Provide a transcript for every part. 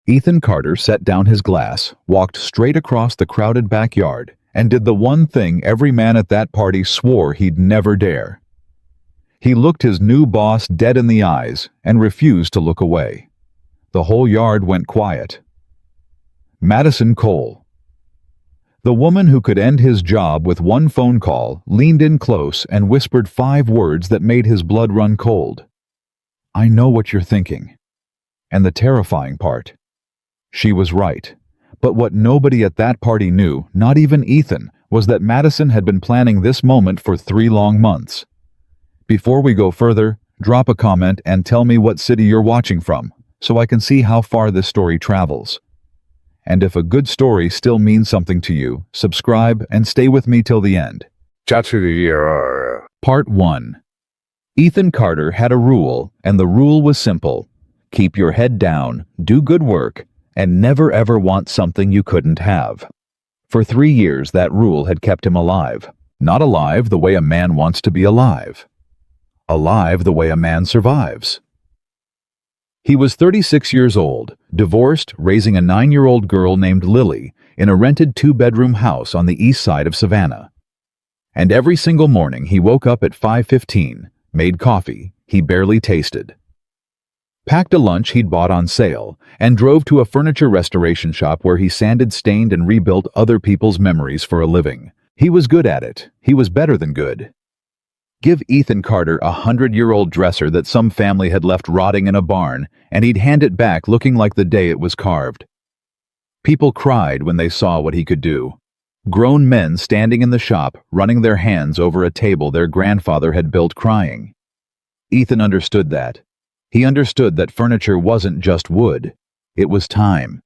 Ethan Carter set down his glass, walked straight across the crowded backyard, and did the one thing every man at that party swore he'd never dare. He looked his new boss dead in the eyes and refused to look away. The whole yard went quiet. Madison Cole. The woman who could end his job with one phone call leaned in close and whispered 5 words that made his blood run cold. "I know what you're thinking." And the terrifying part, she was right. But what nobody at that party knew, not even Ethan, was that Madison had been planning this moment for 3 long months. Before we go further, drop a comment and tell me what city you're watching from, so I can see how far this story travels. And if a good story still means something to you, subscribe and stay with me till the end. Part 1. Ethan Carter had a rule, and the rule was simple. Keep your head down, do good work, and never ever want something you couldn't have. For 3 years that rule had kept him alive. Not alive the way a man wants to be alive. Alive the way a man survives. He was 36 years old, divorced, raising a 9-year-old girl named Lily in a rented 2-bedroom house on the east side of Savannah. And every single morning he woke up at 5:15, made coffee he barely tasted, packed a lunch he'd bought on sale, and drove to a furniture restoration shop where he sanded, stained, and rebuilt other people's memories for a living. He was good at it. He was better than good. Give Ethan Carter a 100-year-old dresser that some family had left rotting in a barn, and he'd hand it back looking like the day it was carved. People cried when they saw what he could do. Grown men standing in the shop, running their hands over a table their grandfather had built, crying. Ethan understood that. He understood that furniture wasn't just wood. It was time.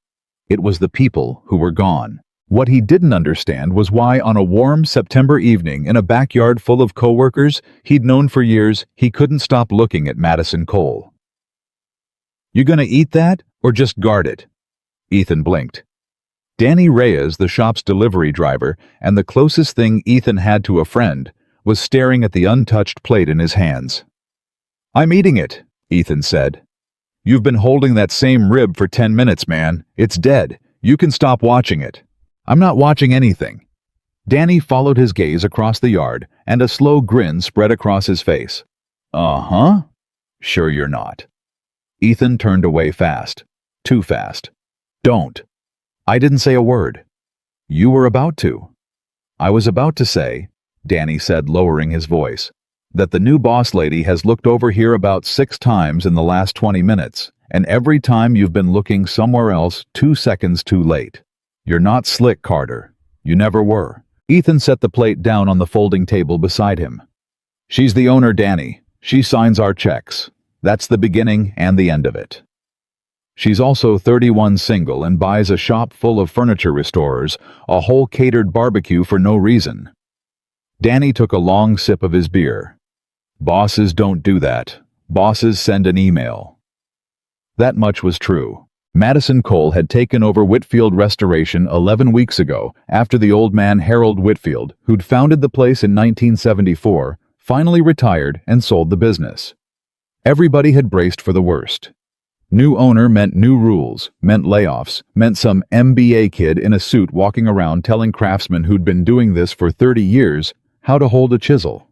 It was the people who were gone. What he didn't understand was why on a warm September evening in a backyard full of coworkers he'd known for years, he couldn't stop looking at Madison Cole. "You gonna eat that, or just guard it?" Ethan blinked. Danny Reyes, the shop's delivery driver, and the closest thing Ethan had to a friend, was staring at the untouched plate in his hands. "I'm eating it," Ethan said. "You've been holding that same rib for 10 minutes, man. It's dead. You can stop watching it." "I'm not watching anything." Danny followed his gaze across the yard, and a slow grin spread across his face. "Uh-huh. Sure you're not." Ethan turned away fast. Too fast. "Don't." "I didn't say a word." "You were about to." "I was about to say," Danny said, lowering his voice, "that the new boss lady has looked over here about 6 times in the last 20 minutes, and every time you've been looking somewhere else 2 seconds too late. You're not slick, Carter. You never were." Ethan set the plate down on the folding table beside him. "She's the owner, Danny. She signs our checks. That's the beginning and the end of it. She's also 31, single, and buys a shop full of furniture restorers, a whole catered barbecue for no reason." Danny took a long sip of his beer. "Bosses don't do that. Bosses send an email." That much was true. Madison Cole had taken over Whitfield Restoration 11 weeks ago after the old man Harold Whitfield, who'd founded the place in 1974, finally retired and sold the business. Everybody had braced for the worst. New owner meant new rules, meant layoffs, meant some MBA kid in a suit walking around telling craftsmen who'd been doing this for 30 years how to hold a chisel.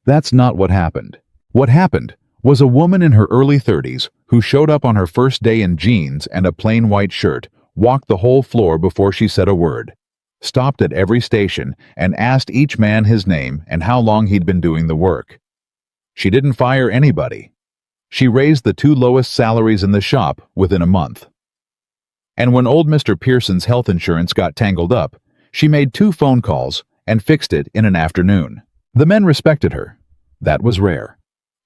That's not what happened. What happened was a woman in her early 30s who showed up on her first day in jeans and a plain white shirt, walked the whole floor before she said a word, stopped at every station and asked each man his name and how long he'd been doing the work. She didn't fire anybody. She raised the 2 lowest salaries in the shop within a month. And when old Mr. Pearson's health insurance got tangled up, she made 2 phone calls and fixed it in an afternoon. The men respected her. That was rare.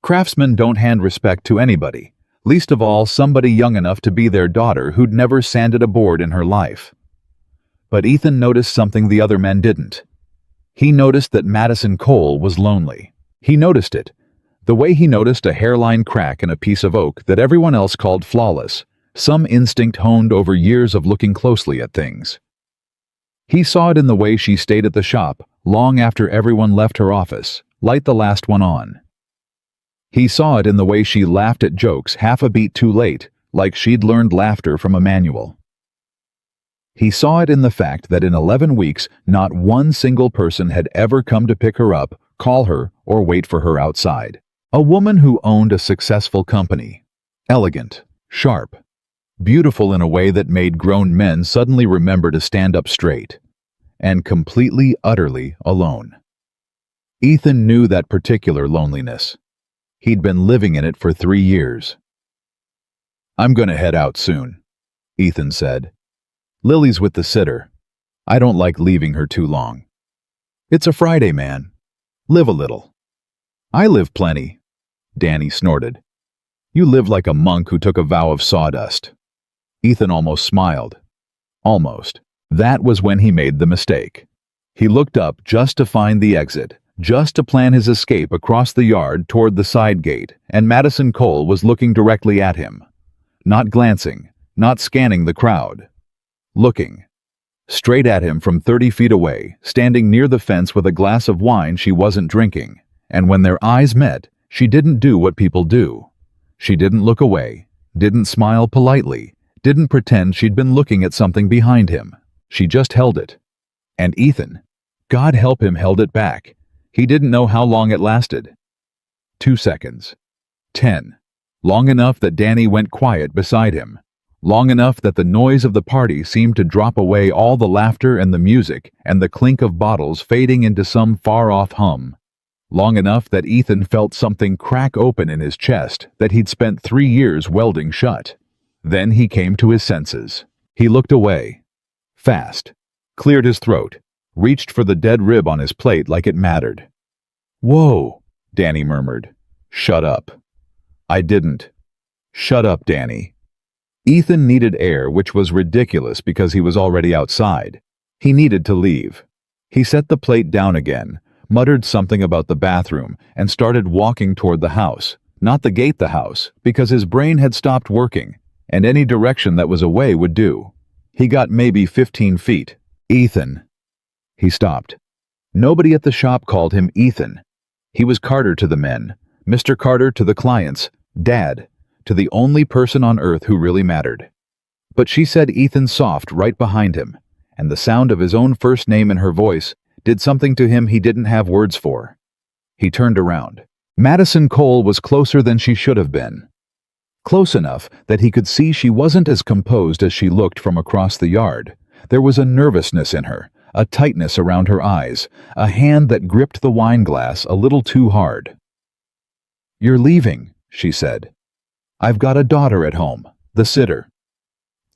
Craftsmen don't hand respect to anybody, least of all somebody young enough to be their daughter who'd never sanded a board in her life. But Ethan noticed something the other men didn't. He noticed that Madison Cole was lonely. He noticed it, the way he noticed a hairline crack in a piece of oak that everyone else called flawless, some instinct honed over years of looking closely at things. He saw it in the way she stayed at the shop long after everyone left her office, light the last one on. He saw it in the way she laughed at jokes half a beat too late, like she'd learned laughter from a manual. He saw it in the fact that in 11 weeks, not one single person had ever come to pick her up, call her, or wait for her outside. A woman who owned a successful company. Elegant, sharp, beautiful in a way that made grown men suddenly remember to stand up straight. And completely, utterly alone. Ethan knew that particular loneliness. He'd been living in it for 3 years. "I'm gonna head out soon," Ethan said. "Lily's with the sitter. I don't like leaving her too long. It's a Friday, man. Live a little." "I live plenty," Danny snorted. "You live like a monk who took a vow of sawdust." Ethan almost smiled. Almost. That was when he made the mistake. He looked up just to find the exit, just to plan his escape across the yard toward the side gate, and Madison Cole was looking directly at him. Not glancing, not scanning the crowd. Looking. Straight at him from 30 feet away, standing near the fence with a glass of wine she wasn't drinking, and when their eyes met, she didn't do what people do. She didn't look away, didn't smile politely, didn't pretend she'd been looking at something behind him. She just held it. And Ethan, God help him, held it back. He didn't know how long it lasted. 2 seconds. 10. Long enough that Danny went quiet beside him. Long enough that the noise of the party seemed to drop away, all the laughter and the music and the clink of bottles fading into some far-off hum. Long enough that Ethan felt something crack open in his chest that he'd spent 3 years welding shut. Then he came to his senses. He looked away. Fast. Cleared his throat. Reached for the dead rib on his plate like it mattered. "Whoa," Danny murmured. "Shut up." "I didn't." "Shut up, Danny." Ethan needed air, which was ridiculous because he was already outside. He needed to leave. He set the plate down again, muttered something about the bathroom, and started walking toward the house. Not the gate, the house, because his brain had stopped working, and any direction that was away would do. He got maybe 15 feet. "Ethan." He stopped. Nobody at the shop called him Ethan. He was Carter to the men, Mr. Carter to the clients, Dad, to the only person on earth who really mattered. But she said Ethan soft right behind him, and the sound of his own first name in her voice did something to him he didn't have words for. He turned around. Madison Cole was closer than she should have been. Close enough that he could see she wasn't as composed as she looked from across the yard. There was a nervousness in her, a tightness around her eyes, a hand that gripped the wine glass a little too hard. "You're leaving," she said. "I've got a daughter at home, the sitter."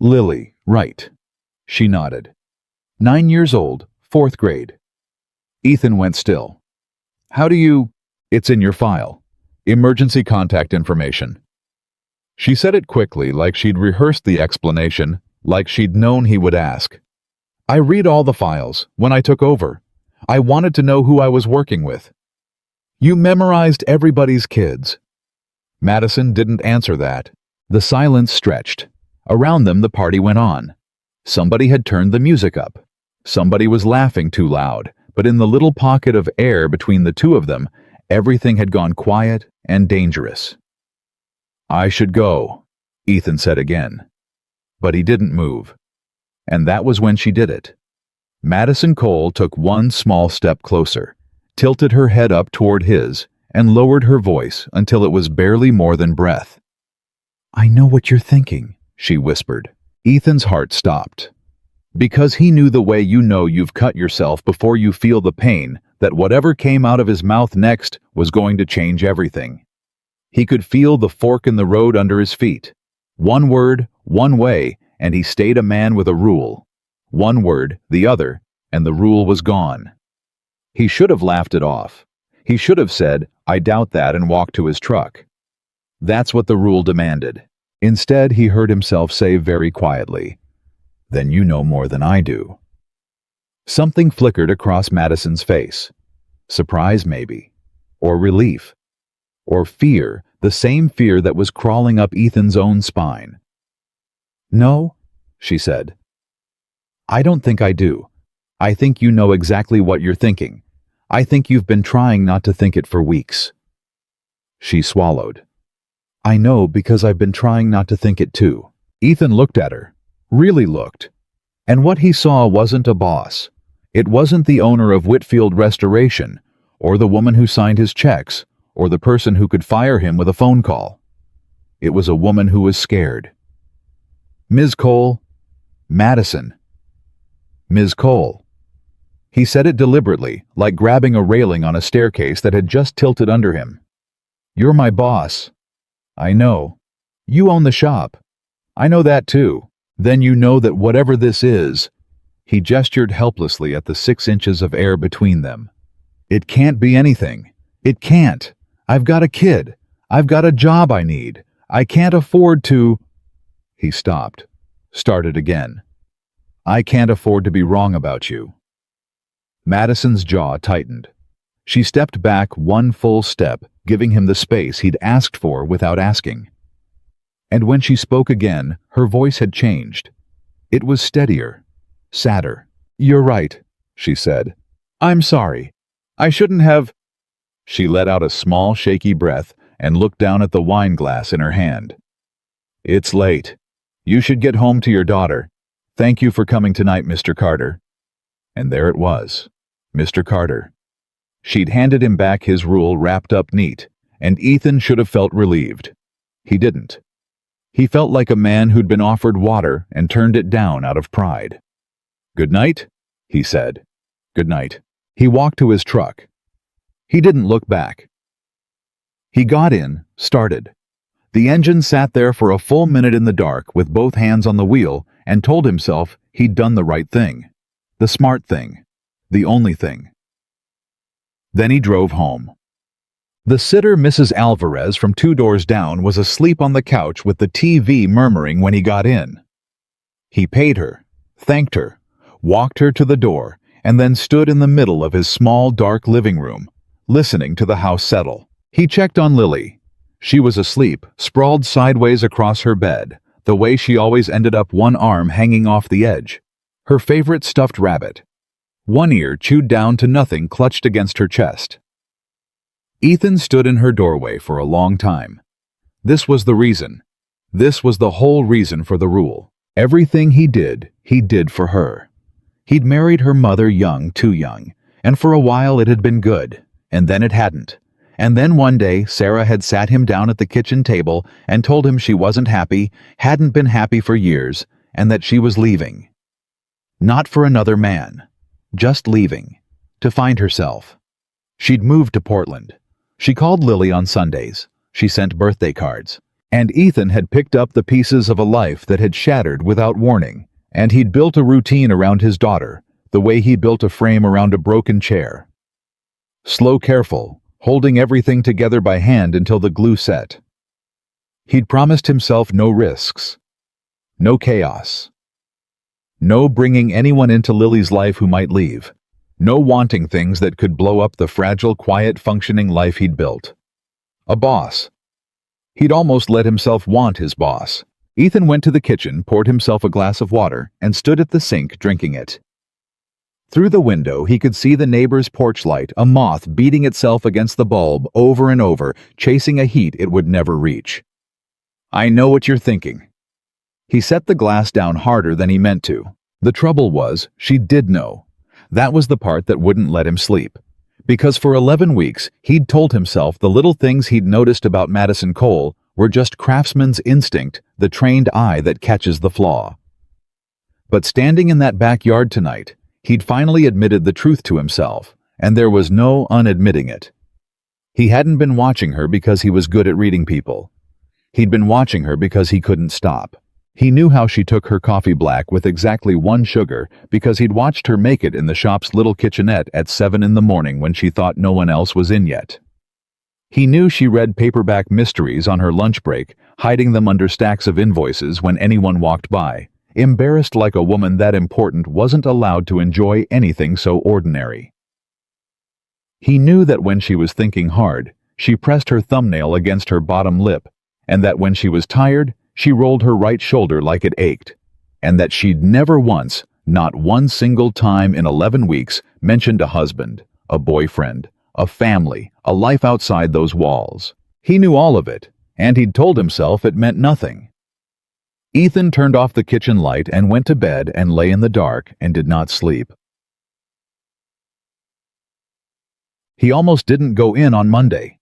"Lily, right." She nodded. 9 years old, 4th grade. Ethan went still. "How do you—" "It's in your file. Emergency contact information." She said it quickly, like she'd rehearsed the explanation, like she'd known he would ask. "I read all the files, when I took over. I wanted to know who I was working with." "You memorized everybody's kids." Madison didn't answer that. The silence stretched. Around them the party went on. Somebody had turned the music up. Somebody was laughing too loud, but in the little pocket of air between the two of them, everything had gone quiet and dangerous. "I should go," Ethan said again. But he didn't move. And that was when she did it. Madison Cole took one small step closer, tilted her head up toward his, and lowered her voice until it was barely more than breath. "I know what you're thinking," she whispered. Ethan's heart stopped. Because he knew the way you know you've cut yourself before you feel the pain, that whatever came out of his mouth next was going to change everything. He could feel the fork in the road under his feet. One word, one way, and he stayed a man with a rule. One word, the other, and the rule was gone. He should have laughed it off. He should have said, "I doubt that," and walked to his truck. That's what the rule demanded. Instead, he heard himself say very quietly, "Then you know more than I do." Something flickered across Madison's face. Surprise, maybe. Or relief. Or fear, the same fear that was crawling up Ethan's own spine. "No," she said. "I don't think I do. I think you know exactly what you're thinking. I think you've been trying not to think it for weeks." She swallowed. I know because I've been trying not to think it too. Ethan looked at her. Really looked. And what he saw wasn't a boss. It wasn't the owner of Whitfield Restoration, or the woman who signed his checks, or the person who could fire him with a phone call. It was a woman who was scared. Ms. Cole. Madison. Ms. Cole. He said it deliberately, like grabbing a railing on a staircase that had just tilted under him. You're my boss. I know. You own the shop. I know that too. Then you know that whatever this is, he gestured helplessly at the 6 inches of air between them. It can't be anything. It can't. I've got a kid. I've got a job I need. I can't afford to... He stopped. Started again. I can't afford to be wrong about you. Madison's jaw tightened. She stepped back one full step, giving him the space he'd asked for without asking. And when she spoke again, her voice had changed. It was steadier, sadder. You're right, she said. I'm sorry. I shouldn't have... She let out a small, shaky breath and looked down at the wine glass in her hand. It's late. You should get home to your daughter. Thank you for coming tonight, Mr. Carter. And there it was, Mr. Carter. She'd handed him back his rule wrapped up neat, and Ethan should have felt relieved. He didn't. He felt like a man who'd been offered water and turned it down out of pride. Good night, he said. Good night. He walked to his truck. He didn't look back. He got in, started. The engine sat there for a full minute in the dark with both hands on the wheel and told himself he'd done the right thing. The smart thing. The only thing. Then he drove home. The sitter, Mrs. Alvarez, from 2 doors down, was asleep on the couch with the TV murmuring when he got in. He paid her, thanked her, walked her to the door, and then stood in the middle of his small, dark living room, listening to the house settle. He checked on Lily. She was asleep, sprawled sideways across her bed, the way she always ended up, one arm hanging off the edge. Her favorite stuffed rabbit. One ear, chewed down to nothing, clutched against her chest. Ethan stood in her doorway for a long time. This was the reason. This was the whole reason for the rule. Everything he did for her. He'd married her mother young, too young, and for a while it had been good, and then it hadn't. And then one day, Sarah had sat him down at the kitchen table and told him she wasn't happy, hadn't been happy for years, and that she was leaving. Not for another man. Just leaving. To find herself. She'd moved to Portland. She called Lily on Sundays. She sent birthday cards. And Ethan had picked up the pieces of a life that had shattered without warning, and he'd built a routine around his daughter, the way he built a frame around a broken chair. Slow, careful, holding everything together by hand until the glue set. He'd promised himself no risks. No chaos. No bringing anyone into Lily's life who might leave. No wanting things that could blow up the fragile, quiet, functioning life he'd built. A boss. He'd almost let himself want his boss. Ethan went to the kitchen, poured himself a glass of water, and stood at the sink drinking it. Through the window, he could see the neighbor's porch light, a moth beating itself against the bulb over and over, chasing a heat it would never reach. I know what you're thinking. He set the glass down harder than he meant to. The trouble was, she did know. That was the part that wouldn't let him sleep. Because for 11 weeks, he'd told himself the little things he'd noticed about Madison Cole were just craftsman's instinct, the trained eye that catches the flaw. But standing in that backyard tonight, he'd finally admitted the truth to himself, and there was no unadmitting it. He hadn't been watching her because he was good at reading people. He'd been watching her because he couldn't stop. He knew how she took her coffee black with exactly 1 sugar because he'd watched her make it in the shop's little kitchenette at 7 in the morning when she thought no one else was in yet. He knew she read paperback mysteries on her lunch break, hiding them under stacks of invoices when anyone walked by, embarrassed like a woman that important wasn't allowed to enjoy anything so ordinary. He knew that when she was thinking hard, she pressed her thumbnail against her bottom lip, and that when she was tired, she rolled her right shoulder like it ached, and that she'd never once, not one single time in 11 weeks, mentioned a husband, a boyfriend, a family, a life outside those walls. He knew all of it, and he'd told himself it meant nothing. Ethan turned off the kitchen light and went to bed and lay in the dark and did not sleep. He almost didn't go in on Monday.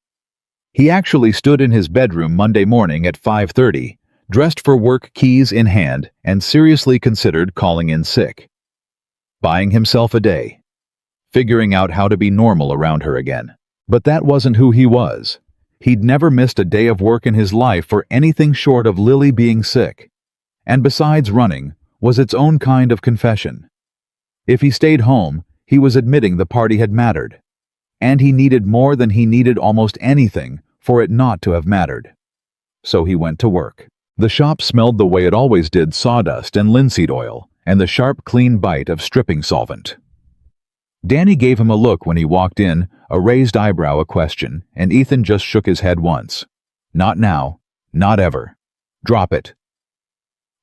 He actually stood in his bedroom Monday morning at 5:30, dressed for work, keys in hand, and seriously considered calling in sick. Buying himself a day. Figuring out how to be normal around her again. But that wasn't who he was. He'd never missed a day of work in his life for anything short of Lily being sick. And besides, running was its own kind of confession. If he stayed home, he was admitting the party had mattered. And he needed more than he needed almost anything for it not to have mattered. So he went to work. The shop smelled the way it always did: sawdust and linseed oil, and the sharp, clean bite of stripping solvent. Danny gave him a look when he walked in, a raised eyebrow, a question, and Ethan just shook his head once. Not now. Not ever. Drop it.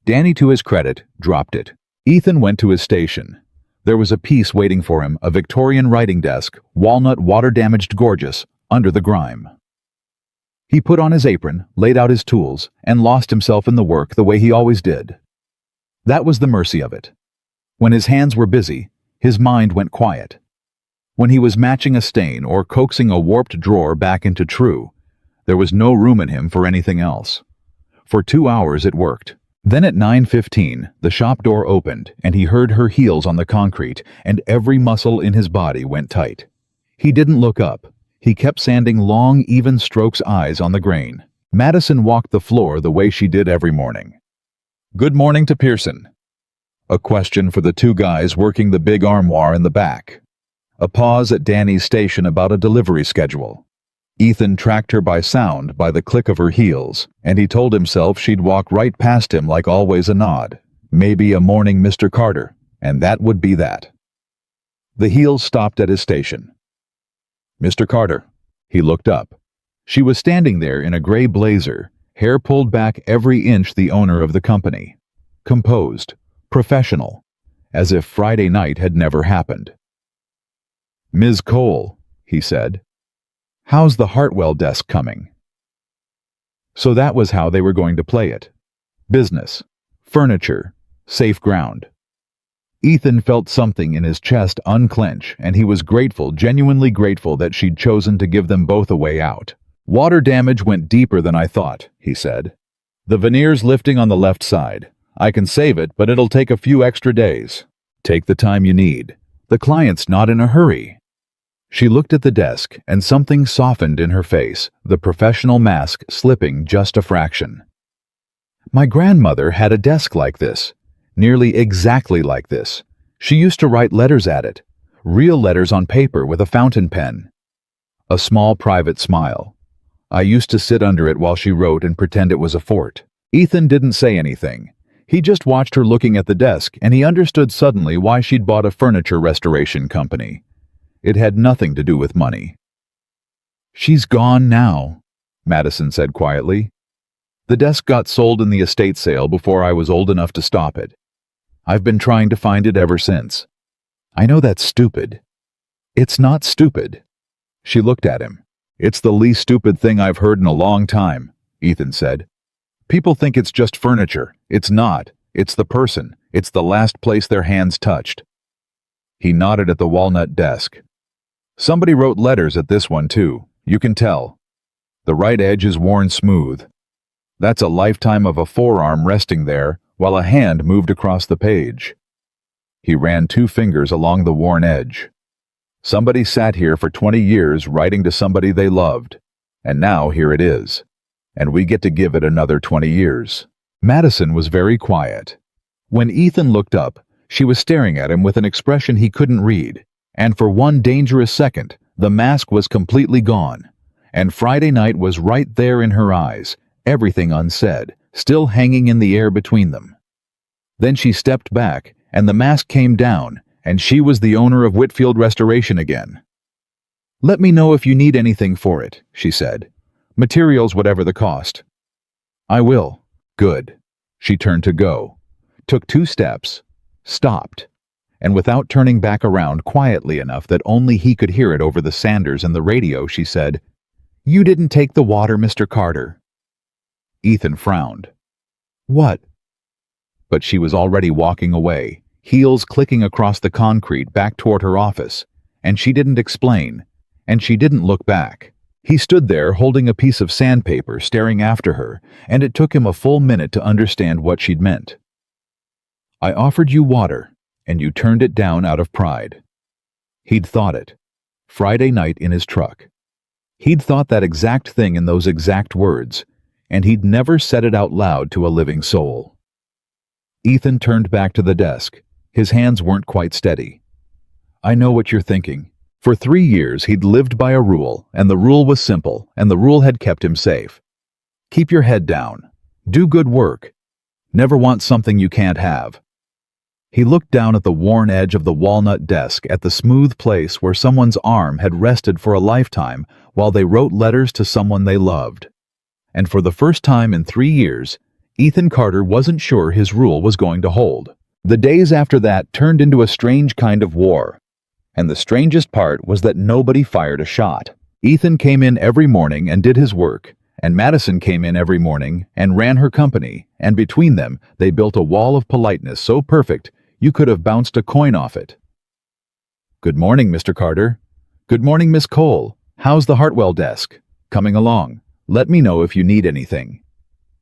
Danny, to his credit, dropped it. Ethan went to his station. There was a piece waiting for him, a Victorian writing desk, walnut, water-damaged, gorgeous, under the grime. He put on his apron, laid out his tools, and lost himself in the work the way he always did. That was the mercy of it. When his hands were busy, his mind went quiet. When he was matching a stain or coaxing a warped drawer back into true, there was no room in him for anything else. For 2 hours it worked. Then at 9:15, the shop door opened, and he heard her heels on the concrete, and every muscle in his body went tight. He didn't look up. He kept sanding long, even strokes, eyes on the grain. Madison walked the floor the way she did every morning. "Good morning to Pearson." A question for the two guys working the big armoire in the back. A pause at Danny's station about a delivery schedule. Ethan tracked her by sound, by the click of her heels, and he told himself she'd walk right past him like always, a nod. Maybe a morning Mr. Carter, and that would be that. The heels stopped at his station. "Mr. Carter." He looked up. She was standing there in a gray blazer, hair pulled back every inch, the owner of the company. Composed, professional, as if Friday night had never happened. "Ms. Cole," he said. "How's the Hartwell desk coming?" So that was how they were going to play it. Business, furniture, safe ground. Ethan felt something in his chest unclench, and he was grateful, genuinely grateful, that she'd chosen to give them both a way out. "Water damage went deeper than I thought," he said. "The veneer's lifting on the left side. I can save it, but it'll take a few extra days. Take the time you need. The client's not in a hurry." She looked at the desk, and something softened in her face, the professional mask slipping just a fraction. "My grandmother had a desk like this, nearly exactly like this. She used to write letters at it, real letters on paper with a fountain pen." A small private smile. "I used to sit under it while she wrote and pretend it was a fort." Ethan didn't say anything. He just watched her looking at the desk, and he understood suddenly why she'd bought a furniture restoration company. It had nothing to do with money. "She's gone now," Madison said quietly. "The desk got sold in the estate sale before I was old enough to stop it. I've been trying to find it ever since. I know that's stupid." "It's not stupid." She looked at him. "It's the least stupid thing I've heard in a long time," Ethan said. "People think it's just furniture. It's not. It's the person. It's the last place their hands touched." He nodded at the walnut desk. "Somebody wrote letters at this one too. You can tell. The right edge is worn smooth. That's a lifetime of a forearm resting there while a hand moved across the page." He ran 2 fingers along the worn edge. "Somebody sat here for 20 years writing to somebody they loved, and now here it is. And we get to give it another 20 years. Madison was very quiet. When Ethan looked up, she was staring at him with an expression he couldn't read, and for one dangerous second, the mask was completely gone, and Friday night was right there in her eyes, everything unsaid, still hanging in the air between them. Then she stepped back, and the mask came down, and she was the owner of Whitfield Restoration again. "Let me know if you need anything for it," she said. "Materials, whatever the cost." "I will." "Good." She turned to go, took 2 steps, stopped, and without turning back around, quietly enough that only he could hear it over the Sanders and the radio, she said, "You didn't take the water, Mr. Carter." Ethan frowned. What? But she was already walking away, heels clicking across the concrete back toward her office, and she didn't explain, and she didn't look back. He stood there holding a piece of sandpaper, staring after her, and it took him a full minute to understand what she'd meant. I offered you water, and you turned it down out of pride. He'd thought it. Friday night in his truck. He'd thought that exact thing in those exact words, and he'd never said it out loud to a living soul. Ethan turned back to the desk. His hands weren't quite steady. I know what you're thinking. For 3 years he'd lived by a rule, and the rule was simple, and the rule had kept him safe. Keep your head down. Do good work. Never want something you can't have. He looked down at the worn edge of the walnut desk, at the smooth place where someone's arm had rested for a lifetime while they wrote letters to someone they loved. And for the first time in 3 years, Ethan Carter wasn't sure his rule was going to hold. The days after that turned into a strange kind of war. And the strangest part was that nobody fired a shot. Ethan came in every morning and did his work, and Madison came in every morning and ran her company, and between them they built a wall of politeness so perfect you could have bounced a coin off it. Good morning, Mr. Carter. Good morning, Miss Cole. How's the Hartwell desk? Coming along. Let me know if you need anything.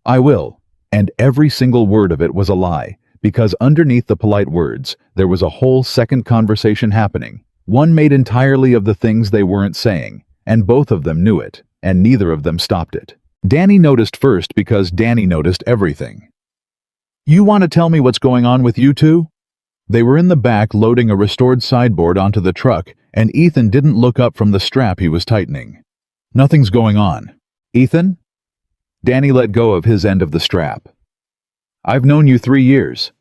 I will. And every single word of it was a lie, because underneath the polite words, there was a whole second conversation happening, one made entirely of the things they weren't saying, and both of them knew it, and neither of them stopped it. Danny noticed first because Danny noticed everything. You want to tell me what's going on with you two? They were in the back loading a restored sideboard onto the truck, and Ethan didn't look up from the strap he was tightening. Nothing's going on. Ethan? Danny let go of his end of the strap. I've known you 3 years.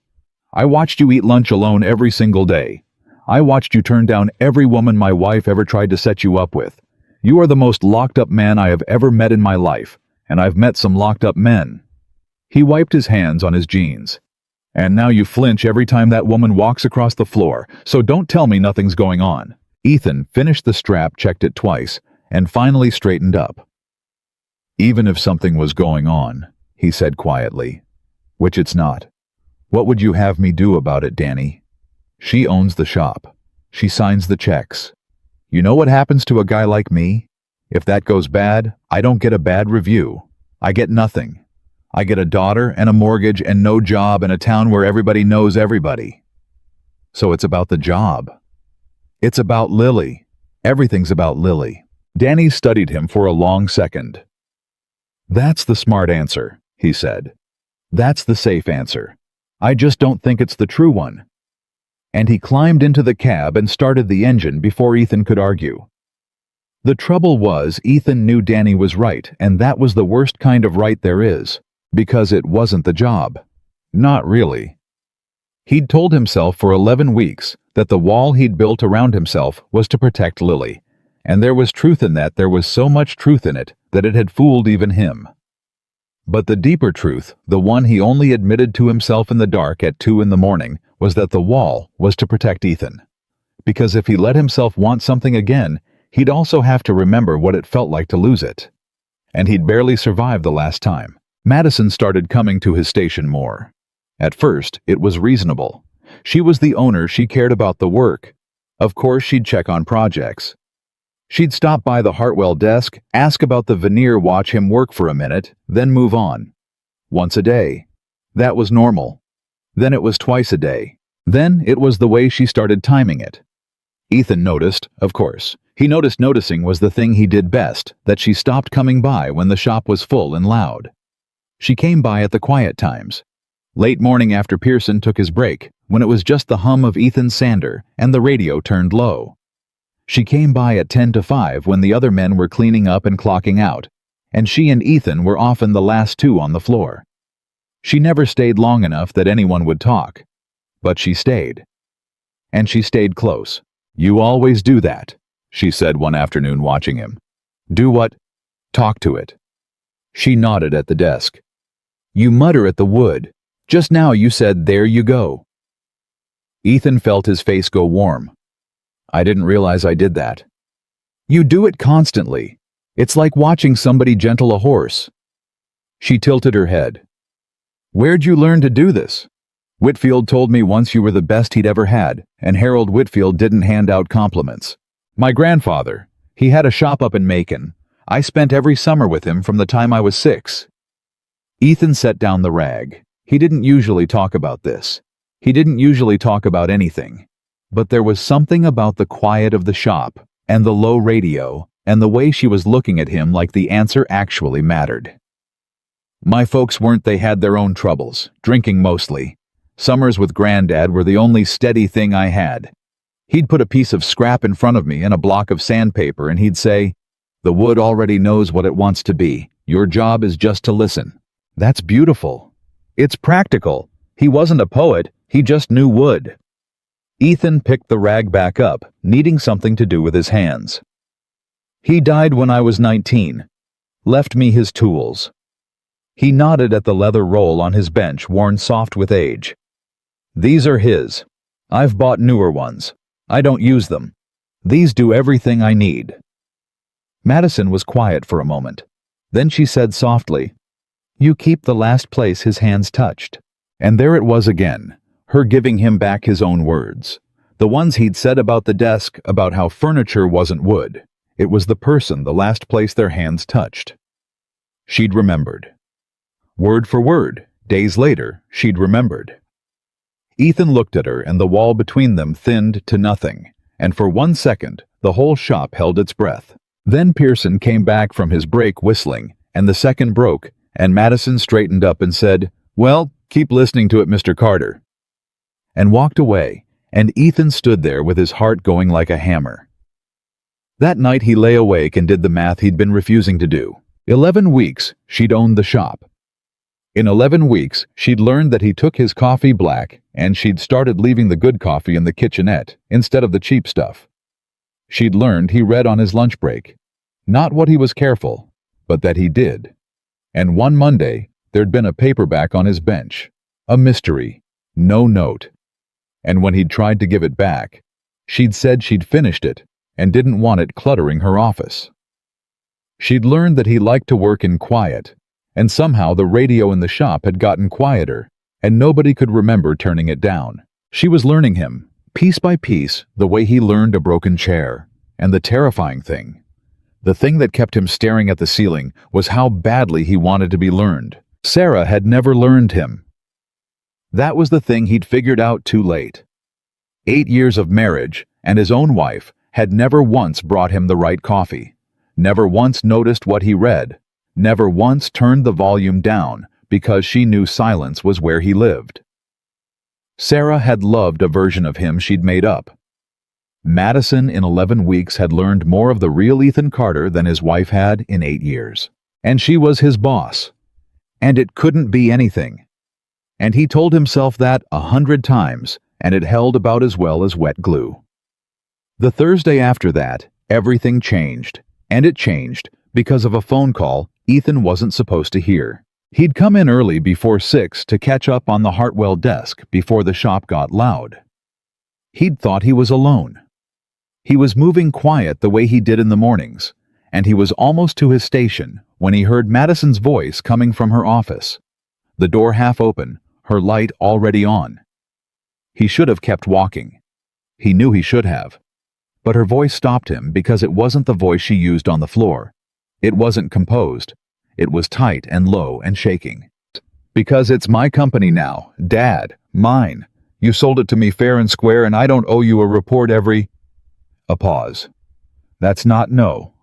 I watched you eat lunch alone every single day. I watched you turn down every woman my wife ever tried to set you up with. You are the most locked-up man I have ever met in my life, and I've met some locked-up men. He wiped his hands on his jeans. And now you flinch every time that woman walks across the floor, so don't tell me nothing's going on. Ethan finished the strap, checked it twice, and finally straightened up. Even if something was going on, he said quietly, which it's not. What would you have me do about it, Danny? She owns the shop. She signs the checks. You know what happens to a guy like me? If that goes bad, I don't get a bad review. I get nothing. I get a daughter and a mortgage and no job in a town where everybody knows everybody. So it's about the job. It's about Lily. Everything's about Lily. Danny studied him for a long second. That's the smart answer, he said. That's the safe answer. I just don't think it's the true one. And he climbed into the cab and started the engine before Ethan could argue. The trouble was, Ethan knew Danny was right, and that was the worst kind of right there is, because it wasn't the job. Not really. He'd told himself for 11 weeks that the wall he'd built around himself was to protect Lily, and there was truth in that. There was so much truth in it that it had fooled even him. But the deeper truth, the one he only admitted to himself in the dark at 2 a.m, was that the wall was to protect Ethan. Because if he let himself want something again, he'd also have to remember what it felt like to lose it. And he'd barely survived the last time. Madison started coming to his station more. At first, it was reasonable. She was the owner, she cared about the work. Of course, she'd check on projects. She'd stop by the Hartwell desk, ask about the veneer, watch him work for a minute, then move on. Once a day. That was normal. Then it was twice a day. Then it was the way she started timing it. Ethan noticed, of course. He noticed noticing was the thing he did best, that she stopped coming by when the shop was full and loud. She came by at the quiet times. Late morning after Pearson took his break, when it was just the hum of Ethan's sander and the radio turned low. She came by at 10 to 5 when the other men were cleaning up and clocking out, and she and Ethan were often the last two on the floor. She never stayed long enough that anyone would talk, but she stayed. And she stayed close. You always do that, she said one afternoon watching him. Do what? Talk to it. She nodded at the desk. You mutter at the wood. Just now you said, there you go. Ethan felt his face go warm. I didn't realize I did that. You do it constantly. It's like watching somebody gentle a horse. She tilted her head. "Where'd you learn to do this?" "Whitfield told me once you were the best he'd ever had, and Harold Whitfield didn't hand out compliments." "My grandfather. He had a shop up in Macon. I spent every summer with him from the time I was 6. Ethan set down the rag. He didn't usually talk about this. He didn't usually talk about anything. But there was something about the quiet of the shop, and the low radio, and the way she was looking at him like the answer actually mattered. "My folks weren't, they had their own troubles, drinking mostly. Summers with Granddad were the only steady thing I had. He'd put a piece of scrap in front of me and a block of sandpaper, and he'd say, 'The wood already knows what it wants to be. Your job is just to listen.' That's beautiful. It's practical. He wasn't a poet, he just knew wood." Ethan picked the rag back up, needing something to do with his hands. "He died when I was 19. Left me his tools." He nodded at the leather roll on his bench, worn soft with age. "These are his. I've bought newer ones. I don't use them. These do everything I need." Madison was quiet for a moment. Then she said softly, "You keep the last place his hands touched." And there it was again, her giving him back his own words. The ones he'd said about the desk, about how furniture wasn't wood. It was the person, the last place their hands touched. She'd remembered. Word for word, days later, she'd remembered. Ethan looked at her, and the wall between them thinned to nothing, and for 1 second, the whole shop held its breath. Then Pearson came back from his break whistling, and the second broke, and Madison straightened up and said, "Well, keep listening to it, Mr. Carter," and walked away, and Ethan stood there with his heart going like a hammer. That night he lay awake and did the math he'd been refusing to do. 11 weeks, she'd owned the shop. In 11 weeks, she'd learned that he took his coffee black, and she'd started leaving the good coffee in the kitchenette instead of the cheap stuff. She'd learned he read on his lunch break. Not what he was careful, but that he did. And one Monday, there'd been a paperback on his bench. A mystery. No note. And when he'd tried to give it back, she'd said she'd finished it and didn't want it cluttering her office. She'd learned that he liked to work in quiet, and somehow the radio in the shop had gotten quieter, and nobody could remember turning it down. She was learning him, piece by piece, the way he learned a broken chair. And the terrifying thing, the thing that kept him staring at the ceiling, was how badly he wanted to be learned. Sarah had never learned him. That was the thing he'd figured out too late. 8 years of marriage, and his own wife, had never once brought him the right coffee, never once noticed what he read, never once turned the volume down because she knew silence was where he lived. Sarah had loved a version of him she'd made up. Madison in 11 weeks had learned more of the real Ethan Carter than his wife had in 8 years. And she was his boss. And it couldn't be anything. And he told himself that 100 times, and it held about as well as wet glue. The Thursday after that, everything changed. And it changed because of a phone call Ethan wasn't supposed to hear. He'd come in early before 6 to catch up on the Hartwell desk before the shop got loud. He'd thought he was alone. He was moving quiet the way he did in the mornings, and he was almost to his station when he heard Madison's voice coming from her office. The door half open, her light already on. He should have kept walking. He knew he should have. But her voice stopped him because it wasn't the voice she used on the floor. It wasn't composed. It was tight and low and shaking. "Because it's my company now, Dad, mine. You sold it to me fair and square, and I don't owe you a report every—" A pause. "That's not no.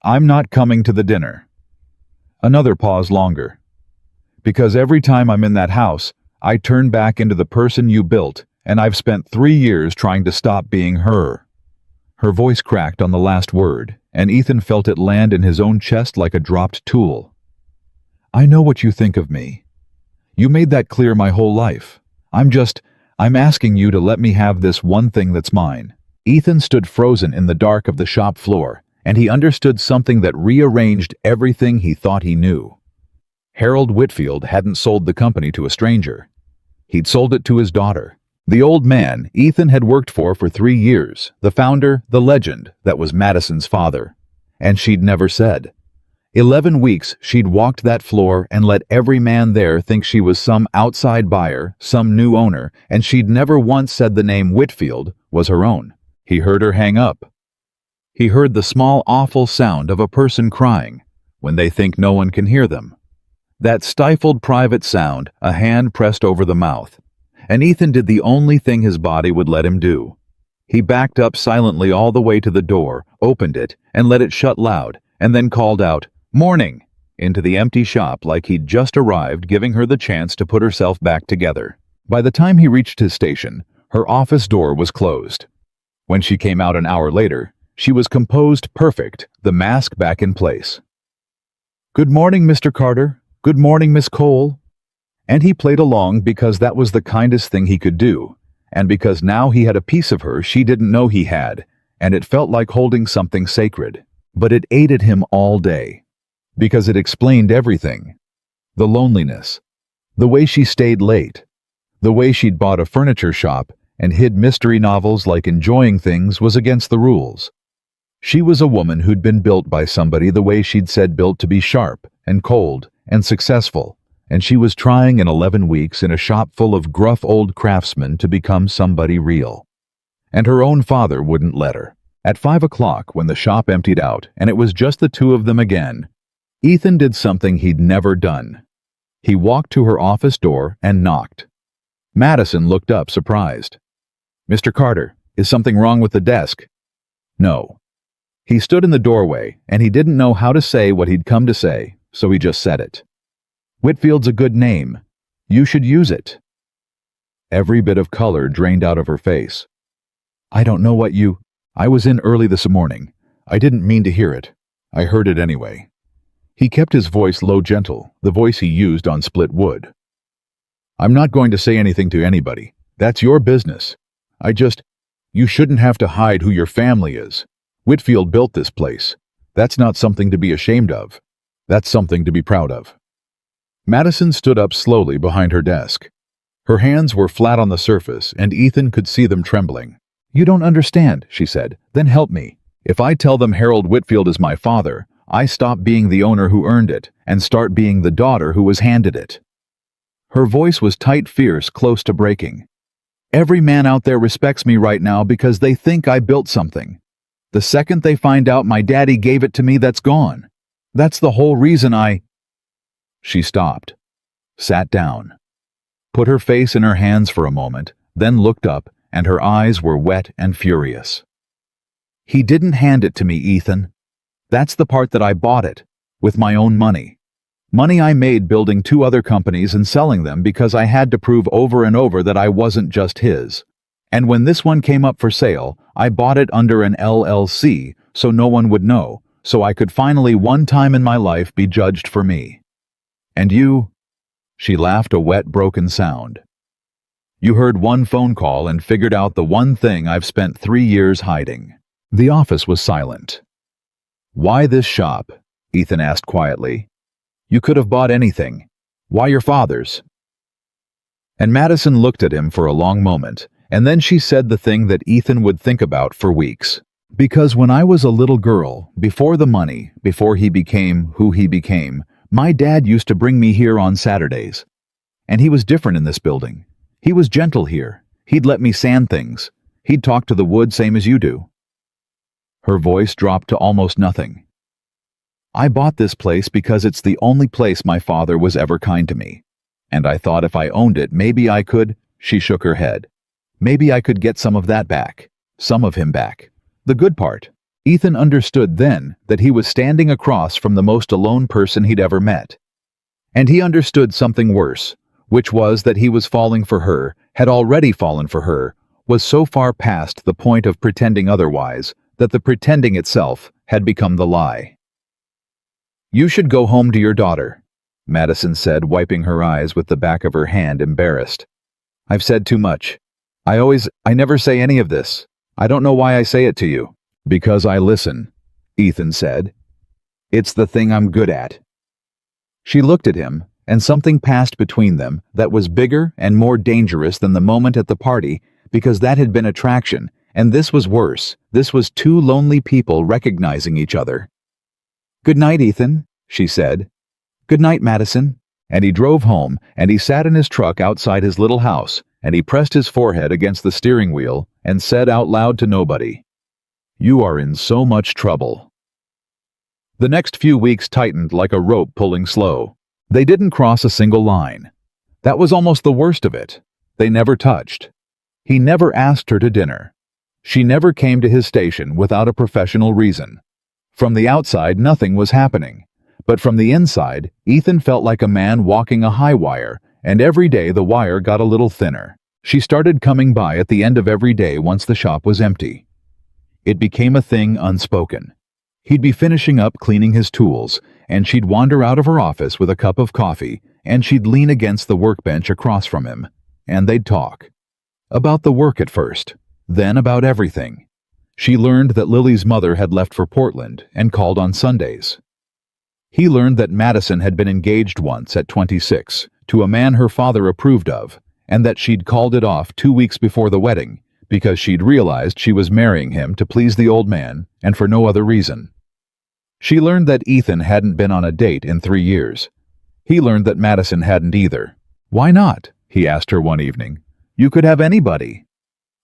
I'm not coming to the dinner." Another pause longer. "Because every time I'm in that house, I turn back into the person you built, and I've spent 3 years trying to stop being her." Her voice cracked on the last word, and Ethan felt it land in his own chest like a dropped tool. "I know what you think of me. You made that clear my whole life. I'm asking you to let me have this one thing that's mine." Ethan stood frozen in the dark of the shop floor, and he understood something that rearranged everything he thought he knew. Harold Whitfield hadn't sold the company to a stranger. He'd sold it to his daughter. The old man Ethan had worked for 3 years, the founder, the legend that was Madison's father. And she'd never said. 11 weeks she'd walked that floor and let every man there think she was some outside buyer, some new owner, and she'd never once said the name Whitfield was her own. He heard her hang up. He heard the small, awful sound of a person crying when they think no one can hear them. That stifled private sound, a hand pressed over the mouth. And Ethan did the only thing his body would let him do. He backed up silently all the way to the door, opened it, and let it shut loud, and then called out, "Morning!" into the empty shop like he'd just arrived, giving her the chance to put herself back together. By the time he reached his station, her office door was closed. When she came out an hour later, she was composed, perfect, the mask back in place. "Good morning, Mr. Carter. Good morning, Miss Cole." And he played along because that was the kindest thing he could do, and because now he had a piece of her she didn't know he had, and it felt like holding something sacred. But it aided him all day, because it explained everything. The loneliness, the way she stayed late, the way she'd bought a furniture shop and hid mystery novels like enjoying things was against the rules. She was a woman who'd been built by somebody the way she'd said built to be sharp and cold and successful, and she was trying in 11 weeks in a shop full of gruff old craftsmen to become somebody real. And her own father wouldn't let her. At 5 o'clock, when the shop emptied out and it was just the two of them again, Ethan did something he'd never done. He walked to her office door and knocked. Madison looked up, surprised. "Mr. Carter, is something wrong with the desk?" "No." He stood in the doorway, and he didn't know how to say what he'd come to say, so he just said it. "Whitfield's a good name. You should use it." Every bit of color drained out of her face. "I don't know what you... I was in early this morning. I didn't mean to hear it. I heard it anyway." He kept his voice low, gentle, the voice he used on Split Wood. "I'm not going to say anything to anybody. That's your business. You shouldn't have to hide who your family is. Whitfield built this place. That's not something to be ashamed of. That's something to be proud of." Madison stood up slowly behind her desk. Her hands were flat on the surface, and Ethan could see them trembling. "You don't understand," she said. "Then help me. If I tell them Harold Whitfield is my father, I stop being the owner who earned it and start being the daughter who was handed it." Her voice was tight, fierce, close to breaking. "Every man out there respects me right now because they think I built something. The second they find out my daddy gave it to me, that's gone. That's the whole reason I..." She stopped, sat down, put her face in her hands for a moment, then looked up, and her eyes were wet and furious. "He didn't hand it to me, Ethan. That's the part that I bought it, with my own money. Money I made building 2 other companies and selling them because I had to prove over and over that I wasn't just his. And when this one came up for sale, I bought it under an LLC so no one would know, so I could finally one time in my life be judged for me. And you..." She laughed, a wet, broken sound. "You heard one phone call and figured out the one thing I've spent 3 years hiding." The office was silent. "Why this shop?" Ethan asked quietly. "You could have bought anything. Why your father's?" And Madison looked at him for a long moment, and then she said the thing that Ethan would think about for weeks. "Because when I was a little girl, before the money, before he became who he became, my dad used to bring me here on Saturdays. And he was different in this building. He was gentle here. He'd let me sand things. He'd talk to the wood same as you do." Her voice dropped to almost nothing. "I bought this place because it's the only place my father was ever kind to me. And I thought if I owned it, maybe I could..." She shook her head. "Maybe I could get some of that back. Some of him back. The good part." Ethan understood then that he was standing across from the most alone person he'd ever met. And he understood something worse, which was that he was falling for her, had already fallen for her, was so far past the point of pretending otherwise that the pretending itself had become the lie. "You should go home to your daughter," Madison said, wiping her eyes with the back of her hand, embarrassed. "I've said too much. I never say any of this. I don't know why I say it to you." "Because I listen," Ethan said. "It's the thing I'm good at." She looked at him, and something passed between them that was bigger and more dangerous than the moment at the party, because that had been attraction, and this was worse. This was 2 lonely people recognizing each other. "Good night, Ethan," she said. "Good night, Madison." And he drove home, and he sat in his truck outside his little house, and he pressed his forehead against the steering wheel and said out loud to nobody, "You are in so much trouble." The next few weeks tightened like a rope pulling slow. They didn't cross a single line. That was almost the worst of it. They never touched. He never asked her to dinner. She never came to his station without a professional reason. From the outside, nothing was happening. But from the inside, Ethan felt like a man walking a high wire, and every day the wire got a little thinner. She started coming by at the end of every day once the shop was empty. It became a thing unspoken. He'd be finishing up cleaning his tools, and she'd wander out of her office with a cup of coffee, and she'd lean against the workbench across from him, and they'd talk. About the work at first, then about everything. She learned that Lily's mother had left for Portland and called on Sundays. He learned that Madison had been engaged once at 26 to a man her father approved of, and that she'd called it off 2 weeks before the wedding because she'd realized she was marrying him to please the old man and for no other reason. She learned that Ethan hadn't been on a date in 3 years. He learned that Madison hadn't either. "Why not?" he asked her one evening. "You could have anybody."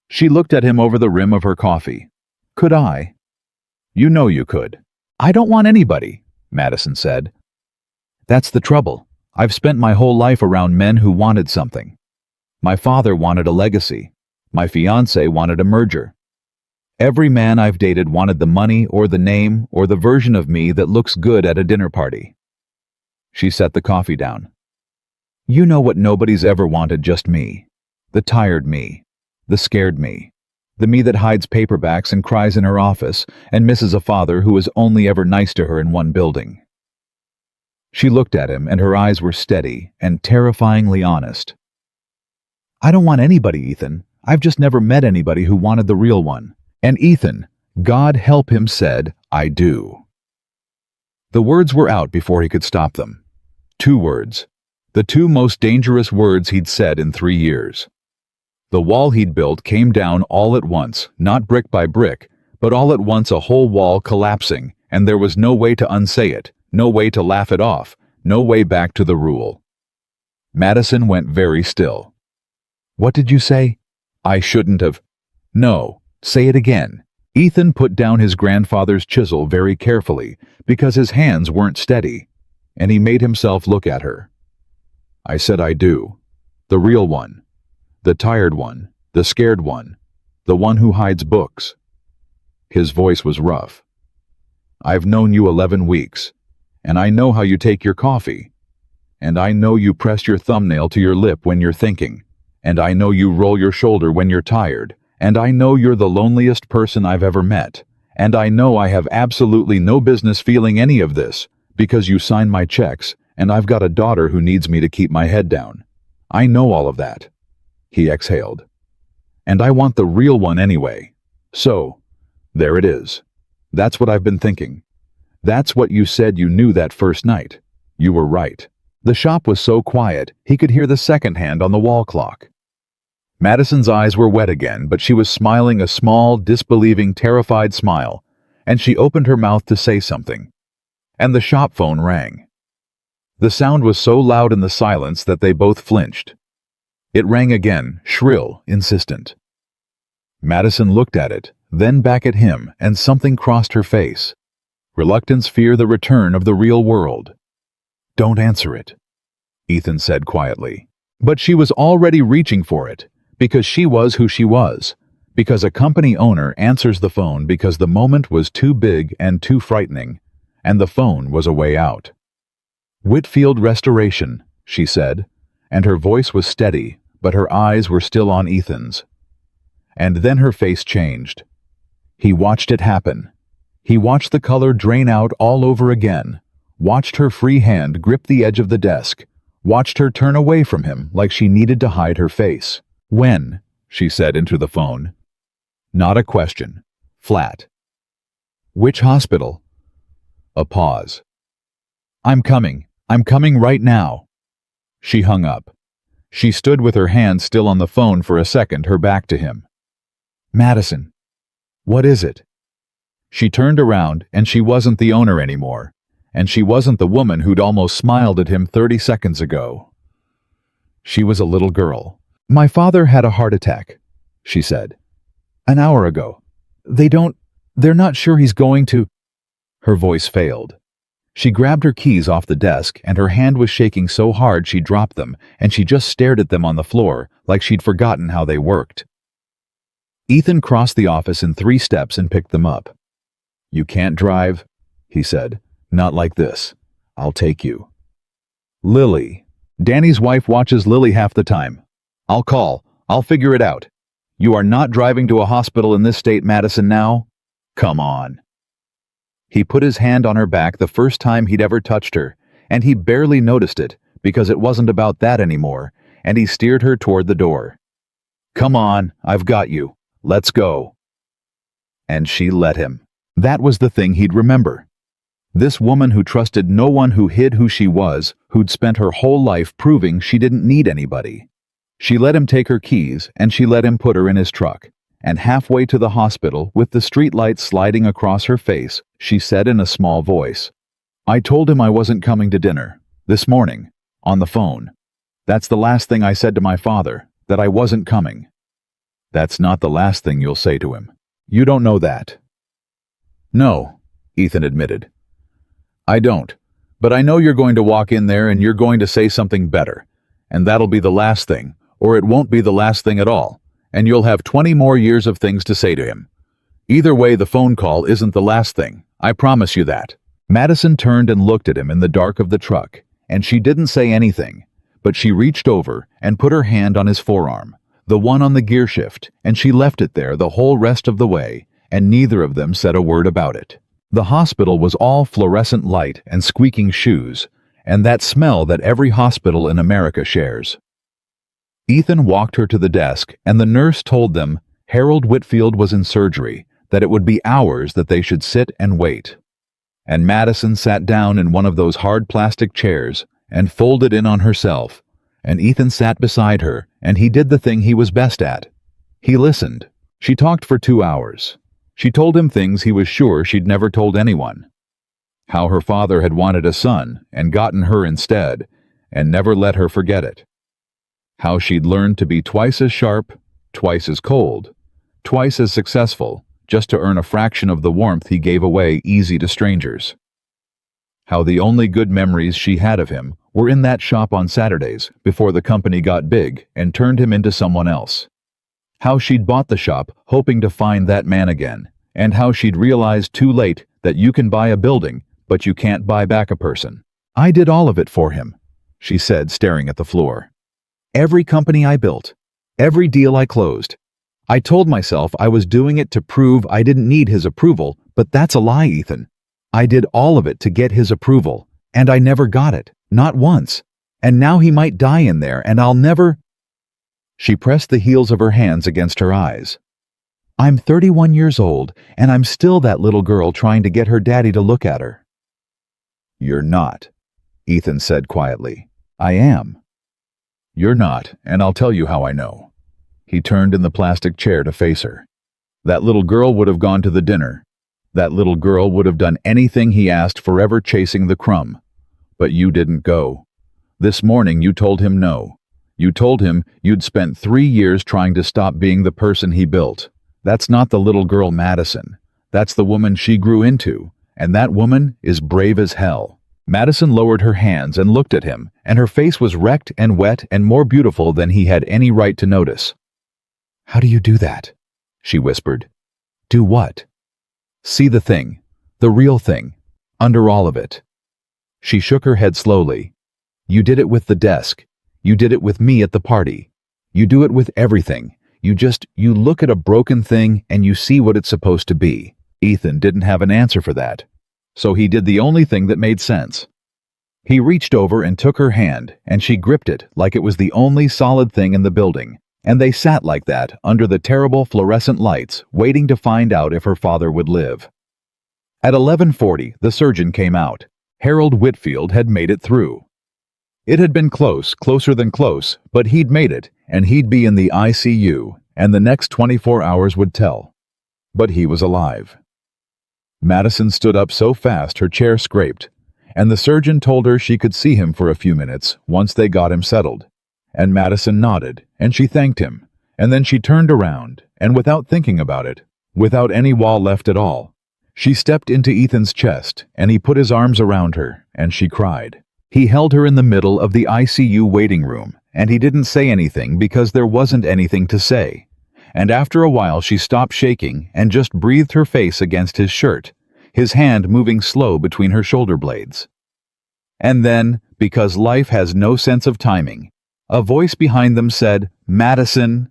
She looked at him over the rim of her coffee. "Could I?" "You know you could." "I don't want anybody," Madison said. "That's the trouble. I've spent my whole life around men who wanted something. My father wanted a legacy. My fiancé wanted a merger. Every man I've dated wanted the money or the name or the version of me that looks good at a dinner party." She set the coffee down. "You know what nobody's ever wanted, just me. The tired me. The scared me. The me that hides paperbacks and cries in her office and misses a father who was only ever nice to her in one building." She looked at him, and her eyes were steady and terrifyingly honest. "I don't want anybody, Ethan. I've just never met anybody who wanted the real one." And Ethan, God help him, said, "I do." The words were out before he could stop them. 2 words. The 2 most dangerous words he'd said in 3 years. The wall he'd built came down all at once, not brick by brick, but all at once, a whole wall collapsing, and there was no way to unsay it, no way to laugh it off, no way back to the rule. Madison went very still. "What did you say?" "I shouldn't have." "No, say it again." Ethan put down his grandfather's chisel very carefully because his hands weren't steady, and he made himself look at her. "I said I do. The real one. The tired one, the scared one, the one who hides books." His voice was rough. "I've known you 11 weeks, and I know how you take your coffee, and I know you press your thumbnail to your lip when you're thinking, and I know you roll your shoulder when you're tired, and I know you're the loneliest person I've ever met, and I know I have absolutely no business feeling any of this, because you sign my checks, and I've got a daughter who needs me to keep my head down. I know all of that." He exhaled. "And I want the real one anyway. So, there it is. That's what I've been thinking. That's what you said you knew that first night. You were right." The shop was so quiet, he could hear the second hand on the wall clock. Madison's eyes were wet again, but she was smiling a small, disbelieving, terrified smile, and she opened her mouth to say something. And the shop phone rang. The sound was so loud in the silence that they both flinched. It rang again, shrill, insistent. Madison looked at it, then back at him, and something crossed her face. Reluctance, fear, the return of the real world. "Don't answer it," Ethan said quietly. But she was already reaching for it, because she was who she was, because a company owner answers the phone because the moment was too big and too frightening, and the phone was a way out. "Whitfield Restoration," she said, and her voice was steady, but her eyes were still on Ethan's. And then her face changed. He watched it happen. He watched the color drain out all over again, watched her free hand grip the edge of the desk, watched her turn away from him like she needed to hide her face. "When?" she said into the phone. Not a question. Flat. "Which hospital?" A pause. I'm coming right now." She hung up. She stood with her hand still on the phone for a second, her back to him. "Madison, what is it?" She turned around, and she wasn't the owner anymore, and she wasn't the woman who'd almost smiled at him 30 seconds ago. She was a little girl. "My father had a heart attack," she said. "An hour ago. They're not sure he's going to—" Her voice failed. She grabbed her keys off the desk, and her hand was shaking so hard she dropped them, and she just stared at them on the floor like she'd forgotten how they worked. Ethan crossed the office in 3 steps and picked them up. "You can't drive," he said. "Not like this. I'll take you." "Lily. Danny's wife watches Lily half the time. I'll figure it out. You are not driving to a hospital in this state, Madison, now? Come on." He put his hand on her back the first time he'd ever touched her, and he barely noticed it because it wasn't about that anymore, and he steered her toward the door. "Come on, I've got you. Let's go." And she let him. That was the thing he'd remember. This woman who trusted no one, who hid who she was, who'd spent her whole life proving she didn't need anybody. She let him take her keys, and she let him put her in his truck. And halfway to the hospital, with the streetlights sliding across her face, she said in a small voice, "I told him I wasn't coming to dinner. This morning. On the phone. That's the last thing I said to my father, that I wasn't coming." "That's not the last thing you'll say to him. You don't know that." "No," Ethan admitted. "I don't. But I know you're going to walk in there and you're going to say something better. And that'll be the last thing, or it won't be the last thing at all. And you'll have 20 more years of things to say to him. Either way, the phone call isn't the last thing. I promise you that." Madison turned and looked at him in the dark of the truck, and she didn't say anything, but she reached over and put her hand on his forearm, the one on the gear shift, and she left it there the whole rest of the way, and neither of them said a word about it. The hospital was all fluorescent light and squeaking shoes, and that smell that every hospital in America shares. Ethan walked her to the desk, and the nurse told them Harold Whitfield was in surgery, that it would be hours that they should sit and wait. And Madison sat down in one of those hard plastic chairs and folded in on herself, and Ethan sat beside her, and he did the thing he was best at. He listened. She talked for 2 hours. She told him things he was sure she'd never told anyone. How her father had wanted a son and gotten her instead, and never let her forget it. How she'd learned to be twice as sharp, twice as cold, twice as successful, just to earn a fraction of the warmth he gave away easy to strangers. How the only good memories she had of him were in that shop on Saturdays before the company got big and turned him into someone else. How she'd bought the shop hoping to find that man again, and how she'd realized too late that you can buy a building, but you can't buy back a person. "I did all of it for him," she said, staring at the floor. "Every company I built, every deal I closed. I told myself I was doing it to prove I didn't need his approval, but that's a lie, Ethan. I did all of it to get his approval, and I never got it, not once. And now he might die in there, and I'll never—" She pressed the heels of her hands against her eyes. "I'm 31 years old, and I'm still that little girl trying to get her daddy to look at her." "You're not," Ethan said quietly. "I am." "You're not, and I'll tell you how I know." He turned in the plastic chair to face her. "That little girl would have gone to the dinner. That little girl would have done anything he asked, forever chasing the crumb. But you didn't go. This morning you told him no. You told him you'd spent 3 years trying to stop being the person he built. That's not the little girl Madison. That's the woman she grew into, and that woman is brave as hell." Madison lowered her hands and looked at him, and her face was wrecked and wet and more beautiful than he had any right to notice. "How do you do that?" she whispered. "Do what?" "See the thing, the real thing, under all of it." She shook her head slowly. "You did it with the desk. You did it with me at the party. You do it with everything. You look at a broken thing and you see what it's supposed to be." Ethan didn't have an answer for that, so he did the only thing that made sense. He reached over and took her hand, and she gripped it like it was the only solid thing in the building, and they sat like that under the terrible fluorescent lights, waiting to find out if her father would live. At 11:40, the surgeon came out. Harold Whitfield had made it through. It had been close, closer than close, but he'd made it, and he'd be in the ICU, and the next 24 hours would tell. But he was alive. Madison stood up so fast her chair scraped, and the surgeon told her she could see him for a few minutes once they got him settled. And Madison nodded, and she thanked him, and then she turned around, and without thinking about it, without any wall left at all, she stepped into Ethan's chest, and he put his arms around her, and she cried. He held her in the middle of the ICU waiting room, and he didn't say anything because there wasn't anything to say. And after a while she stopped shaking and just breathed her face against his shirt, his hand moving slow between her shoulder blades. And then, because life has no sense of timing, a voice behind them said, "Madison."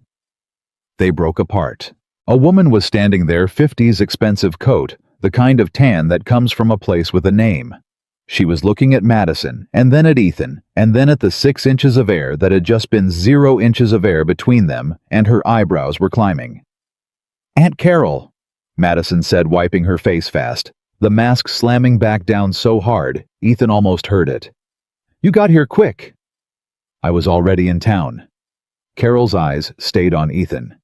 They broke apart. A woman was standing there, 50s expensive coat, the kind of tan that comes from a place with a name. She was looking at Madison, and then at Ethan, and then at the 6 inches of air that had just been 0 inches of air between them, and her eyebrows were climbing. "Aunt Carol," Madison said, wiping her face fast, the mask slamming back down so hard, Ethan almost heard it. "You got here quick." "I was already in town." Carol's eyes stayed on Ethan.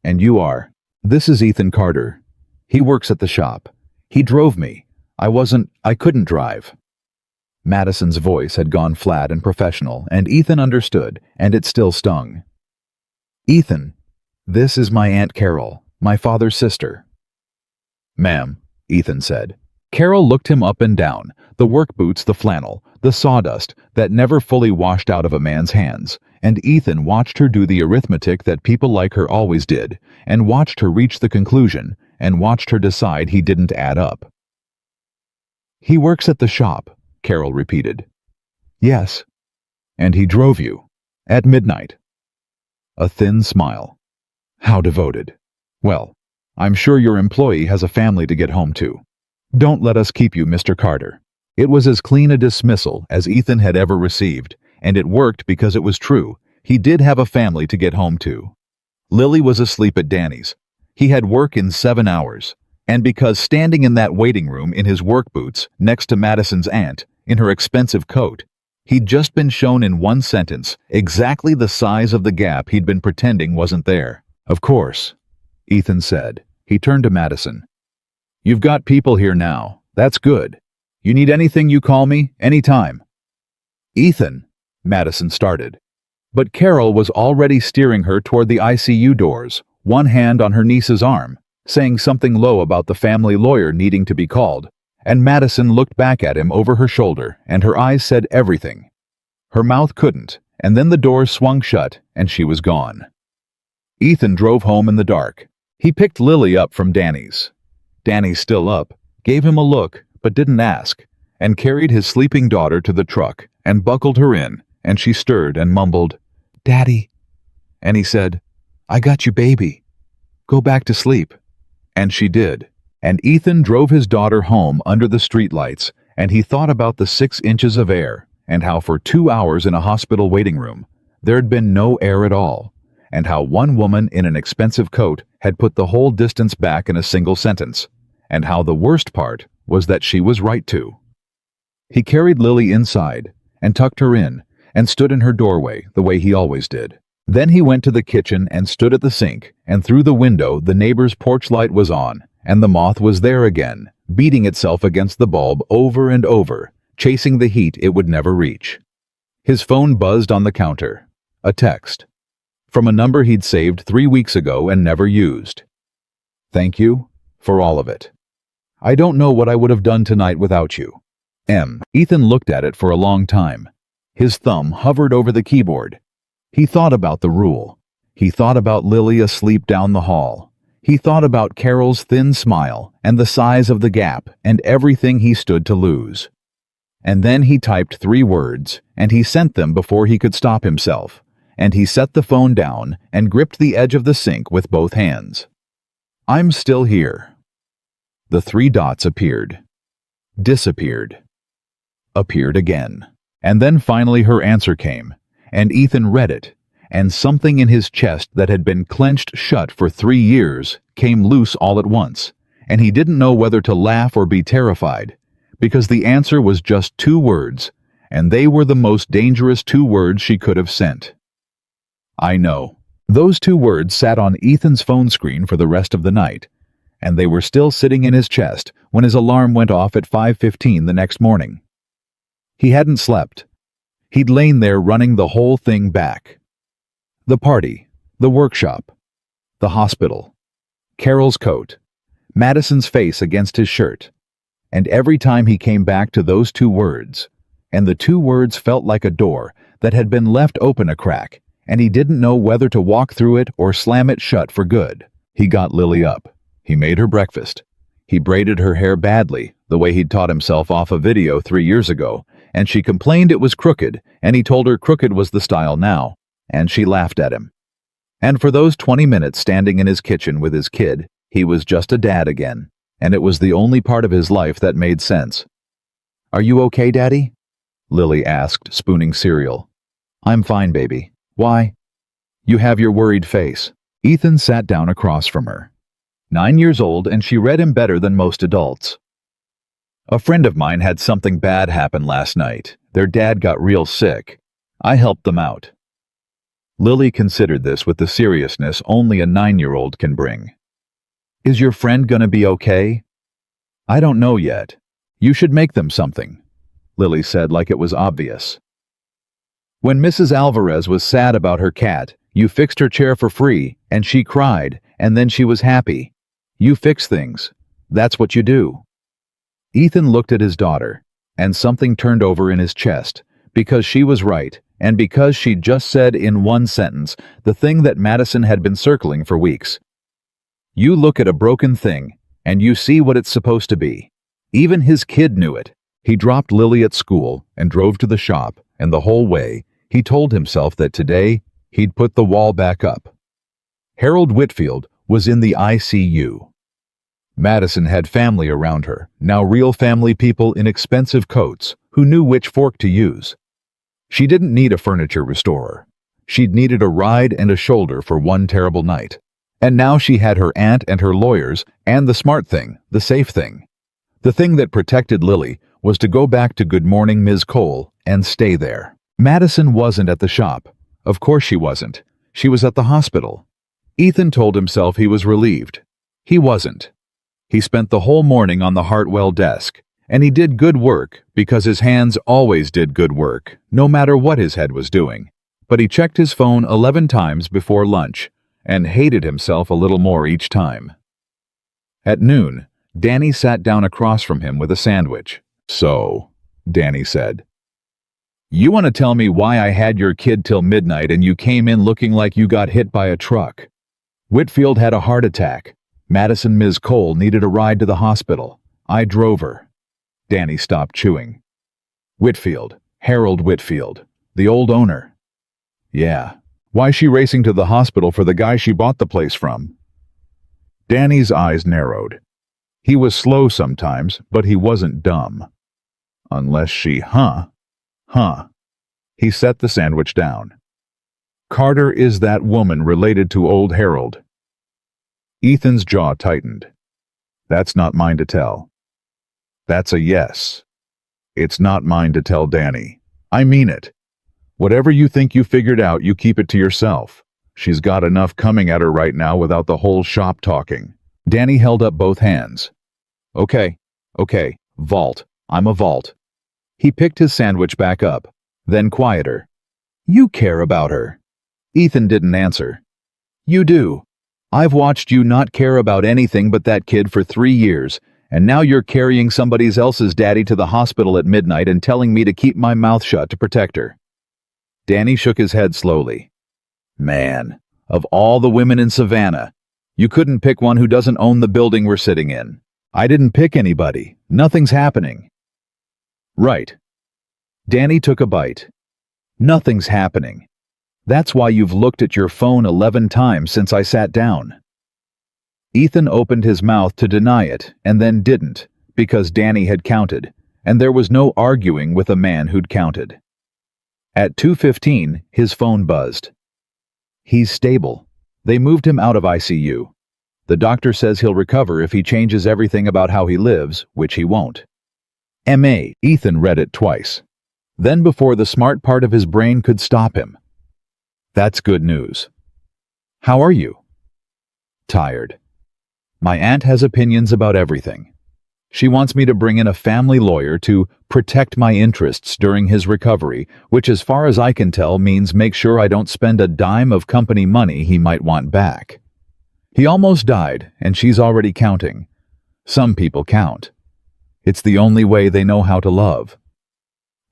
"And you are?" "This is Ethan Carter. He works at the shop. He drove me. I couldn't drive." Madison's voice had gone flat and professional, and Ethan understood, and it still stung. "Ethan, this is my Aunt Carol, my father's sister." "Ma'am," Ethan said. Carol looked him up and down, the work boots, the flannel, the sawdust that never fully washed out of a man's hands, and Ethan watched her do the arithmetic that people like her always did, and watched her reach the conclusion, and watched her decide he didn't add up. "He works at the shop," Carol repeated. "Yes." "And he drove you? At midnight?" A thin smile. "How devoted. Well, I'm sure your employee has a family to get home to. Don't let us keep you, Mr. Carter." It was as clean a dismissal as Ethan had ever received, and it worked because it was true. He did have a family to get home to. Lily was asleep at Danny's. He had work in 7 hours. And because standing in that waiting room in his work boots next to Madison's aunt, in her expensive coat, he'd just been shown in one sentence exactly the size of the gap he'd been pretending wasn't there. "Of course," Ethan said. He turned to Madison. "You've got people here now. That's good. You need anything, you call me, anytime." "Ethan," Madison started. But Carol was already steering her toward the ICU doors, one hand on her niece's arm, saying something low about the family lawyer needing to be called, and Madison looked back at him over her shoulder, and her eyes said everything. Her mouth couldn't, and then the door swung shut, and she was gone. Ethan drove home in the dark. He picked Lily up from Danny's. Danny, still up, gave him a look, but didn't ask, and carried his sleeping daughter to the truck, and buckled her in, and she stirred and mumbled, "Daddy." And he said, "I got you, baby. Go back to sleep." And she did. And Ethan drove his daughter home under the streetlights, and he thought about the 6 inches of air, and how for 2 hours in a hospital waiting room, there'd been no air at all, and how one woman in an expensive coat had put the whole distance back in a single sentence, and how the worst part was that she was right to. He carried Lily inside, and tucked her in, and stood in her doorway the way he always did. Then he went to the kitchen and stood at the sink, and through the window the neighbor's porch light was on, and the moth was there again, beating itself against the bulb over and over, chasing the heat it would never reach. His phone buzzed on the counter. A text. From a number he'd saved 3 weeks ago and never used. "Thank you for all of it. I don't know what I would have done tonight without you. M." Ethan looked at it for a long time. His thumb hovered over the keyboard. He thought about the rule. He thought about Lily asleep down the hall. He thought about Carol's thin smile and the size of the gap and everything he stood to lose. And then he typed 3 words, and he sent them before he could stop himself, and he set the phone down and gripped the edge of the sink with both hands. "I'm still here." The 3 dots appeared. Disappeared. Appeared again. And then finally her answer came, and Ethan read it, and something in his chest that had been clenched shut for 3 years came loose all at once, and he didn't know whether to laugh or be terrified, because the answer was just 2 words, and they were the most dangerous 2 words she could have sent. "I know." Those 2 words sat on Ethan's phone screen for the rest of the night, and they were still sitting in his chest when his alarm went off at 5:15 the next morning. He hadn't slept. He'd lain there running the whole thing back. The party, the workshop, the hospital, Carol's coat, Madison's face against his shirt. And every time he came back to those two words, and the two words felt like a door that had been left open a crack, and he didn't know whether to walk through it or slam it shut for good. He got Lily up. He made her breakfast. He braided her hair badly, the way he'd taught himself off a video 3 years ago, and she complained it was crooked, and he told her crooked was the style now, and she laughed at him. And for those 20 minutes standing in his kitchen with his kid, he was just a dad again, and it was the only part of his life that made sense. "Are you okay, Daddy?" Lily asked, spooning cereal. "I'm fine, baby. Why?" "You have your worried face." Ethan sat down across from her. 9 years old, and she read him better than most adults. "A friend of mine had something bad happen last night. Their dad got real sick. I helped them out." Lily considered this with the seriousness only a 9-year-old can bring. "Is your friend gonna be okay?" "I don't know yet. You should make them something," Lily said like it was obvious. "When Mrs. Alvarez was sad about her cat, you fixed her chair for free, and she cried, and then she was happy. You fix things. That's what you do." Ethan looked at his daughter, and something turned over in his chest, because she was right, and because she'd just said in one sentence the thing that Madison had been circling for weeks. You look at a broken thing, and you see what it's supposed to be. Even his kid knew it. He dropped Lily at school and drove to the shop, and the whole way, he told himself that today, he'd put the wall back up. Harold Whitfield was in the ICU. Madison had family around her, now real family people in expensive coats, who knew which fork to use. She didn't need a furniture restorer. She'd needed a ride and a shoulder for one terrible night. And now she had her aunt and her lawyers, and the smart thing, the safe thing. The thing that protected Lily was to go back to Good Morning Ms. Cole and stay there. Madison wasn't at the shop. Of course she wasn't. She was at the hospital. Ethan told himself he was relieved. He wasn't. He spent the whole morning on the Hartwell desk, and he did good work because his hands always did good work, no matter what his head was doing. But he checked his phone 11 times before lunch, and hated himself a little more each time. At noon, Danny sat down across from him with a sandwich. "So," Danny said, "you want to tell me why I had your kid till midnight and you came in looking like you got hit by a truck? Whitfield had a heart attack. Madison Ms. Cole needed a ride to the hospital. I drove her." Danny stopped chewing. "Whitfield, Harold Whitfield, the old owner." "Yeah. Why's she racing to the hospital for the guy she bought the place from?" Danny's eyes narrowed. He was slow sometimes, but he wasn't dumb. "Unless she, huh? He set the sandwich down. "Carter is that woman related to old Harold?" Ethan's jaw tightened. "That's not mine to tell." "That's a yes." "It's not mine to tell, Danny. I mean it. Whatever you think you figured out, you keep it to yourself. She's got enough coming at her right now without the whole shop talking." Danny held up both hands. Okay, vault. I'm a vault." He picked his sandwich back up, then quieter. "You care about her." Ethan didn't answer. "You do. I've watched you not care about anything but that kid for 3 years, and now you're carrying somebody else's daddy to the hospital at midnight and telling me to keep my mouth shut to protect her." Danny shook his head slowly. "Man, of all the women in Savannah, you couldn't pick one who doesn't own the building we're sitting in. I didn't pick anybody. Nothing's happening." "Right." Danny took a bite. "Nothing's happening. That's why you've looked at your phone 11 times since I sat down." Ethan opened his mouth to deny it and then didn't, because Danny had counted, and there was no arguing with a man who'd counted. At 2:15, his phone buzzed. "He's stable. They moved him out of ICU. The doctor says he'll recover if he changes everything about how he lives, which he won't." M.A. Ethan read it twice. Then before the smart part of his brain could stop him. "That's good news." "How are you?" "Tired. My aunt has opinions about everything. She wants me to bring in a family lawyer to protect my interests during his recovery, which as far as I can tell means make sure I don't spend a dime of company money he might want back. He almost died, and she's already counting. Some people count. It's the only way they know how to love.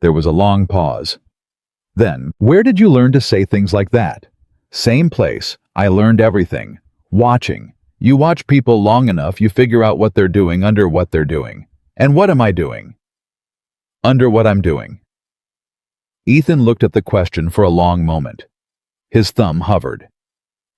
There was a long pause. Then, where did you learn to say things like that? Same place. I learned everything. Watching. You watch people long enough, you figure out what they're doing under what they're doing. And what am I doing? Under what I'm doing. Ethan looked at the question for a long moment. His thumb hovered.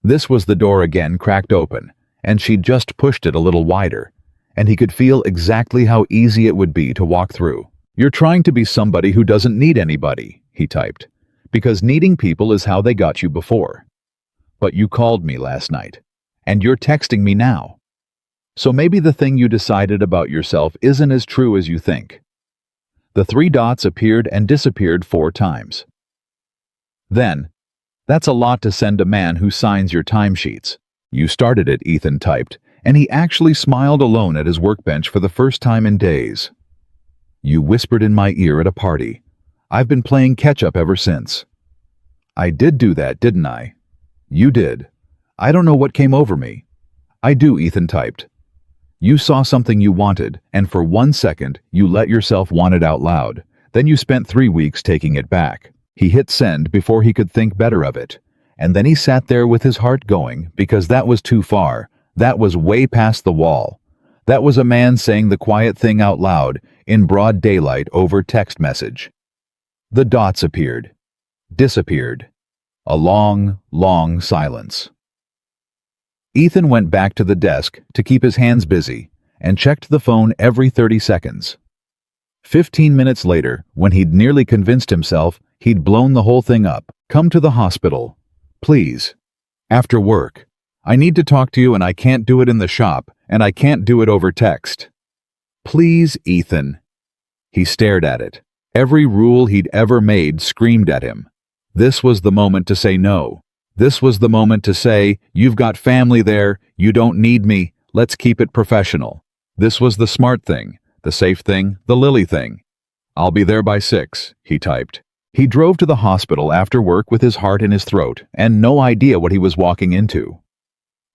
This was the door again cracked open, and she'd just pushed it a little wider, and he could feel exactly how easy it would be to walk through. You're trying to be somebody who doesn't need anybody, he typed, because needing people is how they got you before. But you called me last night, and you're texting me now. So maybe the thing you decided about yourself isn't as true as you think. The 3 dots appeared and disappeared 4 times. Then, that's a lot to send a man who signs your timesheets. You started it, Ethan typed, and he actually smiled alone at his workbench for the first time in days. You whispered in my ear at a party. I've been playing catch-up ever since. I did do that, didn't I? You did. I don't know what came over me. I do, Ethan typed. You saw something you wanted, and for 1 second, you let yourself want it out loud. Then you spent 3 weeks taking it back. He hit send before he could think better of it. And then he sat there with his heart going, because that was too far. That was way past the wall. That was a man saying the quiet thing out loud, in broad daylight over text message. The dots appeared. Disappeared. A long, long silence. Ethan went back to the desk to keep his hands busy, and checked the phone every 30 seconds. 15 minutes later, when he'd nearly convinced himself he'd blown the whole thing up, come to the hospital. Please. After work. I need to talk to you and I can't do it in the shop, and I can't do it over text. Please, Ethan. He stared at it. Every rule he'd ever made screamed at him. This was the moment to say no. This was the moment to say, you've got family there, you don't need me, let's keep it professional. This was the smart thing, the safe thing, the Lily thing. I'll be there by 6, he typed. He drove to the hospital after work with his heart in his throat and no idea what he was walking into.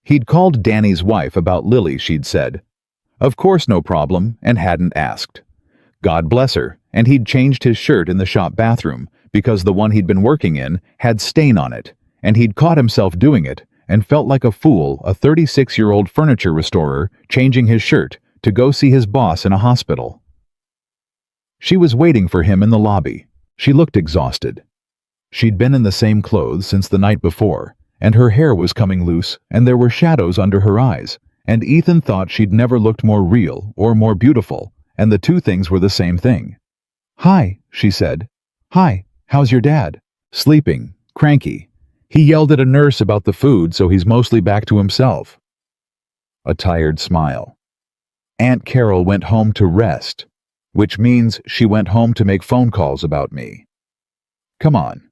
He'd called Danny's wife about Lily, she'd said. Of course no problem, and hadn't asked. God bless her, and he'd changed his shirt in the shop bathroom because the one he'd been working in had stain on it, and he'd caught himself doing it and felt like a fool, a 36-year-old furniture restorer changing his shirt to go see his boss in a hospital. She was waiting for him in the lobby. She looked exhausted. She'd been in the same clothes since the night before, and her hair was coming loose, and there were shadows under her eyes, and Ethan thought she'd never looked more real or more beautiful, and the two things were the same thing. Hi, she said. Hi, how's your dad? Sleeping, cranky. He yelled at a nurse about the food, so he's mostly back to himself. A tired smile. Aunt Carol went home to rest, which means she went home to make phone calls about me. Come on.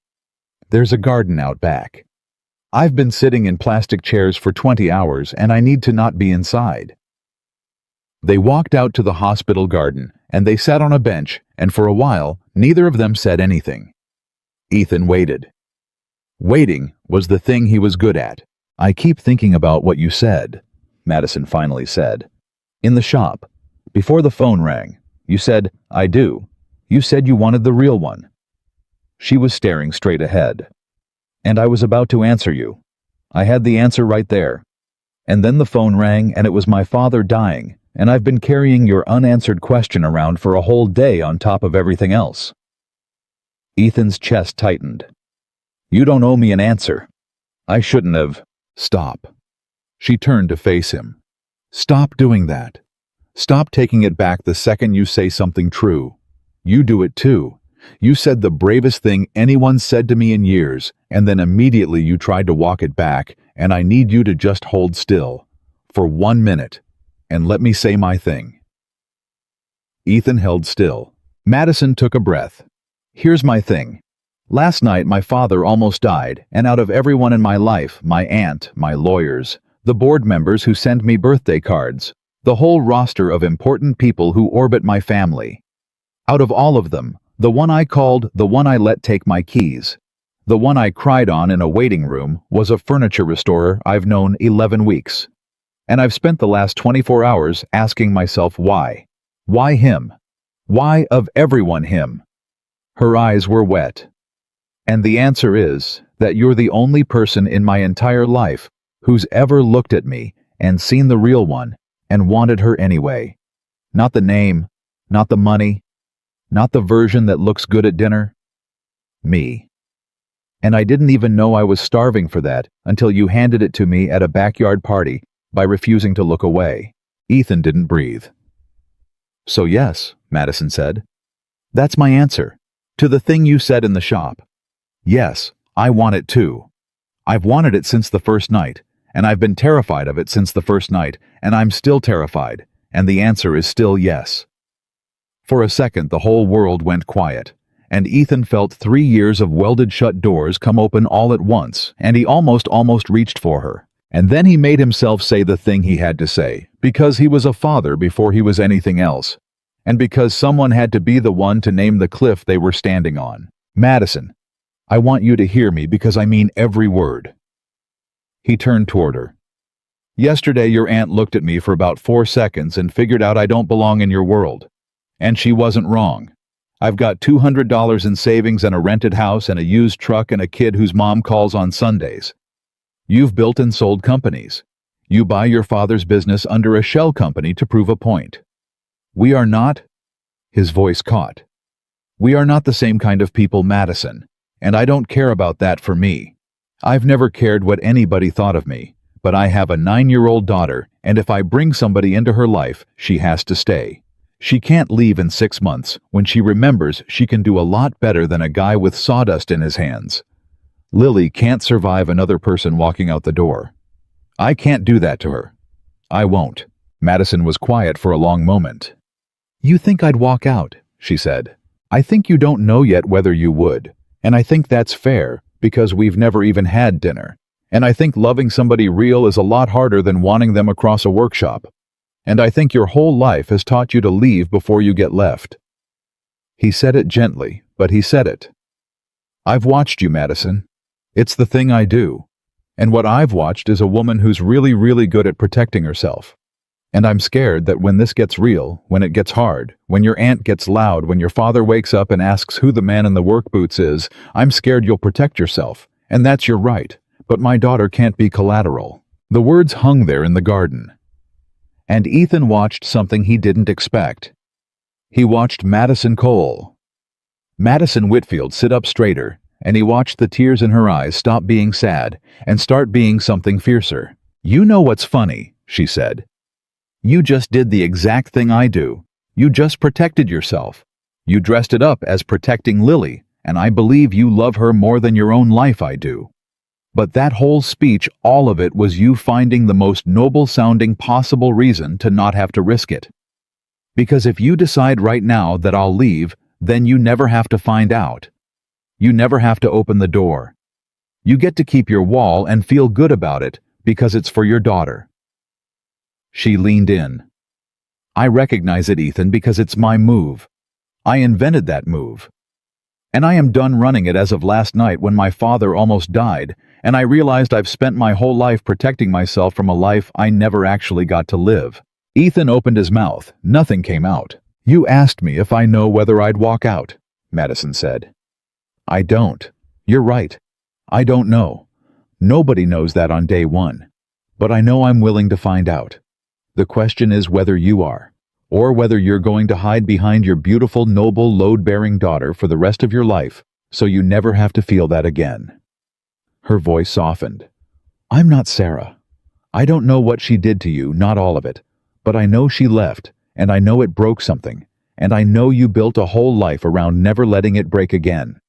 There's a garden out back. I've been sitting in plastic chairs for 20 hours and I need to not be inside. They walked out to the hospital garden and they sat on a bench, and for a while, neither of them said anything. Ethan waited. Waiting was the thing he was good at. I keep thinking about what you said, Madison finally said. In the shop, before the phone rang, you said, I do. You said you wanted the real one. She was staring straight ahead. And I was about to answer you. I had the answer right there. And then the phone rang and it was my father dying, and I've been carrying your unanswered question around for a whole day on top of everything else. Ethan's chest tightened. You don't owe me an answer. I shouldn't have. Stop. She turned to face him. Stop doing that. Stop taking it back the second you say something true. You do it too. You said the bravest thing anyone said to me in years, and then immediately you tried to walk it back, and I need you to just hold still. For 1 minute. And let me say my thing. Ethan held still. Madison took a breath. Here's my thing. Last night my father almost died, and out of everyone in my life, my aunt, my lawyers, the board members who send me birthday cards, The whole roster of important people who orbit my family. Out of all of them, the one I called the one I let take my keys, the one I cried on in a waiting room, was a furniture restorer I've known 11 weeks. And I've spent the last 24 hours asking myself why. Why him? Why, of everyone, him? Her eyes were wet. And the answer is that you're the only person in my entire life who's ever looked at me and seen the real one and wanted her anyway. Not the name, not the money, not the version that looks good at dinner. Me. And I didn't even know I was starving for that until you handed it to me at a backyard party by refusing to look away. Ethan didn't breathe. So yes, Madison said. That's my answer to the thing you said in the shop. Yes, I want it too. I've wanted it since the first night, and I've been terrified of it since the first night, and I'm still terrified, and the answer is still yes. For a second, the whole world went quiet, and Ethan felt 3 years of welded-shut doors come open all at once, and he almost reached for her. And then he made himself say the thing he had to say, because he was a father before he was anything else, and because someone had to be the one to name the cliff they were standing on. Madison, I want you to hear me because I mean every word. He turned toward her. Yesterday your aunt looked at me for about 4 seconds and figured out I don't belong in your world. And she wasn't wrong. I've got $200 in savings and a rented house and a used truck and a kid whose mom calls on Sundays. You've built and sold companies. You buy your father's business under a shell company to prove a point. We are not, his voice caught. We are not the same kind of people, Madison, and I don't care about that for me. I've never cared what anybody thought of me, but I have a 9-year-old daughter, and if I bring somebody into her life, she has to stay. She can't leave in 6 months when she remembers she can do a lot better than a guy with sawdust in his hands. Lily can't survive another person walking out the door. I can't do that to her. I won't. Madison was quiet for a long moment. You think I'd walk out, she said. I think you don't know yet whether you would, and I think that's fair because we've never even had dinner. And I think loving somebody real is a lot harder than wanting them across a workshop. And I think your whole life has taught you to leave before you get left. He said it gently, but he said it. I've watched you, Madison. It's the thing I do. And what I've watched is a woman who's really, really good at protecting herself. And I'm scared that when this gets real, when it gets hard, when your aunt gets loud, when your father wakes up and asks who the man in the work boots is, I'm scared you'll protect yourself. And that's your right. But my daughter can't be collateral. The words hung there in the garden. And Ethan watched something he didn't expect. He watched Madison Cole. Madison Whitfield sit up straighter, and he watched the tears in her eyes stop being sad and start being something fiercer. You know what's funny, she said. You just did the exact thing I do. You just protected yourself. You dressed it up as protecting Lily, and I believe you love her more than your own life I do. But that whole speech, all of it was you finding the most noble-sounding possible reason to not have to risk it. Because if you decide right now that I'll leave, then you never have to find out. You never have to open the door. You get to keep your wall and feel good about it because it's for your daughter. She leaned in. I recognize it, Ethan, because it's my move. I invented that move. And I am done running it as of last night when my father almost died, and I realized I've spent my whole life protecting myself from a life I never actually got to live. Ethan opened his mouth. Nothing came out. You asked me if I know whether I'd walk out, Madison said. I don't. You're right. I don't know. Nobody knows that on day one. But I know I'm willing to find out. The question is whether you are, or whether you're going to hide behind your beautiful, noble, load-bearing daughter for the rest of your life, so you never have to feel that again. Her voice softened. I'm not Sarah. I don't know what she did to you, not all of it, but I know she left, and I know it broke something, and I know you built a whole life around never letting it break again.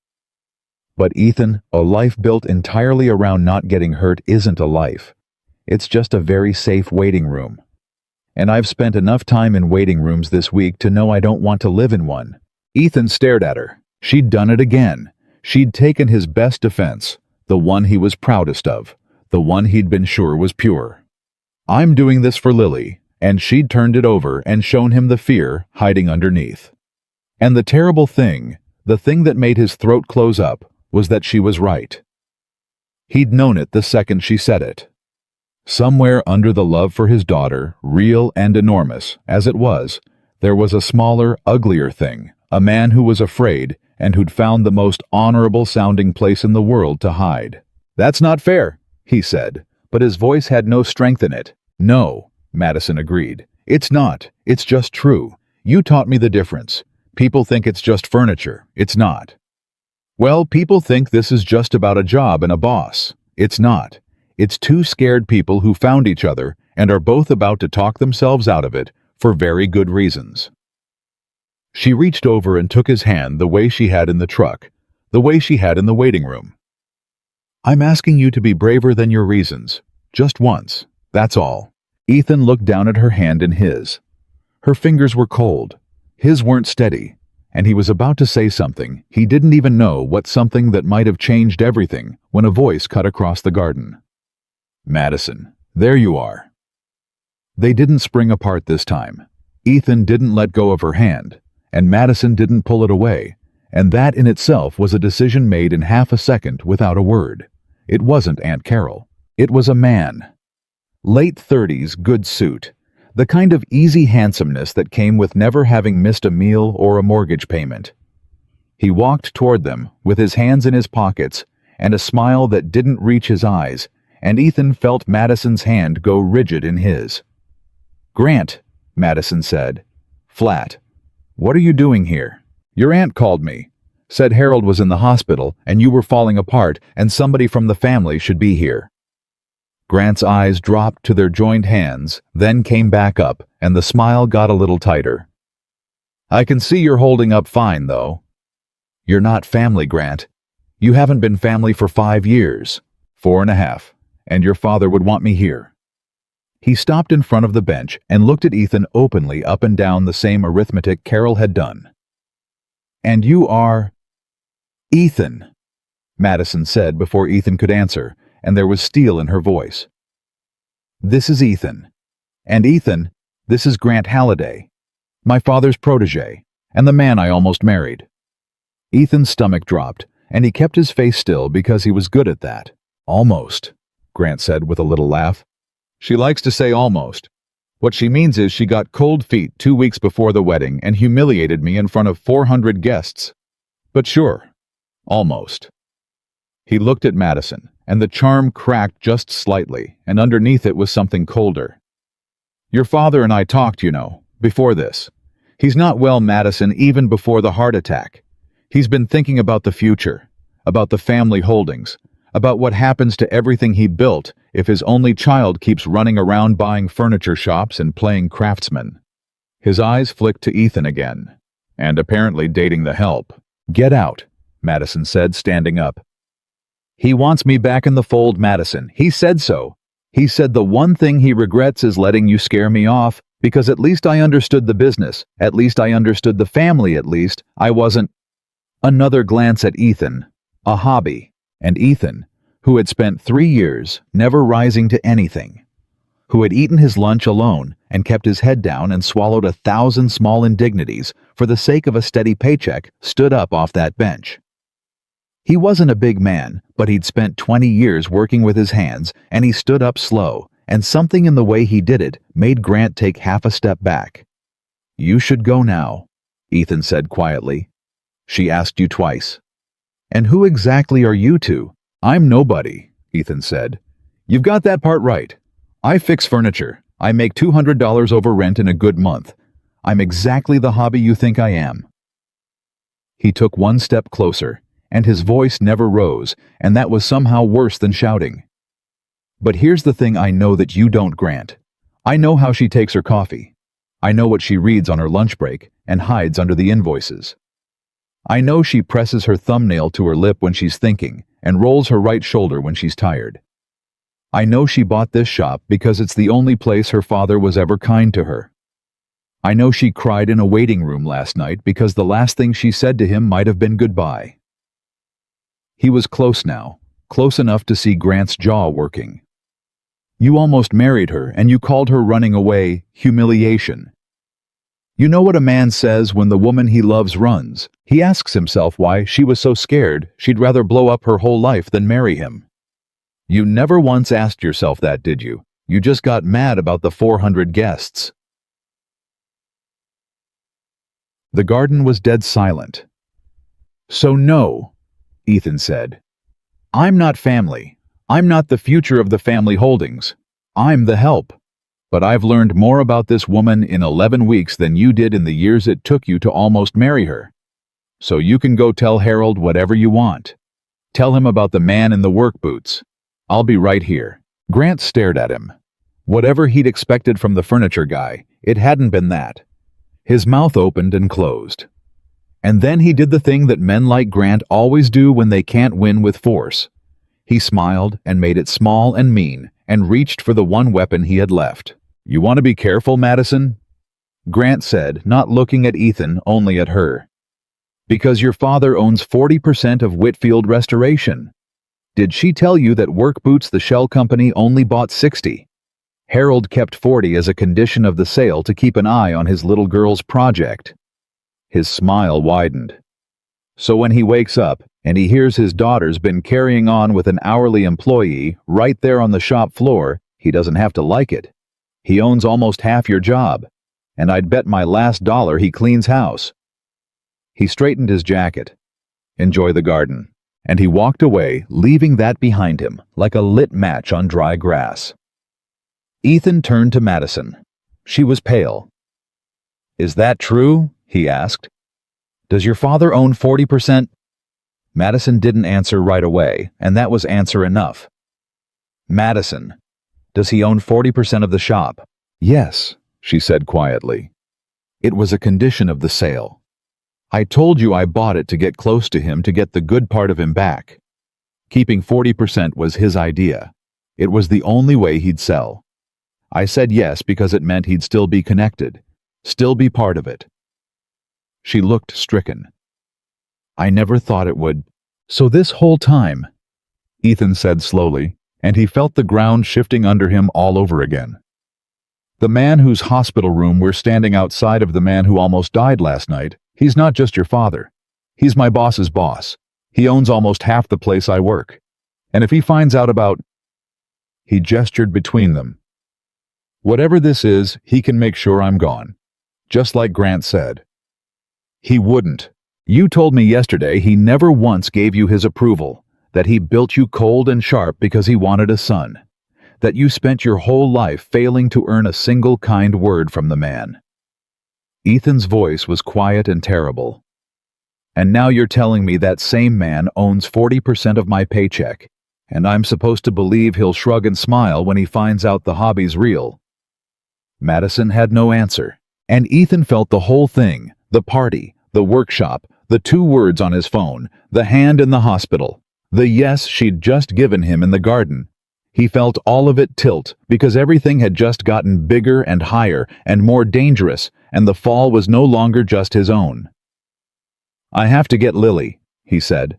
But Ethan, a life built entirely around not getting hurt isn't a life. It's just a very safe waiting room. And I've spent enough time in waiting rooms this week to know I don't want to live in one. Ethan stared at her. She'd done it again. She'd taken his best defense, the one he was proudest of, the one he'd been sure was pure. I'm doing this for Lily, and she'd turned it over and shown him the fear hiding underneath. And the terrible thing, the thing that made his throat close up, was that she was right. He'd known it the second she said it. Somewhere under the love for his daughter, real and enormous as it was, there was a smaller, uglier thing, a man who was afraid and who'd found the most honorable-sounding place in the world to hide. "That's not fair," he said, but his voice had no strength in it. "No," Madison agreed. "It's not. It's just true. You taught me the difference. People think it's just furniture. It's not. Well, people think this is just about a job and a boss. It's not. It's two scared people who found each other and are both about to talk themselves out of it for very good reasons." She reached over and took his hand the way she had in the truck, the way she had in the waiting room. "I'm asking you to be braver than your reasons. Just once. That's all." Ethan looked down at her hand in his. Her fingers were cold. His weren't steady, and he was about to say something. He didn't even know what something that might have changed everything when a voice cut across the garden. "Madison, there you are." They didn't spring apart this time. Ethan didn't let go of her hand, and Madison didn't pull it away, and that in itself was a decision made in half a second without a word. It wasn't Aunt Carol. It was a man. Late 30s, good suit. The kind of easy handsomeness that came with never having missed a meal or a mortgage payment. He walked toward them with his hands in his pockets and a smile that didn't reach his eyes, and Ethan felt Madison's hand go rigid in his. "Grant," Madison said, flat. "What are you doing here?" "Your aunt called me. Said Harold was in the hospital and you were falling apart and somebody from the family should be here." Grant's eyes dropped to their joined hands, then came back up, and the smile got a little tighter. "I can see you're holding up fine, though." "You're not family, Grant. You haven't been family for 5 years. 4.5. And your father would want me here." He stopped in front of the bench and looked at Ethan openly up and down the same arithmetic Carol had done. "And you are—" "Ethan," Madison said before Ethan could answer, and there was steel in her voice. "This is Ethan. And Ethan, this is Grant Halliday, my father's protege, and the man I almost married." Ethan's stomach dropped, and he kept his face still because he was good at that. "Almost," Grant said with a little laugh. "She likes to say almost. What she means is she got cold feet 2 weeks before the wedding and humiliated me in front of 400 guests. But sure, almost." He looked at Madison, and the charm cracked just slightly, and underneath it was something colder. "Your father and I talked, you know, before this. He's not well, Madison, even before the heart attack. He's been thinking about the future, about the family holdings, about what happens to everything he built if his only child keeps running around buying furniture shops and playing craftsman." His eyes flicked to Ethan again, and apparently dating the help. "Get out," Madison said, standing up. "He wants me back in the fold, Madison. He said so. He said the one thing he regrets is letting you scare me off, because at least I understood the business, at least I understood the family, at least I wasn't—" Another glance at Ethan, a hobby, and Ethan, who had spent 3 years never rising to anything, who had eaten his lunch alone and kept his head down and swallowed 1,000 small indignities for the sake of a steady paycheck, stood up off that bench. He wasn't a big man, but he'd spent 20 years working with his hands, and he stood up slow, and something in the way he did it made Grant take half a step back. "You should go now," Ethan said quietly. "She asked you twice." "And who exactly are you two?" "I'm nobody," Ethan said. "You've got that part right. I fix furniture. I make $200 over rent in a good month. I'm exactly the hobby you think I am." He took one step closer, and his voice never rose, and that was somehow worse than shouting. "But here's the thing I know that you don't, Grant. I know how she takes her coffee. I know what she reads on her lunch break and hides under the invoices. I know she presses her thumbnail to her lip when she's thinking and rolls her right shoulder when she's tired. I know she bought this shop because it's the only place her father was ever kind to her. I know she cried in a waiting room last night because the last thing she said to him might have been goodbye." He was close now, close enough to see Grant's jaw working. You almost married her, and you called her running away humiliation. You know what a man says when the woman he loves runs? He asks himself why she was so scared she'd rather blow up her whole life than marry him. You never once asked yourself that, did you? You just got mad about the 400 guests. The garden was dead silent. So no, Ethan said. I'm not family. I'm not the future of the family holdings. I'm the help. But I've learned more about this woman in 11 weeks than you did in the years it took you to almost marry her. So you can go tell Harold whatever you want. Tell him about the man in the work boots. I'll be right here. Grant stared at him. Whatever he'd expected from the furniture guy, it hadn't been that. His mouth opened and closed. And then he did the thing that men like Grant always do when they can't win with force. He smiled and made it small and mean and reached for the one weapon he had left. You want to be careful, Madison? Grant said, not looking at Ethan, only at her. Because your father owns 40% of Whitfield Restoration. Did she tell you that Work Boots, the shell company, only bought 60? Harold kept 40 as a condition of the sale to keep an eye on his little girl's project. His smile widened. So when he wakes up and he hears his daughter's been carrying on with an hourly employee right there on the shop floor, he doesn't have to like it. He owns almost half your job, and I'd bet my last dollar he cleans house. He straightened his jacket. Enjoy the garden. And he walked away, leaving that behind him like a lit match on dry grass. Ethan turned to Madison. She was pale. Is that true? He asked. Does your father own 40%? Madison didn't answer right away, and that was answer enough. Madison, does he own 40% of the shop? Yes, she said quietly. It was a condition of the sale. I told you I bought it to get close to him to get the good part of him back. Keeping 40% was his idea. It was the only way he'd sell. I said yes because it meant he'd still be connected, still be part of it. She looked stricken. I never thought it would. So this whole time, Ethan said slowly, and he felt the ground shifting under him all over again. The man whose hospital room we're standing outside of, the man who almost died last night, he's not just your father. He's my boss's boss. He owns almost half the place I work. And if he finds out about... He gestured between them. Whatever this is, he can make sure I'm gone. Just like Grant said. He wouldn't. You told me yesterday he never once gave you his approval. That he built you cold and sharp because he wanted a son. That you spent your whole life failing to earn a single kind word from the man. Ethan's voice was quiet and terrible. And now you're telling me that same man owns 40% of my paycheck, and I'm supposed to believe he'll shrug and smile when he finds out the hobby's real. Madison had no answer, and Ethan felt the whole thing, the party, the workshop, the 2 words on his phone, the hand in the hospital. The yes she'd just given him in the garden. He felt all of it tilt because everything had just gotten bigger and higher and more dangerous, and the fall was no longer just his own. I have to get Lily, he said.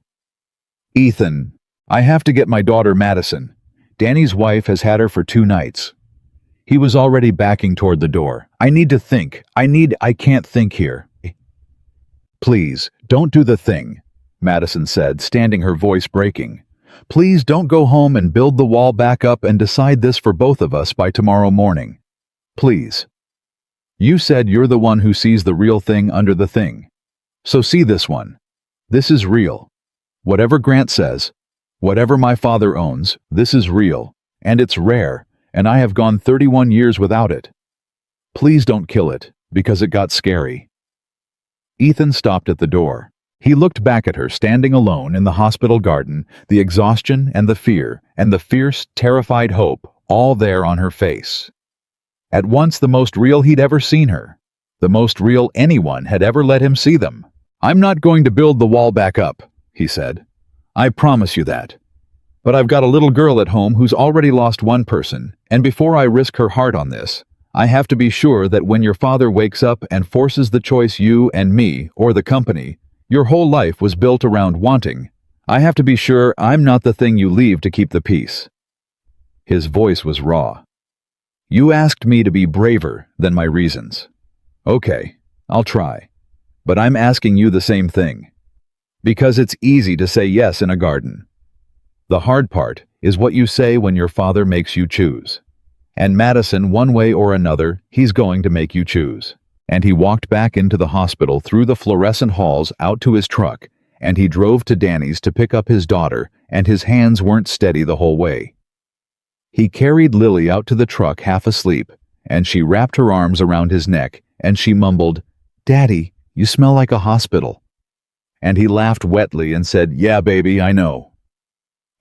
Ethan, I have to get my daughter Madison. Danny's wife has had her for 2 nights. He was already backing toward the door. I need to think. I can't think here. Please, don't do the thing, Madison said, standing, her voice breaking. Please don't go home and build the wall back up and decide this for both of us by tomorrow morning. Please. You said you're the one who sees the real thing under the thing. So see this one. This is real. Whatever Grant says, whatever my father owns, this is real, and it's rare, and I have gone 31 years without it. Please don't kill it, because it got scary. Ethan stopped at the door. He looked back at her standing alone in the hospital garden, the exhaustion and the fear, and the fierce, terrified hope, all there on her face. At once the most real he'd ever seen her, the most real anyone had ever let him see them. I'm not going to build the wall back up, he said. I promise you that. But I've got a little girl at home who's already lost one person, and before I risk her heart on this, I have to be sure that when your father wakes up and forces the choice you and me, or the company, your whole life was built around wanting, I have to be sure I'm not the thing you leave to keep the peace. His voice was raw. You asked me to be braver than my reasons. Okay, I'll try. But I'm asking you the same thing. Because it's easy to say yes in a garden. The hard part is what you say when your father makes you choose. And Madison, one way or another, he's going to make you choose. And he walked back into the hospital through the fluorescent halls out to his truck, and he drove to Danny's to pick up his daughter, and his hands weren't steady the whole way. He carried Lily out to the truck half asleep, and she wrapped her arms around his neck, and she mumbled, "Daddy, you smell like a hospital." And he laughed wetly and said, "Yeah, baby, I know."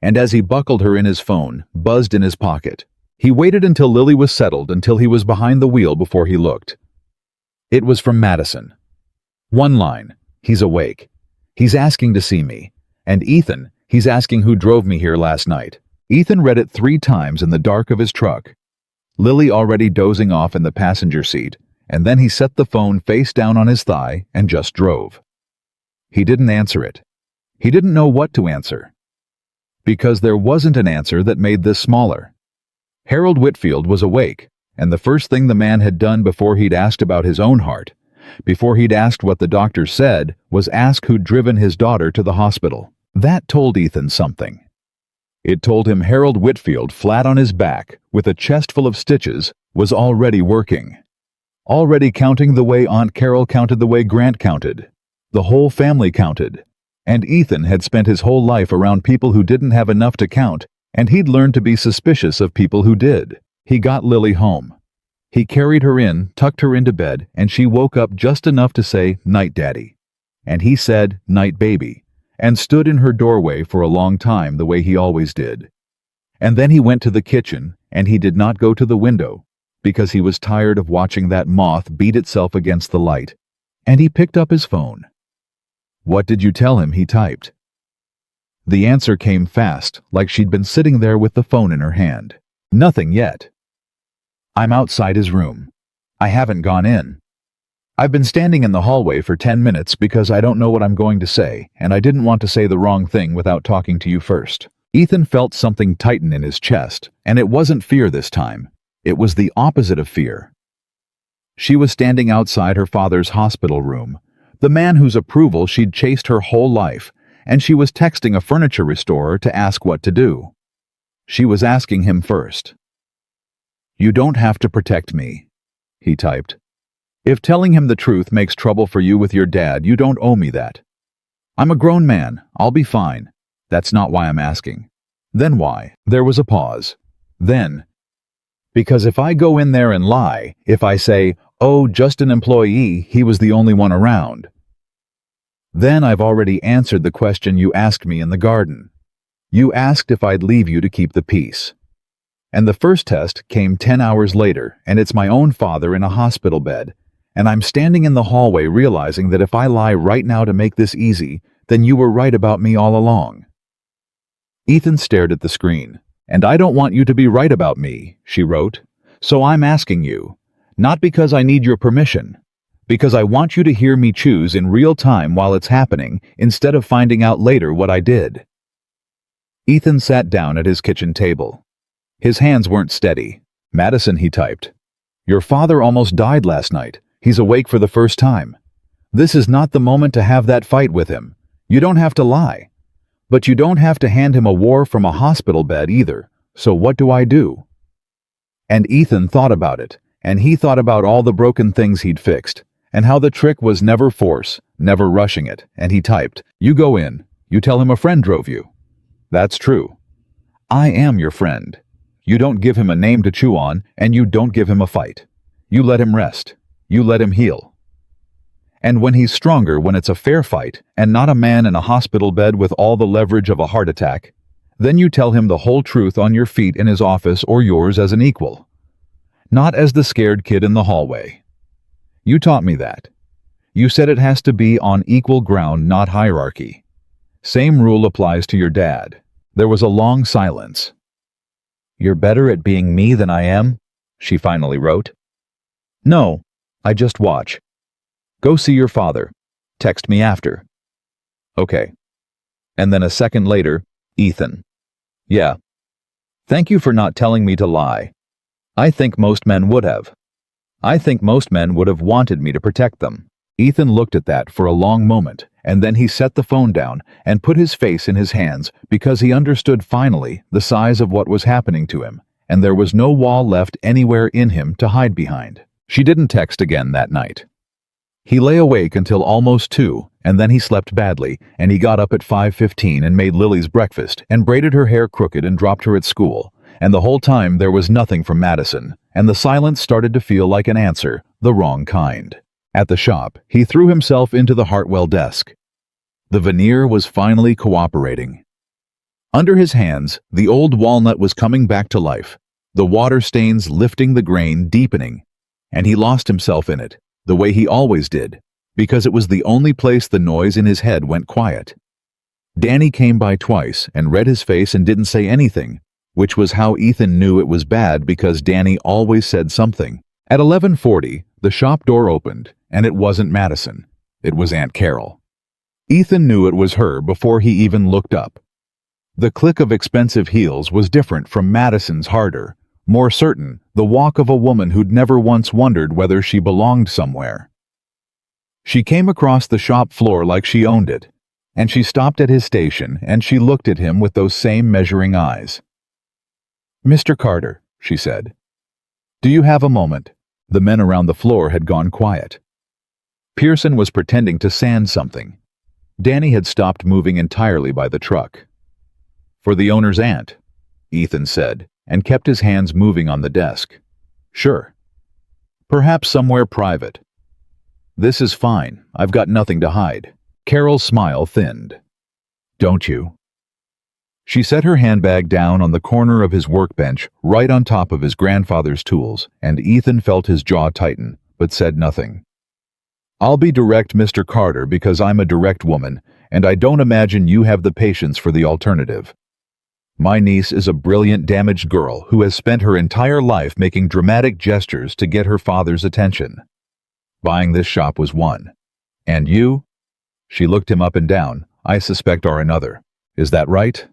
And as he buckled her in his phone, buzzed in his pocket, he waited until Lily was settled until he was behind the wheel before he looked. It was from Madison. One line, "He's awake. He's asking to see me." And Ethan, "He's asking who drove me here last night." Ethan read it 3 times in the dark of his truck. Lily already dozing off in the passenger seat, and then he set the phone face down on his thigh and just drove. He didn't answer it. He didn't know what to answer. Because there wasn't an answer that made this smaller. Harold Whitfield was awake, and the first thing the man had done before he'd asked about his own heart, before he'd asked what the doctor said, was ask who'd driven his daughter to the hospital. That told Ethan something. It told him Harold Whitfield, flat on his back, with a chest full of stitches, was already working. Already counting the way Aunt Carol counted, the way Grant counted. The whole family counted. And Ethan had spent his whole life around people who didn't have enough to count, and he'd learned to be suspicious of people who did. He got Lily home. He carried her in, tucked her into bed, and she woke up just enough to say, "Night, Daddy." And he said, "Night, baby," and stood in her doorway for a long time the way he always did. And then he went to the kitchen, and he did not go to the window, because he was tired of watching that moth beat itself against the light. And he picked up his phone. "What did you tell him?" he typed. The answer came fast, like she'd been sitting there with the phone in her hand. "Nothing yet. I'm outside his room. I haven't gone in. I've been standing in the hallway for 10 minutes because I don't know what I'm going to say, and I didn't want to say the wrong thing without talking to you first." Ethan felt something tighten in his chest, and it wasn't fear this time. It was the opposite of fear. She was standing outside her father's hospital room, the man whose approval she'd chased her whole life, and she was texting a furniture restorer to ask what to do. She was asking him first. "You don't have to protect me," he typed. "If telling him the truth makes trouble for you with your dad, you don't owe me that. I'm a grown man. I'll be fine. That's not why I'm asking." Then why? There was a pause. Then, because if I go in there and lie, if I say, "Oh, just an employee, he was the only one around," then I've already answered the question you asked me in the garden. You asked if I'd leave you to keep the peace. And the first test came 10 hours later, and it's my own father in a hospital bed, and I'm standing in the hallway realizing that if I lie right now to make this easy, then you were right about me all along. Ethan stared at the screen. "And I don't want you to be right about me," she wrote. "So I'm asking you, not because I need your permission, because I want you to hear me choose in real time while it's happening instead of finding out later what I did." Ethan sat down at his kitchen table. His hands weren't steady. "Madison," he typed. "Your father almost died last night. He's awake for the first time. This is not the moment to have that fight with him. You don't have to lie. But you don't have to hand him a war from a hospital bed either. So what do I do?" And Ethan thought about it, and he thought about all the broken things he'd fixed, and how the trick was never force, never rushing it, and he typed, "You go in. You tell him a friend drove you." That's true. I am your friend. You don't give him a name to chew on, and you don't give him a fight. You let him rest. You let him heal. And when he's stronger, when it's a fair fight, and not a man in a hospital bed with all the leverage of a heart attack, then you tell him the whole truth on your feet in his office or yours as an equal. Not as the scared kid in the hallway. You taught me that. You said it has to be on equal ground, not hierarchy. Same rule applies to your dad. There was a long silence. "You're better at being me than I am?" she finally wrote. "No, I just watch. Go see your father. Text me after." "Okay." And then a second later, "Ethan." "Yeah. Thank you for not telling me to lie. I think most men would have. I think most men would have wanted me to protect them." Ethan looked at that for a long moment, and then he set the phone down and put his face in his hands because he understood finally the size of what was happening to him, and there was no wall left anywhere in him to hide behind. She didn't text again that night. He lay awake until almost 2, and then he slept badly, and he got up at 5:15 and made Lily's breakfast and braided her hair crooked and dropped her at school, and the whole time there was nothing from Madison, and the silence started to feel like an answer, the wrong kind. At the shop, he threw himself into the Hartwell desk. The veneer was finally cooperating. Under his hands, the old walnut was coming back to life, the water stains lifting the grain, deepening, and he lost himself in it, the way he always did, because it was the only place the noise in his head went quiet. Danny came by twice and read his face and didn't say anything, which was how Ethan knew it was bad because Danny always said something. At 11:40, the shop door opened, and it wasn't Madison. It was Aunt Carol. Ethan knew it was her before he even looked up. The click of expensive heels was different from Madison's harder, more certain, the walk of a woman who'd never once wondered whether she belonged somewhere. She came across the shop floor like she owned it, and she stopped at his station and she looked at him with those same measuring eyes. "Mr. Carter," she said, "do you have a moment?" The men around the floor had gone quiet. Pearson was pretending to sand something. Danny had stopped moving entirely by the truck. "For the owner's aunt," Ethan said, and kept his hands moving on the desk. "Sure. Perhaps somewhere private." "This is fine. I've got nothing to hide." Carol's smile thinned. "Don't you?" She set her handbag down on the corner of his workbench, right on top of his grandfather's tools, and Ethan felt his jaw tighten, but said nothing. "I'll be direct, Mr. Carter, because I'm a direct woman, and I don't imagine you have the patience for the alternative. My niece is a brilliant, damaged girl who has spent her entire life making dramatic gestures to get her father's attention. Buying this shop was one. And you?" She looked him up and down. "I suspect are another. Is that right?"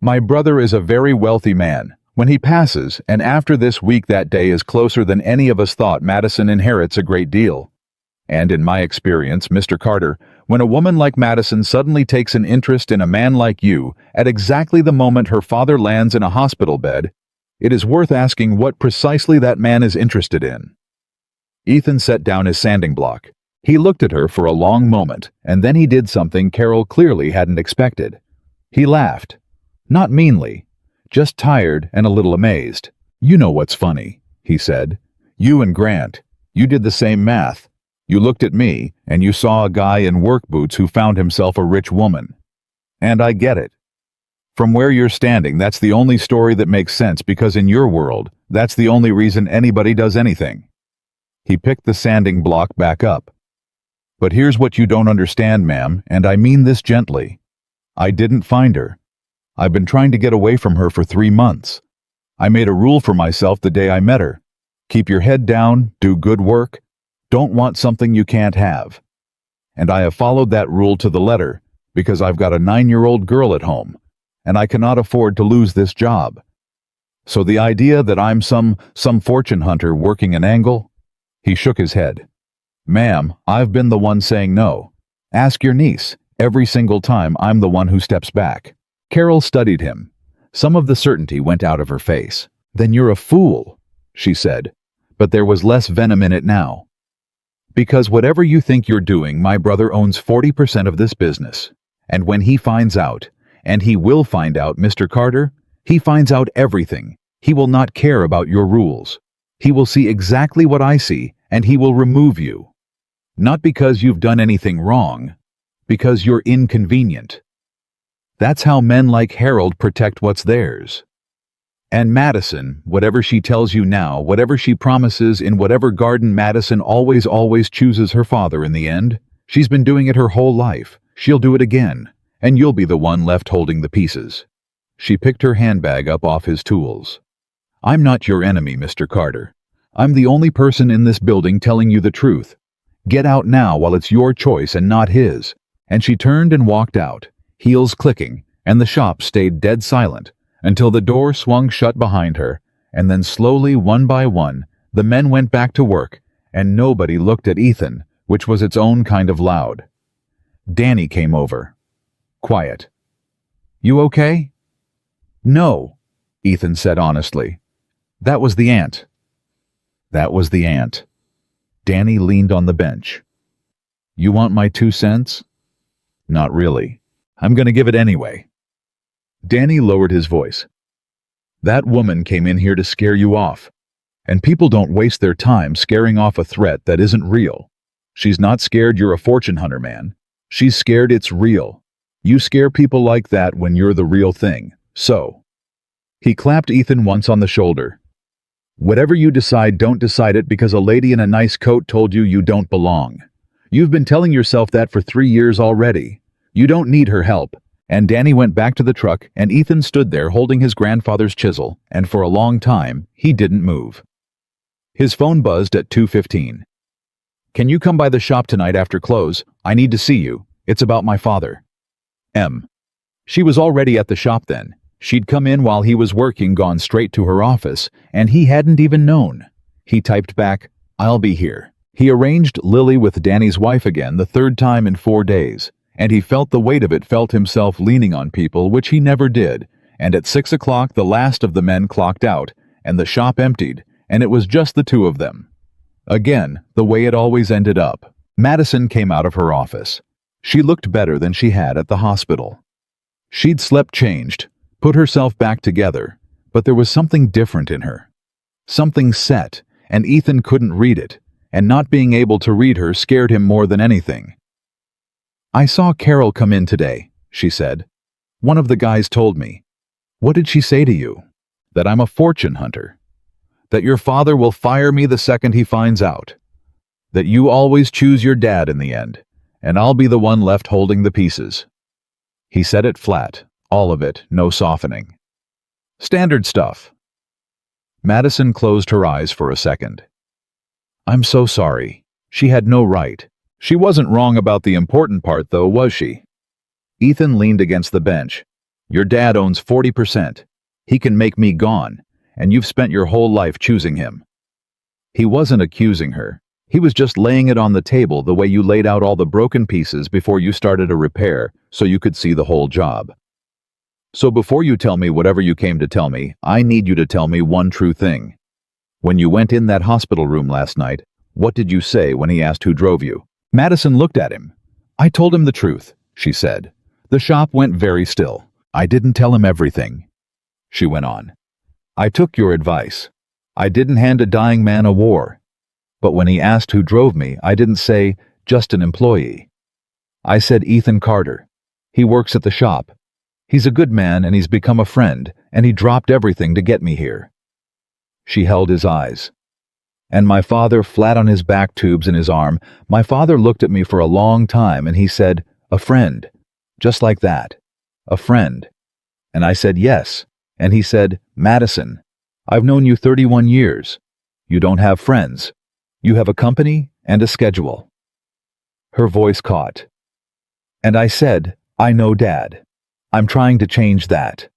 "My brother is a very wealthy man. When he passes, and after this week that day is closer than any of us thought, Madison inherits a great deal. And in my experience, Mr. Carter, when a woman like Madison suddenly takes an interest in a man like you, at exactly the moment her father lands in a hospital bed, it is worth asking what precisely that man is interested in." Ethan set down his sanding block. He looked at her for a long moment, and then he did something Carol clearly hadn't expected. He laughed. Not meanly, just tired and a little amazed. "You know what's funny," he said. "You and Grant, you did the same math. You looked at me, and you saw a guy in work boots who found himself a rich woman. And I get it. From where you're standing, that's the only story that makes sense because in your world, that's the only reason anybody does anything." He picked the sanding block back up. "But here's what you don't understand, ma'am, and I mean this gently. I didn't find her. I've been trying to get away from her for 3 months. I made a rule for myself the day I met her. Keep your head down, do good work, don't want something you can't have. And I have followed that rule to the letter because I've got a 9-year-old girl at home, and I cannot afford to lose this job. So the idea that I'm some fortune hunter working an angle?" He shook his head. "Ma'am, I've been the one saying no. Ask your niece. Every single time I'm the one who steps back." Carol studied him. Some of the certainty went out of her face. "Then you're a fool," she said, but there was less venom in it now. "Because whatever you think you're doing, my brother owns 40% of this business. And when he finds out, and he will find out, Mr. Carter, he finds out everything. He will not care about your rules. He will see exactly what I see, and he will remove you. Not because you've done anything wrong, because you're inconvenient. That's how men like Harold protect what's theirs. And Madison, whatever she tells you now, whatever she promises in whatever garden, Madison always chooses her father in the end. She's been doing it her whole life. She'll do it again, and you'll be the one left holding the pieces." She picked her handbag up off his tools. "I'm not your enemy, Mr. Carter. I'm the only person in this building telling you the truth. Get out now while it's your choice and not his." And she turned and walked out, heels clicking, and the shop stayed dead silent until the door swung shut behind her, and then slowly, one by one, the men went back to work, and nobody looked at Ethan, which was its own kind of loud. Danny came over. Quiet. "You okay?" "No," Ethan said honestly. "That was the ant." That was the ant. Danny leaned on the bench. "You want my 2 cents?" "Not really. I'm going to give it anyway." Danny lowered his voice. "That woman came in here to scare you off. And people don't waste their time scaring off a threat that isn't real. She's not scared you're a fortune hunter, man. She's scared it's real. You scare people like that when you're the real thing. So." He clapped Ethan once on the shoulder. "Whatever you decide, don't decide it because a lady in a nice coat told you you don't belong. You've been telling yourself that for 3 years already. You don't need her help." And Danny went back to the truck, and Ethan stood there holding his grandfather's chisel, and for a long time, he didn't move. His phone buzzed at 2:15. "Can you come by the shop tonight after close? I need to see you. It's about my father." M. She was already at the shop then. She'd come in while he was working, gone straight to her office, and he hadn't even known. He typed back, "I'll be here." He arranged Lily with Danny's wife again, the third time in 4 days, and he felt the weight of it, felt himself leaning on people, which he never did, and at 6 o'clock the last of the men clocked out, and the shop emptied, and it was just the two of them. Again, the way it always ended up. Madison came out of her office. She looked better than she had at the hospital. She'd slept, changed, put herself back together, but there was something different in her. Something set, and Ethan couldn't read it, and not being able to read her scared him more than anything. "I saw Carol come in today," she said. "One of the guys told me." "What did she say to you?" "That I'm a fortune hunter. That your father will fire me the second he finds out. That you always choose your dad in the end, and I'll be the one left holding the pieces." He said it flat, all of it, no softening. Standard stuff. Madison closed her eyes for a second. "I'm so sorry. She had no right. She wasn't wrong about the important part, though, was she?" Ethan leaned against the bench. "Your dad owns 40%. He can make me gone, and you've spent your whole life choosing him." He wasn't accusing her. He was just laying it on the table the way you laid out all the broken pieces before you started a repair so you could see the whole job. "So before you tell me whatever you came to tell me, I need you to tell me one true thing. When you went in that hospital room last night, what did you say when he asked who drove you?" Madison looked at him. "I told him the truth," she said. The shop went very still. "I didn't tell him everything," she went on. "I took your advice. I didn't hand a dying man a war. But when he asked who drove me, I didn't say, just an employee. I said Ethan Carter. He works at the shop. He's a good man and he's become a friend, and he dropped everything to get me here." She held his eyes. "And my father, flat on his back, tubes in his arm, my father looked at me for a long time and he said, 'A friend,' just like that, 'a friend.' And I said yes, and he said, 'Madison, I've known you 31 years. You don't have friends. You have a company and a schedule.'" Her voice caught. "And I said, 'I know, Dad. I'm trying to change that.'"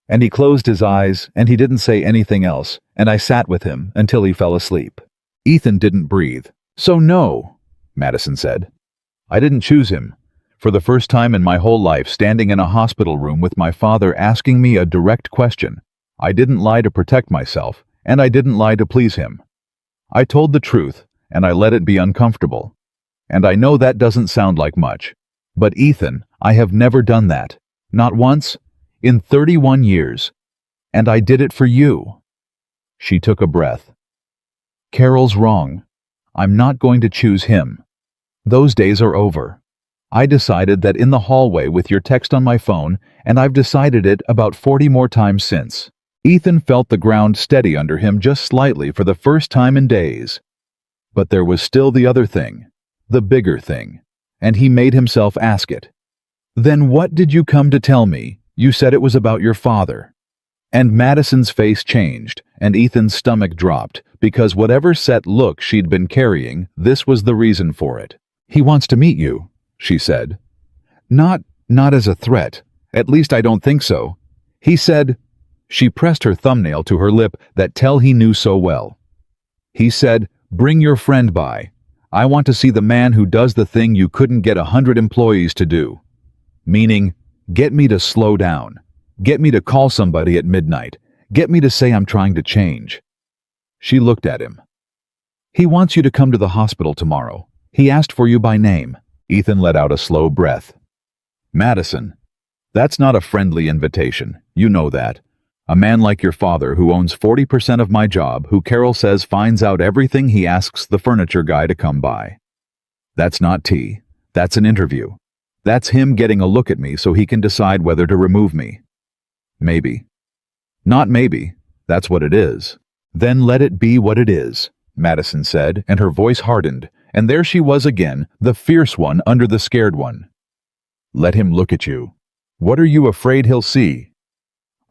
And he closed his eyes, and he didn't say anything else, and I sat with him until he fell asleep. Ethan didn't breathe. "So no," Madison said. "I didn't choose him. For the first time in my whole life, standing in a hospital room with my father asking me a direct question, I didn't lie to protect myself, and I didn't lie to please him. I told the truth, and I let it be uncomfortable. And I know that doesn't sound like much. But Ethan, I have never done that. Not once. In 31 years. And I did it for you." She took a breath. "Carol's wrong. I'm not going to choose him. Those days are over. I decided that in the hallway with your text on my phone, and I've decided it about 40 more times since." Ethan felt the ground steady under him just slightly for the first time in days. But there was still the other thing, the bigger thing, and he made himself ask it. "Then what did you come to tell me? You said it was about your father." And Madison's face changed, and Ethan's stomach dropped, because whatever set look she'd been carrying, this was the reason for it. "He wants to meet you," she said. Not as a threat. At least I don't think so. He said..." She pressed her thumbnail to her lip, that tell he knew so well. He said, "Bring your friend by. I want to see the man who does the thing you couldn't get 100 employees to do." Meaning, get me to slow down. Get me to call somebody at midnight. Get me to say I'm trying to change. She looked at him. "He wants you to come to the hospital tomorrow. He asked for you by name." Ethan let out a slow breath. "Madison, that's not a friendly invitation. You know that. A man like your father who owns 40% of my job, who Carol says finds out everything he asks the furniture guy to come by. That's not tea. That's an interview. That's him getting a look at me so he can decide whether to remove me. Maybe. Not maybe. That's what it is." "Then let it be what it is," Madison said, and her voice hardened, and there she was again, the fierce one under the scared one. "Let him look at you. What are you afraid he'll see?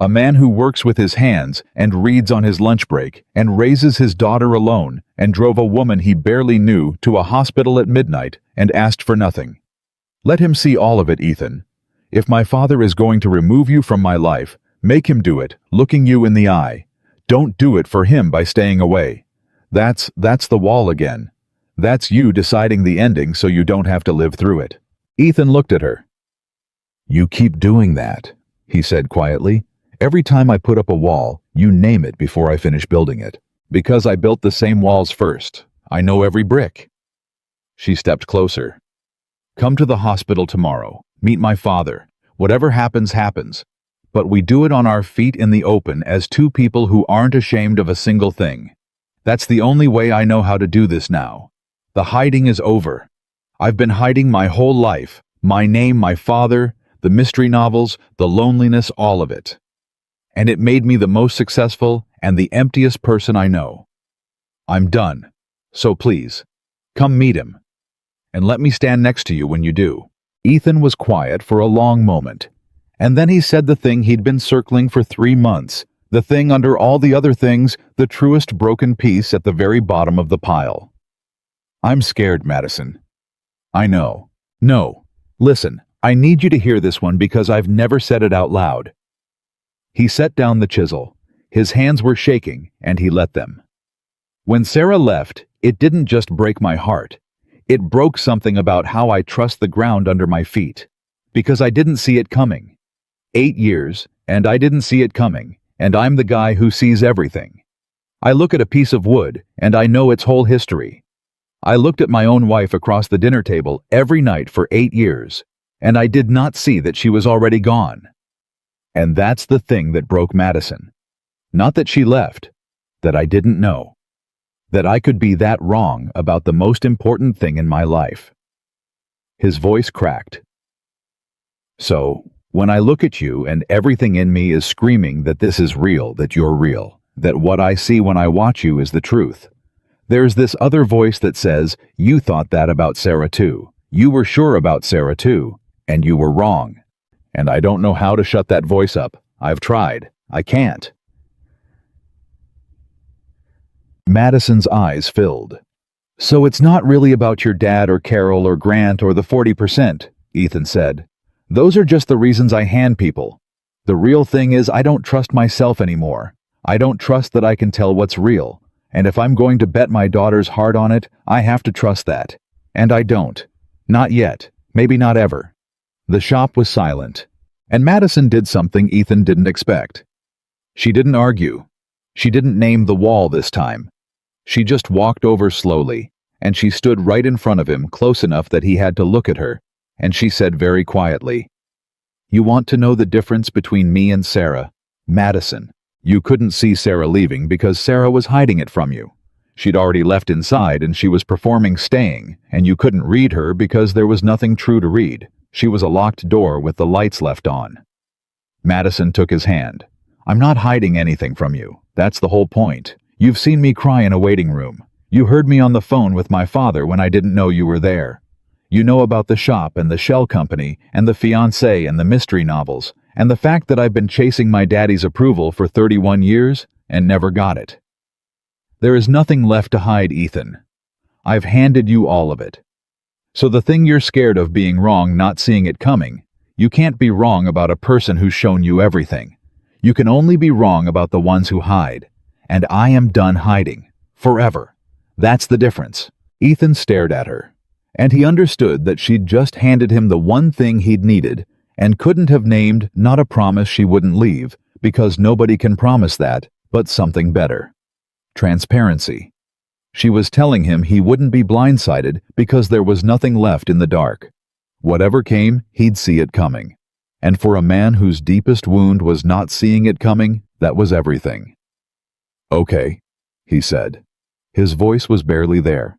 A man who works with his hands and reads on his lunch break and raises his daughter alone and drove a woman he barely knew to a hospital at midnight and asked for nothing. Let him see all of it, Ethan. If my father is going to remove you from my life, make him do it, looking you in the eye. Don't do it for him by staying away. That's the wall again. That's you deciding the ending so you don't have to live through it." Ethan looked at her. "You keep doing that," he said quietly. "Every time I put up a wall, you name it before I finish building it. Because I built the same walls first. I know every brick." She stepped closer. "Come to the hospital tomorrow. Meet my father. Whatever happens, happens. But we do it on our feet in the open as two people who aren't ashamed of a single thing. That's the only way I know how to do this now. The hiding is over. I've been hiding my whole life. My name, my father, the mystery novels, the loneliness, all of it. And it made me the most successful and the emptiest person I know. I'm done. So please, come meet him. And let me stand next to you when you do." Ethan was quiet for a long moment. And then he said the thing he'd been circling for 3 months, the thing under all the other things, the truest broken piece at the very bottom of the pile. "I'm scared, Madison." "I know. No. Listen, I need you to hear this one because I've never said it out loud." He set down the chisel. His hands were shaking, and he let them. "When Sarah left, it didn't just break my heart. It broke something about how I trust the ground under my feet. Because I didn't see it coming. 8 years, and I didn't see it coming, and I'm the guy who sees everything. I look at a piece of wood, and I know its whole history. I looked at my own wife across the dinner table every night for 8 years, and I did not see that she was already gone. And that's the thing that broke Madison. Not that she left, that I didn't know. That I could be that wrong about the most important thing in my life." His voice cracked. "So, when I look at you and everything in me is screaming that this is real, that you're real, that what I see when I watch you is the truth, there's this other voice that says, you thought that about Sarah too. You were sure about Sarah too, and you were wrong. And I don't know how to shut that voice up. I've tried. I can't." Madison's eyes filled. "So it's not really about your dad or Carol or Grant or the 40%, Ethan said. "Those are just the reasons I hand people. The real thing is I don't trust myself anymore. I don't trust that I can tell what's real. And if I'm going to bet my daughter's heart on it, I have to trust that. And I don't. Not yet. Maybe not ever." The shop was silent, and Madison did something Ethan didn't expect. She didn't argue. She didn't name the wall this time. She just walked over slowly, and she stood right in front of him, close enough that he had to look at her, and she said very quietly, "You want to know the difference between me and Sarah? Madison, you couldn't see Sarah leaving because Sarah was hiding it from you. She'd already left inside and she was performing staying, and you couldn't read her because there was nothing true to read. She was a locked door with the lights left on." Madison took his hand. "I'm not hiding anything from you. That's the whole point. You've seen me cry in a waiting room. You heard me on the phone with my father when I didn't know you were there. You know about the shop and the shell company and the fiancé and the mystery novels and the fact that I've been chasing my daddy's approval for 31 years and never got it. There is nothing left to hide, Ethan. I've handed you all of it. So the thing you're scared of being wrong, not seeing it coming, you can't be wrong about a person who's shown you everything. You can only be wrong about the ones who hide. And I am done hiding. Forever. That's the difference. Ethan stared at her, and he understood that she'd just handed him the one thing he'd needed, and couldn't have named not a promise she wouldn't leave, because nobody can promise that, but something better. Transparency. She was telling him he wouldn't be blindsided because there was nothing left in the dark. Whatever came, he'd see it coming. And for a man whose deepest wound was not seeing it coming, that was everything. "Okay," he said. His voice was barely there.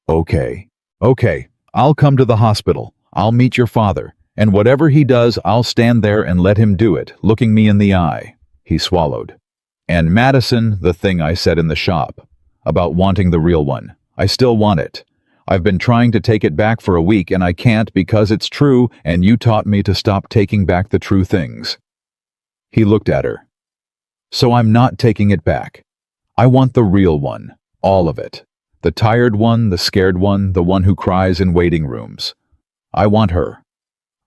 "Okay. Okay, I'll come to the hospital. I'll meet your father. And whatever he does, I'll stand there and let him do it, looking me in the eye." He swallowed. "And Madison, the thing I said in the shop, about wanting the real one. I still want it. I've been trying to take it back for a week and I can't because it's true, and you taught me to stop taking back the true things." He looked at her. "So I'm not taking it back. I want the real one, all of it. The tired one, the scared one, the one who cries in waiting rooms. I want her.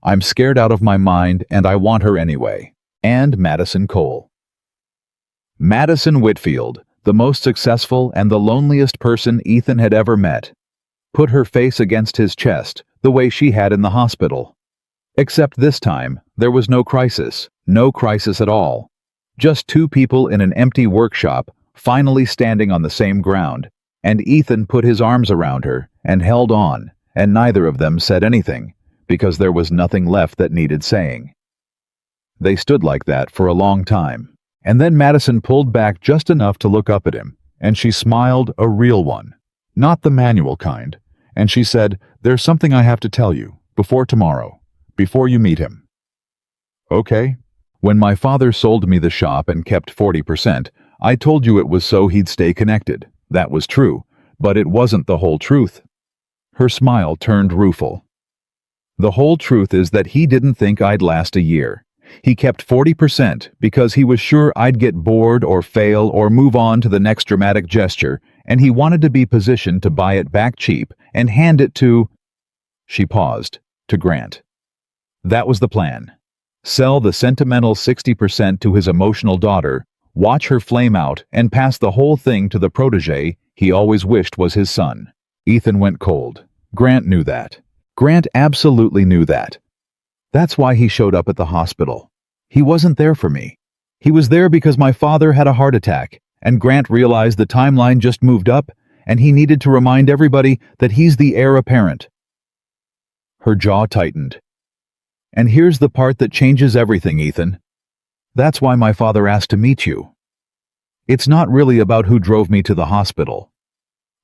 I'm scared out of my mind, and I want her anyway. And Madison Cole." Madison Whitfield, the most successful and the loneliest person Ethan had ever met, put her face against his chest the way she had in the hospital. Except this time, there was no crisis at all. Just two people in an empty workshop, finally standing on the same ground, and Ethan put his arms around her and held on, and neither of them said anything, because there was nothing left that needed saying. They stood like that for a long time, and then Madison pulled back just enough to look up at him, and she smiled, a real one, not the manual kind, and she said, "There's something I have to tell you, before tomorrow, before you meet him." "Okay. When my father sold me the shop and kept 40%, I told you it was so he'd stay connected. That was true, but it wasn't the whole truth." Her smile turned rueful. "The whole truth is that he didn't think I'd last a year. He kept 40% because he was sure I'd get bored or fail or move on to the next dramatic gesture, and he wanted to be positioned to buy it back cheap and hand it to—" She paused, "to Grant. That was the plan. Sell the sentimental 60% to his emotional daughter, watch her flame out, and pass the whole thing to the protege he always wished was his son." Ethan went cold. Grant knew that. Grant absolutely knew that. That's why he showed up at the hospital. He wasn't there for me. He was there because my father had a heart attack, and Grant realized the timeline just moved up, and he needed to remind everybody that he's the heir apparent. Her jaw tightened. "And here's the part that changes everything, Ethan. That's why my father asked to meet you. It's not really about who drove me to the hospital.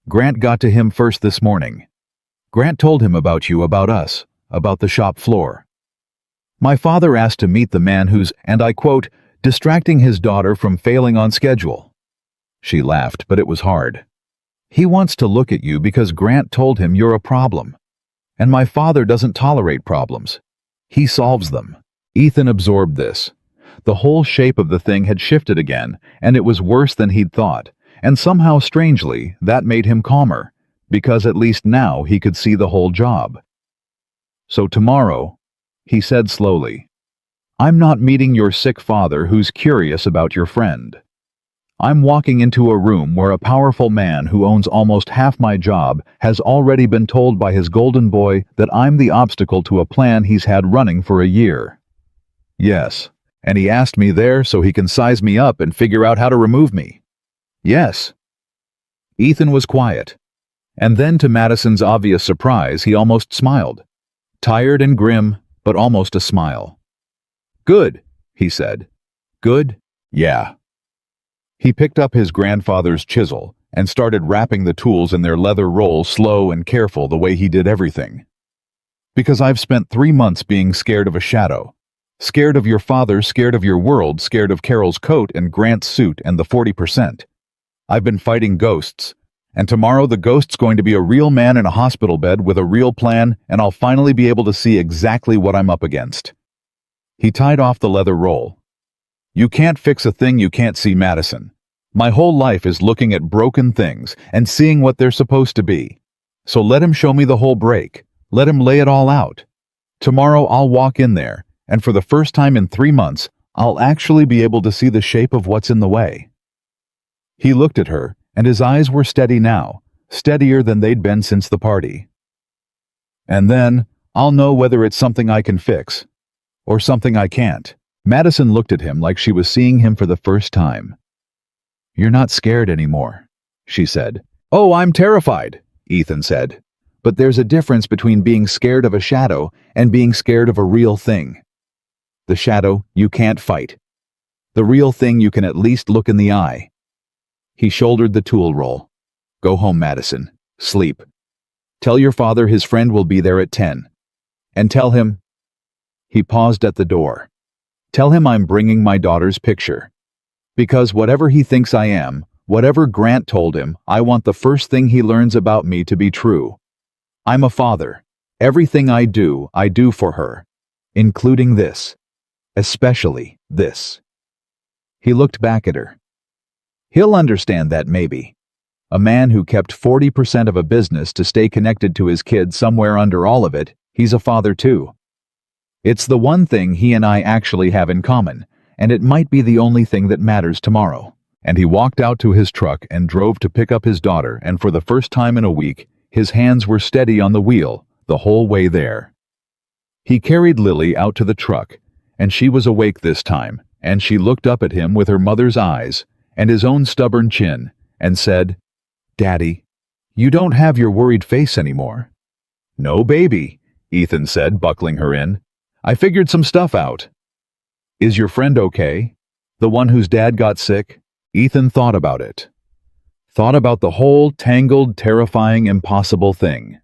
Grant got to him first this morning. Grant told him about you, about us, about the shop floor. My father asked to meet the man who's, and I quote, distracting his daughter from failing on schedule." She laughed, but it was hard. "He wants to look at you because Grant told him you're a problem. And my father doesn't tolerate problems. He solves them." Ethan absorbed this. The whole shape of the thing had shifted again, and it was worse than he'd thought, and somehow strangely, that made him calmer, because at least now he could see the whole job. "So tomorrow," he said slowly, "I'm not meeting your sick father who's curious about your friend. I'm walking into a room where a powerful man who owns almost half my job has already been told by his golden boy that I'm the obstacle to a plan he's had running for a year. Yes, and he asked me there so he can size me up and figure out how to remove me. Yes." Ethan was quiet, and then to Madison's obvious surprise, he almost smiled. Tired and grim, but almost a smile. "Good," he said. "Good? Yeah." He picked up his grandfather's chisel and started wrapping the tools in their leather roll, slow and careful, the way he did everything. "Because I've spent 3 months being scared of a shadow. Scared of your father, scared of your world, scared of Carol's coat and Grant's suit and the 40%. I've been fighting ghosts, and tomorrow the ghost's going to be a real man in a hospital bed with a real plan, and I'll finally be able to see exactly what I'm up against." He tied off the leather roll. "You can't fix a thing you can't see, Madison. My whole life is looking at broken things and seeing what they're supposed to be. So let him show me the whole break. Let him lay it all out. Tomorrow I'll walk in there, and for the first time in 3 months, I'll actually be able to see the shape of what's in the way." He looked at her, and his eyes were steady now, steadier than they'd been since the party. "And then, I'll know whether it's something I can fix, or something I can't." Madison looked at him like she was seeing him for the first time. "You're not scared anymore," she said. "Oh, I'm terrified," Ethan said. "But there's a difference between being scared of a shadow and being scared of a real thing. The shadow you can't fight. The real thing you can at least look in the eye." He shouldered the tool roll. "Go home, Madison. Sleep. Tell your father his friend will be there at 10. And tell him—" He paused at the door. "Tell him I'm bringing my daughter's picture. Because whatever he thinks I am, whatever Grant told him, I want the first thing he learns about me to be true. I'm a father. Everything I do for her. Including this. Especially this." He looked back at her. "He'll understand that maybe. A man who kept 40% of a business to stay connected to his kid somewhere under all of it, he's a father too. It's the one thing he and I actually have in common, and it might be the only thing that matters tomorrow." And he walked out to his truck and drove to pick up his daughter, and for the first time in a week, his hands were steady on the wheel the whole way there. He carried Lily out to the truck, and she was awake this time, and she looked up at him with her mother's eyes and his own stubborn chin, and said, "Daddy, you don't have your worried face anymore." "No, baby," Ethan said, buckling her in. "I figured some stuff out." "Is your friend okay? The one whose dad got sick?" Ethan thought about it. Thought about the whole tangled, terrifying, impossible thing.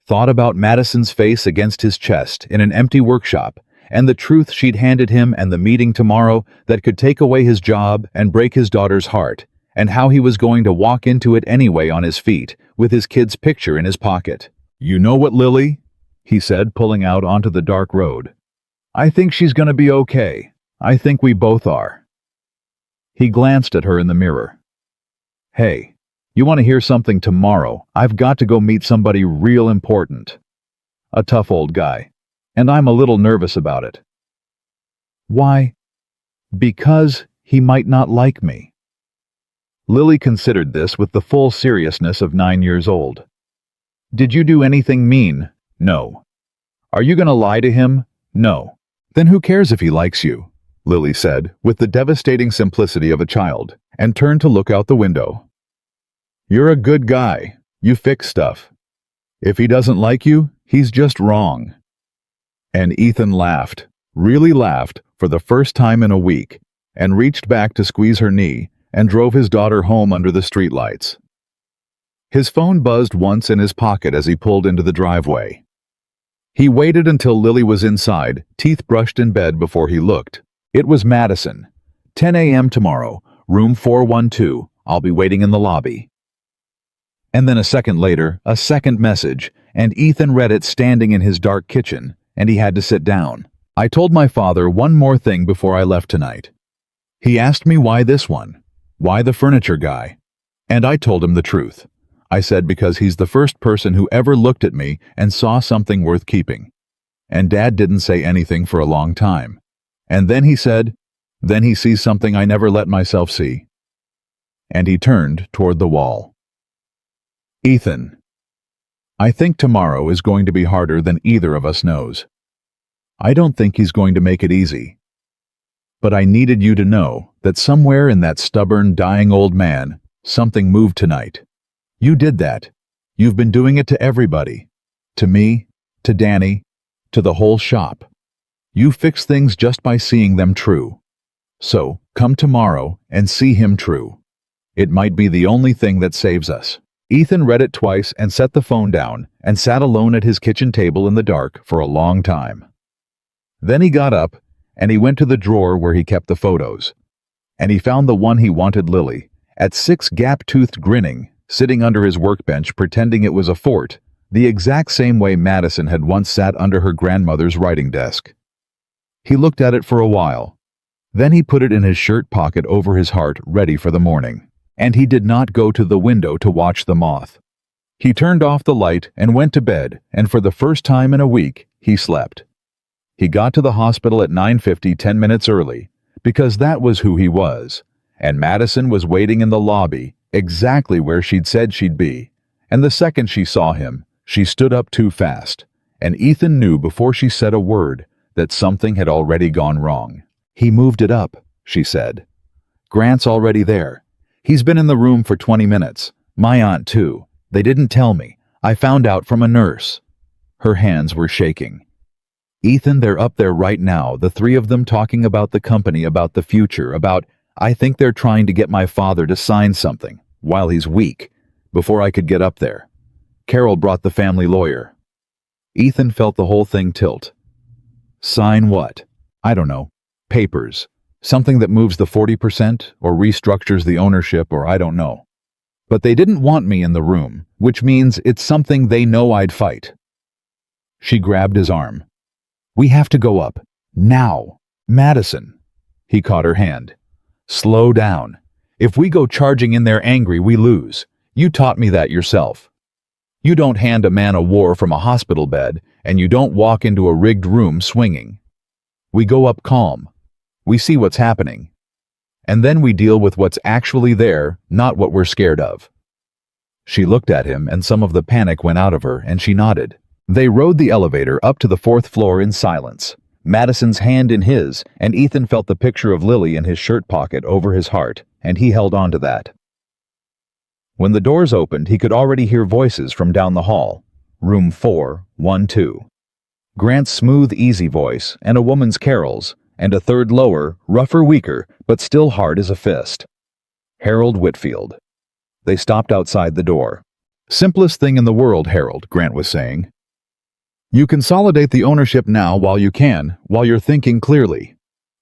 Thought about Madison's face against his chest in an empty workshop, and the truth she'd handed him, and the meeting tomorrow that could take away his job and break his daughter's heart, and how he was going to walk into it anyway on his feet, with his kid's picture in his pocket. "You know what, Lily?" he said, pulling out onto the dark road. "I think she's gonna be okay. I think we both are." He glanced at her in the mirror. "Hey, you want to hear something tomorrow? I've got to go meet somebody real important. A tough old guy. And I'm a little nervous about it." "Why?" "Because he might not like me." Lily considered this with the full seriousness of 9 years old. "Did you do anything mean?" "No." "Are you going to lie to him?" "No." "Then who cares if he likes you?" Lily said, with the devastating simplicity of a child, and turned to look out the window. "You're a good guy. You fix stuff. If he doesn't like you, he's just wrong." And Ethan laughed, really laughed, for the first time in a week, and reached back to squeeze her knee, and drove his daughter home under the streetlights. His phone buzzed once in his pocket as he pulled into the driveway. He waited until Lily was inside, teeth brushed in bed, before he looked. It was Madison. 10 a.m. tomorrow, room 412. I'll be waiting in the lobby. And then a second later, a second message, and Ethan read it standing in his dark kitchen, and he had to sit down. "I told my father one more thing before I left tonight. He asked me why this one, why the furniture guy, and I told him the truth. I said because he's the first person who ever looked at me and saw something worth keeping. And Dad didn't say anything for a long time. And then he said, then he sees something I never let myself see." And he turned toward the wall. "Ethan, I think tomorrow is going to be harder than either of us knows. I don't think he's going to make it easy. But I needed you to know that somewhere in that stubborn, dying old man, something moved tonight. You did that. You've been doing it to everybody. To me, to Danny, to the whole shop. You fix things just by seeing them true. So, come tomorrow and see him true. It might be the only thing that saves us." Ethan read it twice and set the phone down and sat alone at his kitchen table in the dark for a long time. Then he got up and he went to the drawer where he kept the photos. And he found the one he wanted Lily, at 6 gap-toothed grinning, sitting under his workbench pretending it was a fort, the exact same way Madison had once sat under her grandmother's writing desk. He looked at it for a while. Then he put it in his shirt pocket over his heart, ready for the morning. And he did not go to the window to watch the moth. He turned off the light and went to bed, and for the first time in a week, he slept. He got to the hospital at 9:50, 10 minutes early, because that was who he was. And Madison was waiting in the lobby, exactly where she'd said she'd be. And the second she saw him, she stood up too fast. And Ethan knew before she said a word that something had already gone wrong. "He moved it up," she said. "Grant's already there. He's been in the room for 20 minutes. My aunt, too. They didn't tell me. I found out from a nurse." Her hands were shaking. "Ethan, they're up there right now, the three of them talking about the company, about the future, I think they're trying to get my father to sign something, while he's weak, before I could get up there. Carol brought the family lawyer." Ethan felt the whole thing tilt. "Sign what?" "I don't know. Papers. Something that moves the 40% or restructures the ownership, or I don't know. But they didn't want me in the room, which means it's something they know I'd fight." She grabbed his arm. "We have to go up. Now. Madison." He caught her hand. "Slow down. If we go charging in there angry, we lose. You taught me that yourself. You don't hand a man a war from a hospital bed, and you don't walk into a rigged room swinging. We go up calm. We see what's happening. And then we deal with what's actually there, not what we're scared of." She looked at him, and some of the panic went out of her, and she nodded. They rode the elevator up to the 4th floor in silence, Madison's hand in his, and Ethan felt the picture of Lily in his shirt pocket over his heart, and he held on to that. When the doors opened, he could already hear voices from down the hall. Room 412. Grant's smooth, easy voice, and a woman's, Carol's, and a third lower, rougher, weaker, but still hard as a fist. Harold Whitfield. They stopped outside the door. "Simplest thing in the world, Harold," Grant was saying. "You consolidate the ownership now while you can, while you're thinking clearly.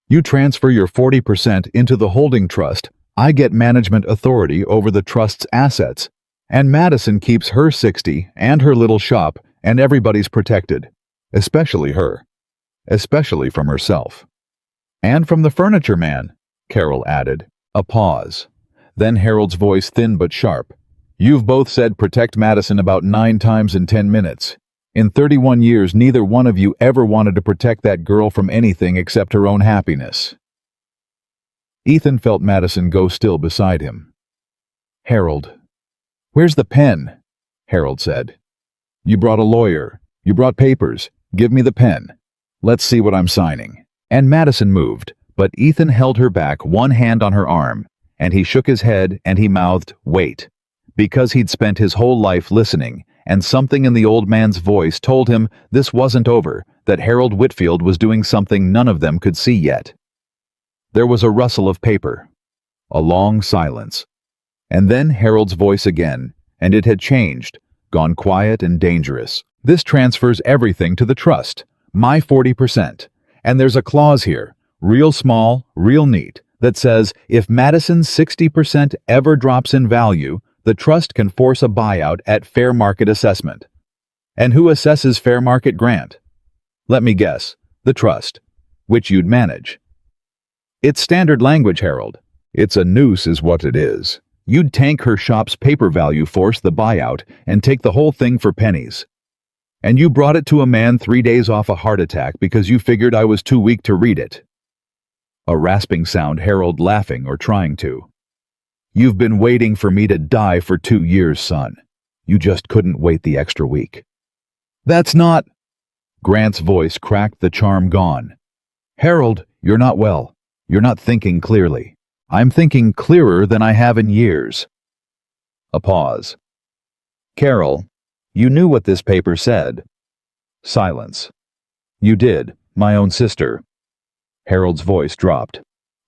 You transfer your 40% into the holding trust. I get management authority over the trust's assets, and Madison keeps her 60 and her little shop, and everybody's protected. Especially her. Especially from herself. And from the furniture man," Carol added. A pause. Then Harold's voice, thin but sharp. "You've both said protect Madison about 9 times in 10 minutes. In 31 years, neither one of you ever wanted to protect that girl from anything except her own happiness." Ethan felt Madison go still beside him. "Harold." "Where's the pen?" Harold said. "You brought a lawyer. You brought papers. Give me the pen. Let's see what I'm signing." And Madison moved, but Ethan held her back, one hand on her arm, and he shook his head and he mouthed, "Wait," because he'd spent his whole life listening, and something in the old man's voice told him this wasn't over, that Harold Whitfield was doing something none of them could see yet. There was a rustle of paper. A long silence. And then Harold's voice again, and it had changed, gone quiet and dangerous. "This transfers everything to the trust. My 40%. And there's a clause here, real small, real neat, that says if Madison's 60% ever drops in value, the trust can force a buyout at fair market assessment. And who assesses fair market, Grant? Let me guess, the trust, which you'd manage. It's standard language, Harold. It's a noose is what it is. You'd tank her shop's paper value, force the buyout, and take the whole thing for pennies. And you brought it to a man 3 days off a heart attack because you figured I was too weak to read it." A rasping sound, Harold laughing or trying to. "You've been waiting for me to die for 2 years, son. You just couldn't wait the extra week." "That's not—" Grant's voice cracked, the charm gone. "Harold, you're not well. You're not thinking clearly. I'm thinking clearer than I have in years." A pause. "Carol, you knew what this paper said." Silence. "You did, my own sister." Harold's voice dropped.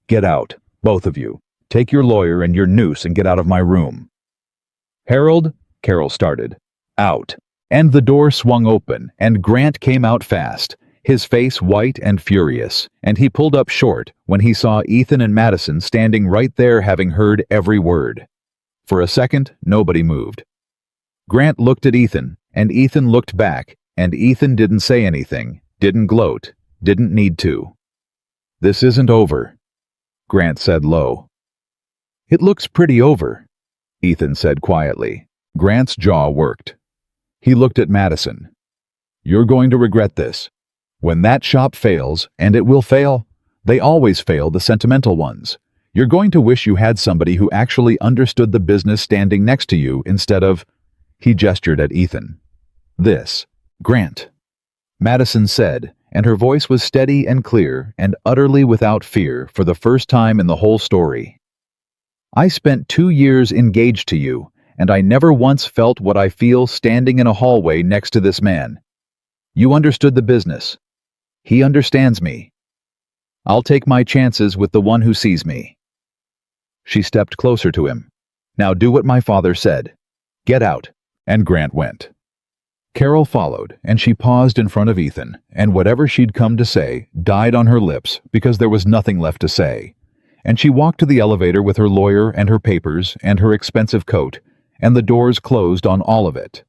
"Get out, both of you. Take your lawyer and your noose and get out of my room." "Harold," Carol started. "Out." And the door swung open, and Grant came out fast, his face white and furious, and he pulled up short when he saw Ethan and Madison standing right there, having heard every word. For a second, nobody moved. Grant looked at Ethan, and Ethan looked back, and Ethan didn't say anything, didn't gloat, didn't need to. "This isn't over," Grant said low. "It looks pretty over," Ethan said quietly. Grant's jaw worked. He looked at Madison. "You're going to regret this. When that shop fails, and it will fail, they always fail the sentimental ones. You're going to wish you had somebody who actually understood the business standing next to you instead of—" He gestured at Ethan. "This. Grant," Madison said, and her voice was steady and clear and utterly without fear for the first time in the whole story. "I spent 2 years engaged to you, and I never once felt what I feel standing in a hallway next to this man. You understood the business. He understands me. I'll take my chances with the one who sees me." She stepped closer to him. "Now do what my father said. Get out." And Grant went. Carol followed, and she paused in front of Ethan, and whatever she'd come to say died on her lips because there was nothing left to say. And she walked to the elevator with her lawyer and her papers and her expensive coat, and the doors closed on all of it.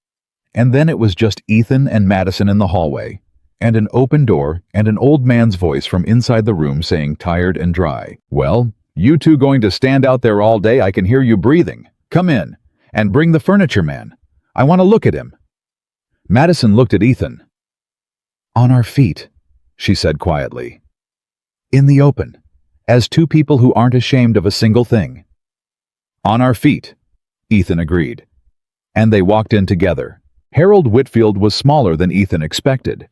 And then it was just Ethan and Madison in the hallway, and an open door and an old man's voice from inside the room saying, tired and dry, "Well, you two going to stand out there all day? I can hear you breathing. Come in, and bring the furniture man. I want to look at him." Madison looked at Ethan. "On our feet," she said quietly. "In the open, as two people who aren't ashamed of a single thing." "On our feet," Ethan agreed. And they walked in together. Harold Whitfield was smaller than Ethan expected.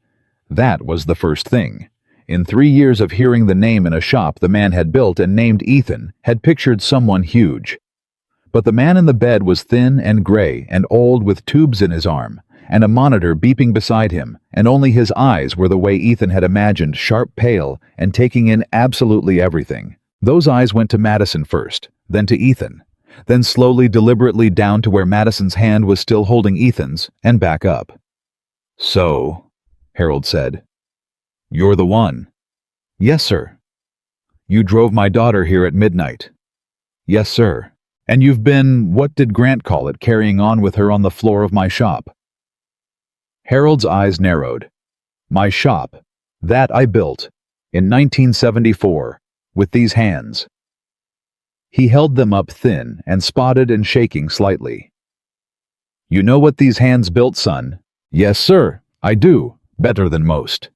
That was the first thing. In 3 years of hearing the name in a shop the man had built and named Ethan had pictured someone huge. But the man in the bed was thin and gray and old with tubes in his arm, and a monitor beeping beside him, and only his eyes were the way Ethan had imagined, sharp pale and taking in absolutely everything. Those eyes went to Madison first, then to Ethan, then slowly, deliberately down to where Madison's hand was still holding Ethan's, and back up. "So," Harold said, "you're the one." "Yes, sir." "You drove my daughter here at midnight." "Yes, sir." "And you've been, what did Grant call it, carrying on with her on the floor of my shop?" Harold's eyes narrowed. "My shop. That I built. In 1974. With these hands." He held them up thin and spotted and shaking slightly. "You know what these hands built, son?" "Yes, sir, I do. Better than most."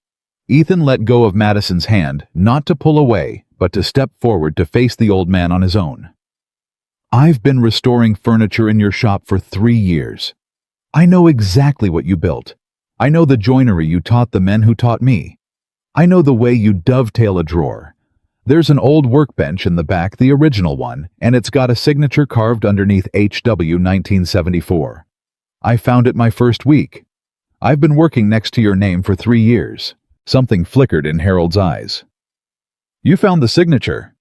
Ethan let go of Madison's hand, not to pull away, but to step forward to face the old man on his own. "I've been restoring furniture in your shop for 3 years. I know exactly what you built. I know the joinery you taught the men who taught me. I know the way you dovetail a drawer. There's an old workbench in the back, the original one, and it's got a signature carved underneath HW 1974. I found it my first week. I've been working next to your name for 3 years. Something flickered in Harold's eyes. "You found the signature."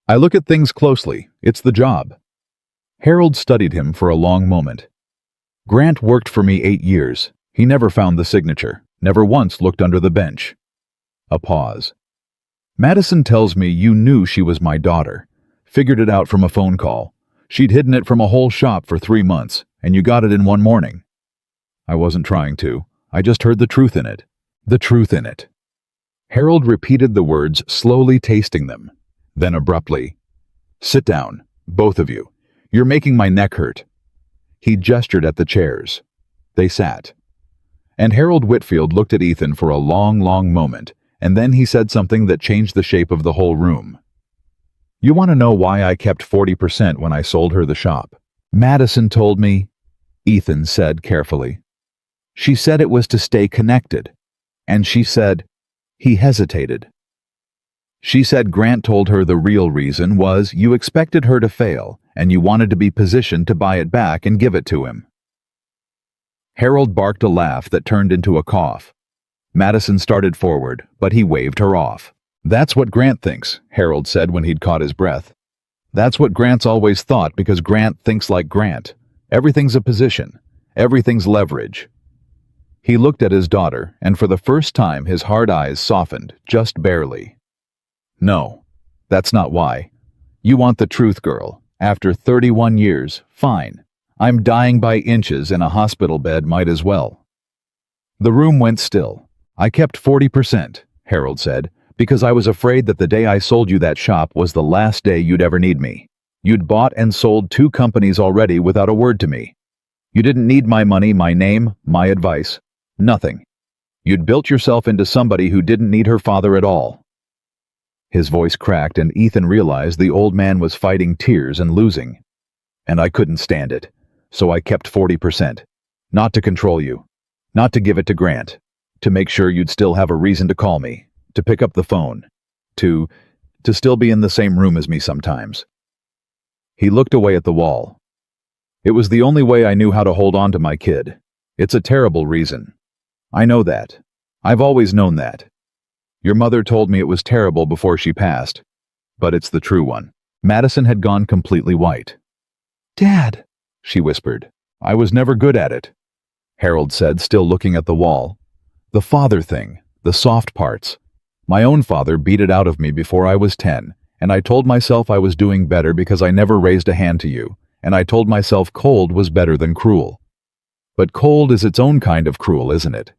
"I look at things closely. It's the job." Harold studied him for a long moment. "Grant worked for me 8 years. He never found the signature, never once looked under the bench." A pause. "Madison tells me you knew she was my daughter. Figured it out from a phone call. She'd hidden it from a whole shop for 3 months, and you got it in one morning." "I wasn't trying to. I just heard the truth in it." "The truth in it." Harold repeated the words, slowly tasting them. Then abruptly, "Sit down, both of you. You're making my neck hurt." He gestured at the chairs. They sat. And Harold Whitfield looked at Ethan for a long, long moment, and then he said something that changed the shape of the whole room. "You want to know why I kept 40% when I sold her the shop?" "Madison told me," Ethan said carefully. "She said it was to stay connected. And she said—" He hesitated. "She said Grant told her the real reason was you expected her to fail, and you wanted to be positioned to buy it back and give it to him." Harold barked a laugh that turned into a cough. Madison started forward, but he waved her off. "That's what Grant thinks," Harold said when he'd caught his breath. "That's what Grant's always thought because Grant thinks like Grant. Everything's a position. Everything's leverage." He looked at his daughter, and for the first time his hard eyes softened, just barely. "No, that's not why. You want the truth, girl. After 31 years, fine. I'm dying by inches in a hospital bed, might as well." The room went still. "I kept 40%, Harold said, "because I was afraid that the day I sold you that shop was the last day you'd ever need me. You'd bought and sold 2 companies already without a word to me. You didn't need my money, my name, my advice. Nothing. You'd built yourself into somebody who didn't need her father at all." His voice cracked, and Ethan realized the old man was fighting tears and losing. "And I couldn't stand it, so I kept 40%. Not to control you. Not to give it to Grant. To make sure you'd still have a reason to call me. To pick up the phone. To still be in the same room as me sometimes." He looked away at the wall. "It was the only way I knew how to hold on to my kid. It's a terrible reason. I know that. I've always known that. Your mother told me it was terrible before she passed, but it's the true one." Madison had gone completely white. "Dad," she whispered. "I was never good at it," Harold said, still looking at the wall. "The father thing, the soft parts. My own father beat it out of me before I was 10, and I told myself I was doing better because I never raised a hand to you, and I told myself cold was better than cruel. But cold is its own kind of cruel, isn't it?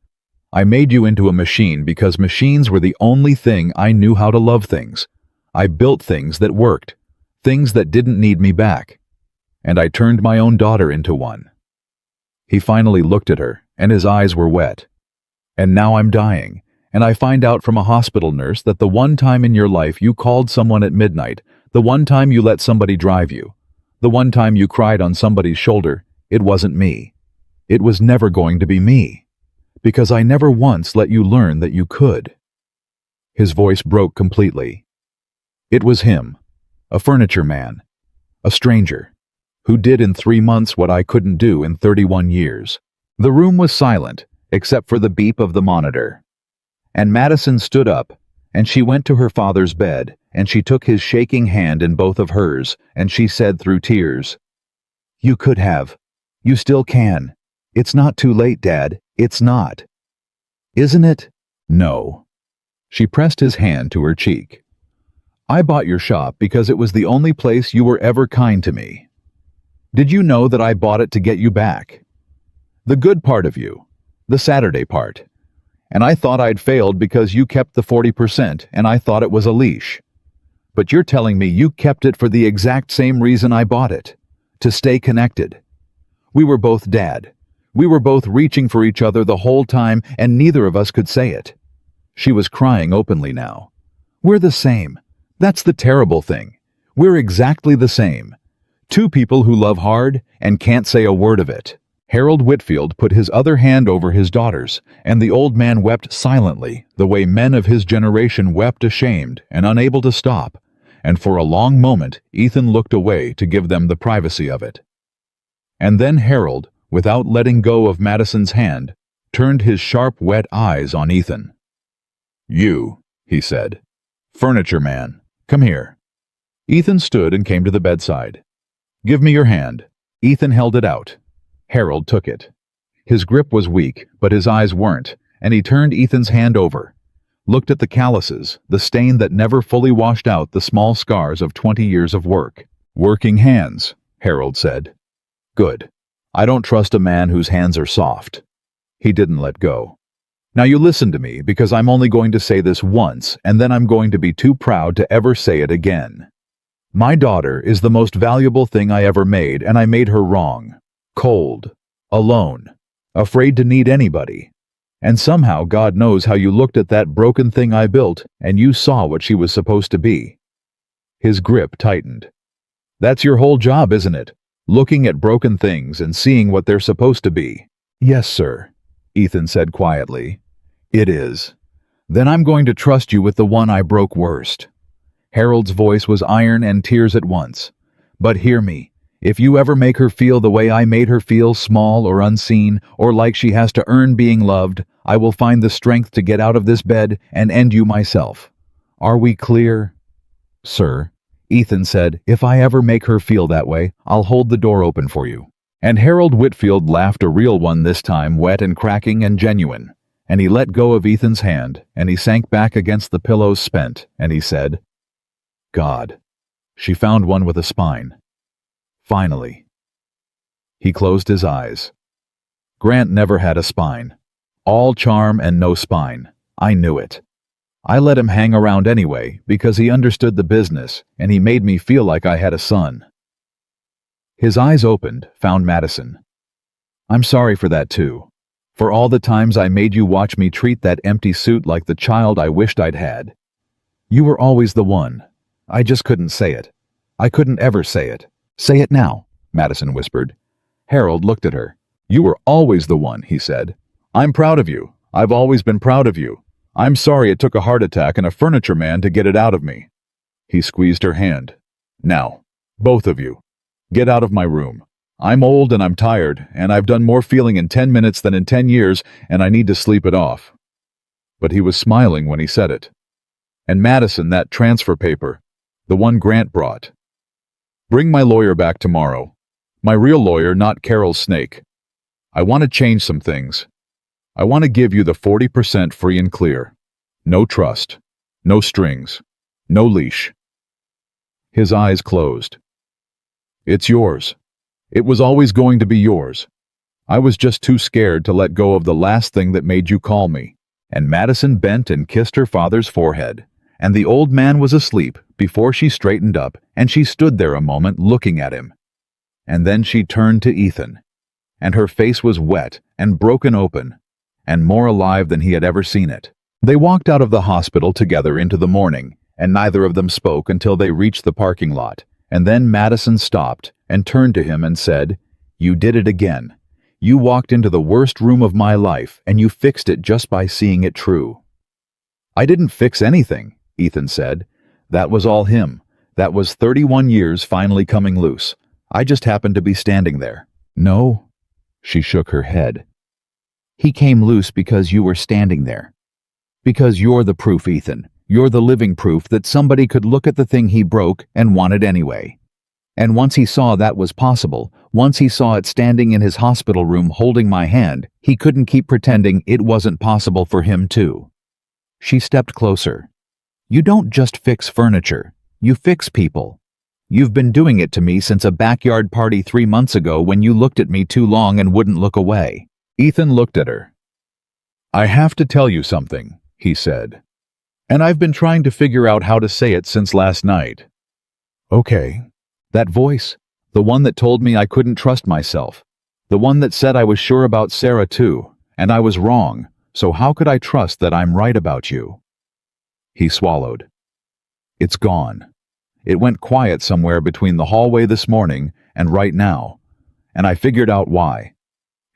I made you into a machine because machines were the only thing I knew how to love things. I built things that worked, things that didn't need me back. And I turned my own daughter into one." He finally looked at her, and his eyes were wet. "And now I'm dying, and I find out from a hospital nurse that the one time in your life you called someone at midnight, the one time you let somebody drive you, the one time you cried on somebody's shoulder, it wasn't me. It was never going to be me. Because I never once let you learn that you could." His voice broke completely. It was him, a furniture man, a stranger, who did in 3 months what I couldn't do in 31 years. The room was silent, except for the beep of the monitor. And Madison stood up, and she went to her father's bed, and she took his shaking hand in both of hers, and she said through tears, "You could have. You still can. It's not too late, Dad. It's not. Isn't it?" "No." She pressed his hand to her cheek. "I bought your shop because it was the only place you were ever kind to me. Did you know that I bought it to get you back? The good part of you, the Saturday part. And I thought I'd failed because you kept the 40% and I thought it was a leash. But you're telling me you kept it for the exact same reason I bought it, to stay connected. We were both Dad. We were both reaching for each other the whole time, and neither of us could say it." She was crying openly now. "We're the same. That's the terrible thing. We're exactly the same. Two people who love hard and can't say a word of it." Harold Whitfield put his other hand over his daughter's, and the old man wept silently, the way men of his generation wept, ashamed and unable to stop, and for a long moment Ethan looked away to give them the privacy of it. And then Harold, without letting go of Madison's hand, turned his sharp, wet eyes on Ethan. "You," he said. "Furniture man, come here." Ethan stood and came to the bedside. "Give me your hand." Ethan held it out. Harold took it. His grip was weak, but his eyes weren't, and he turned Ethan's hand over, looked at the calluses, the stain that never fully washed out the small scars of 20 years of work. "Working hands," Harold said. "Good. I don't trust a man whose hands are soft." He didn't let go. "Now you listen to me, because I'm only going to say this once, and then I'm going to be too proud to ever say it again. My daughter is the most valuable thing I ever made, and I made her wrong. Cold. Alone. Afraid to need anybody. And somehow God knows how you looked at that broken thing I built, and you saw what she was supposed to be." His grip tightened. "That's your whole job, isn't it? Looking at broken things and seeing what they're supposed to be." "Yes, sir," Ethan said quietly. "It is. Then I'm going to trust you with the one I broke worst." Harold's voice was iron and tears at once. "But hear me. If you ever make her feel the way I made her feel, small or unseen, or like she has to earn being loved, I will find the strength to get out of this bed and end you myself. Are we clear?" "Sir," Ethan said, "if I ever make her feel that way, I'll hold the door open for you." And Harold Whitfield laughed, a real one this time, wet and cracking and genuine. And he let go of Ethan's hand, and he sank back against the pillows spent, and he said, "God, she found one with a spine. Finally." He closed his eyes. "Grant never had a spine. All charm and no spine. I knew it. I let him hang around anyway because he understood the business, and he made me feel like I had a son." His eyes opened, found Madison. "I'm sorry for that too. For all the times I made you watch me treat that empty suit like the child I wished I'd had. You were always the one. I just couldn't say it. I couldn't ever say it. Say it now, Madison whispered. Harold looked at her. You were always the one, he said. I'm proud of you. I've always been proud of you. I'm sorry it took a heart attack and a furniture man to get it out of me. He squeezed her hand. Now, both of you, get out of my room. I'm old and I'm tired, and I've done more feeling in 10 minutes than in 10 years, and I need to sleep it off. But he was smiling when he said it. And Madison, that transfer paper, the one Grant brought. Bring my lawyer back tomorrow. My real lawyer, not Carol's snake. I want to change some things. I want to give you the 40% free and clear. No trust. No strings. No leash. His eyes closed. It's yours. It was always going to be yours. I was just too scared to let go of the last thing that made you call me. And Madison bent and kissed her father's forehead, and the old man was asleep before she straightened up, and she stood there a moment looking at him. And then she turned to Ethan, and her face was wet and broken open, and more alive than he had ever seen it. They walked out of the hospital together into the morning, and neither of them spoke until they reached the parking lot, and then Madison stopped and turned to him and said, You did it again. You walked into the worst room of my life, and you fixed it just by seeing it true. I didn't fix anything, Ethan said. That was all him. That was 31 years finally coming loose. I just happened to be standing there. No, she shook her head. He came loose because you were standing there. Because you're the proof, Ethan. You're the living proof that somebody could look at the thing he broke and want it anyway. And once he saw that was possible, once he saw it standing in his hospital room holding my hand, he couldn't keep pretending it wasn't possible for him too. She stepped closer. You don't just fix furniture. You fix people. You've been doing it to me since a backyard party 3 months ago when you looked at me too long and wouldn't look away. Ethan looked at her. I have to tell you something, he said. And I've been trying to figure out how to say it since last night. Okay. That voice, the one that told me I couldn't trust myself, the one that said I was sure about Sarah too, and I was wrong, so how could I trust that I'm right about you? He swallowed. It's gone. It went quiet somewhere between the hallway this morning and right now, and I figured out why.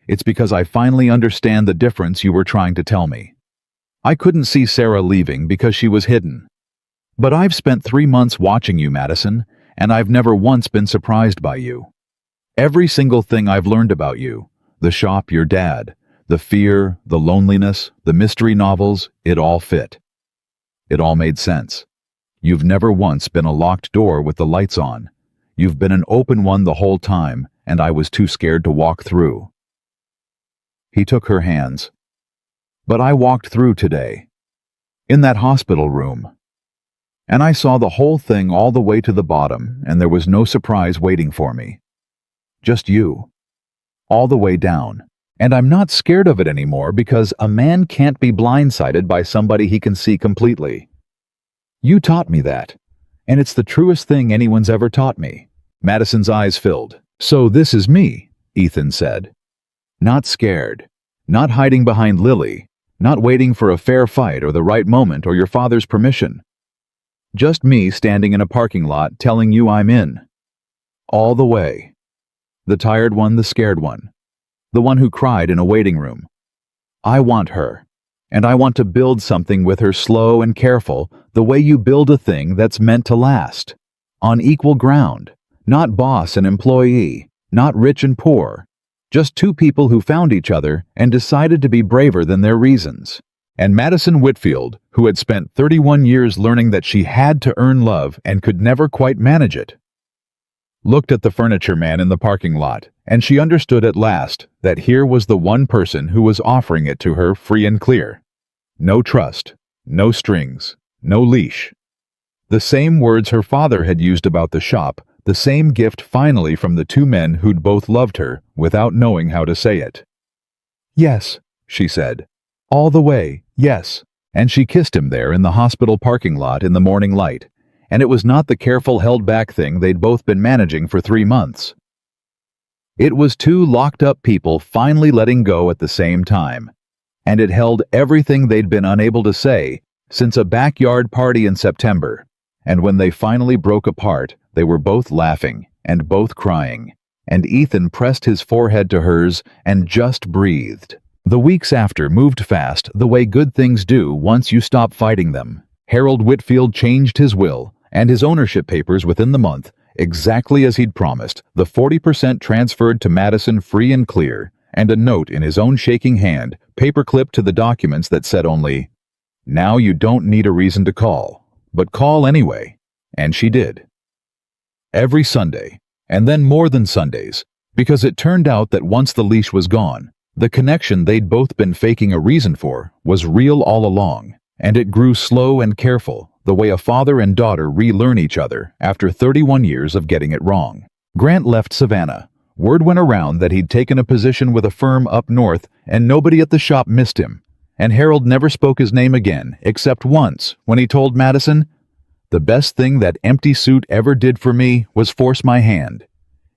It's because I finally understand the difference you were trying to tell me. I couldn't see Sarah leaving because she was hidden. But I've spent 3 months watching you, Madison, and I've never once been surprised by you. Every single thing I've learned about you, the shop, your dad, the fear, the loneliness, the mystery novels, it all fit. It all made sense. You've never once been a locked door with the lights on. You've been an open one the whole time, and I was too scared to walk through. He took her hands. But I walked through today. In that hospital room. And I saw the whole thing all the way to the bottom, and there was no surprise waiting for me. Just you. All the way down. And I'm not scared of it anymore because a man can't be blindsided by somebody he can see completely. You taught me that, and it's the truest thing anyone's ever taught me. Madison's eyes filled. So this is me, Ethan said. Not scared. Not hiding behind Lily. Not waiting for a fair fight or the right moment or your father's permission. Just me standing in a parking lot telling you I'm in. All the way. The tired one, the scared one. The one who cried in a waiting room. I want her. And I want to build something with her slow and careful, the way you build a thing that's meant to last. On equal ground. Not boss and employee. Not rich and poor. Just two people who found each other and decided to be braver than their reasons. And Madison Whitfield, who had spent 31 years learning that she had to earn love and could never quite manage it, looked at the furniture man in the parking lot, and she understood at last that here was the one person who was offering it to her free and clear. No trust, no strings, no leash. The same words her father had used about the shop, the same gift finally from the two men who'd both loved her without knowing how to say it. Yes, she said. All the way, yes. And she kissed him there in the hospital parking lot in the morning light, and it was not the careful held-back thing they'd both been managing for 3 months. It was two locked-up people finally letting go at the same time. And it held everything they'd been unable to say since a backyard party in September. And when they finally broke apart, they were both laughing and both crying. And Ethan pressed his forehead to hers and just breathed. The weeks after moved fast, the way good things do once you stop fighting them. Harold Whitfield changed his will and his ownership papers within the month, exactly as he'd promised. The 40% transferred to Madison free and clear, and a note in his own shaking hand, paperclipped to the documents that said only, "Now you don't need a reason to call, but call anyway." And she did. Every Sunday, and then more than Sundays, because it turned out that once the leash was gone, the connection they'd both been faking a reason for was real all along, and it grew slow and careful, the way a father and daughter relearn each other after 31 years of getting it wrong. Grant left Savannah. Word went around that he'd taken a position with a firm up north, and nobody at the shop missed him. And Harold never spoke his name again, except once, when he told Madison, "The best thing that empty suit ever did for me was force my hand.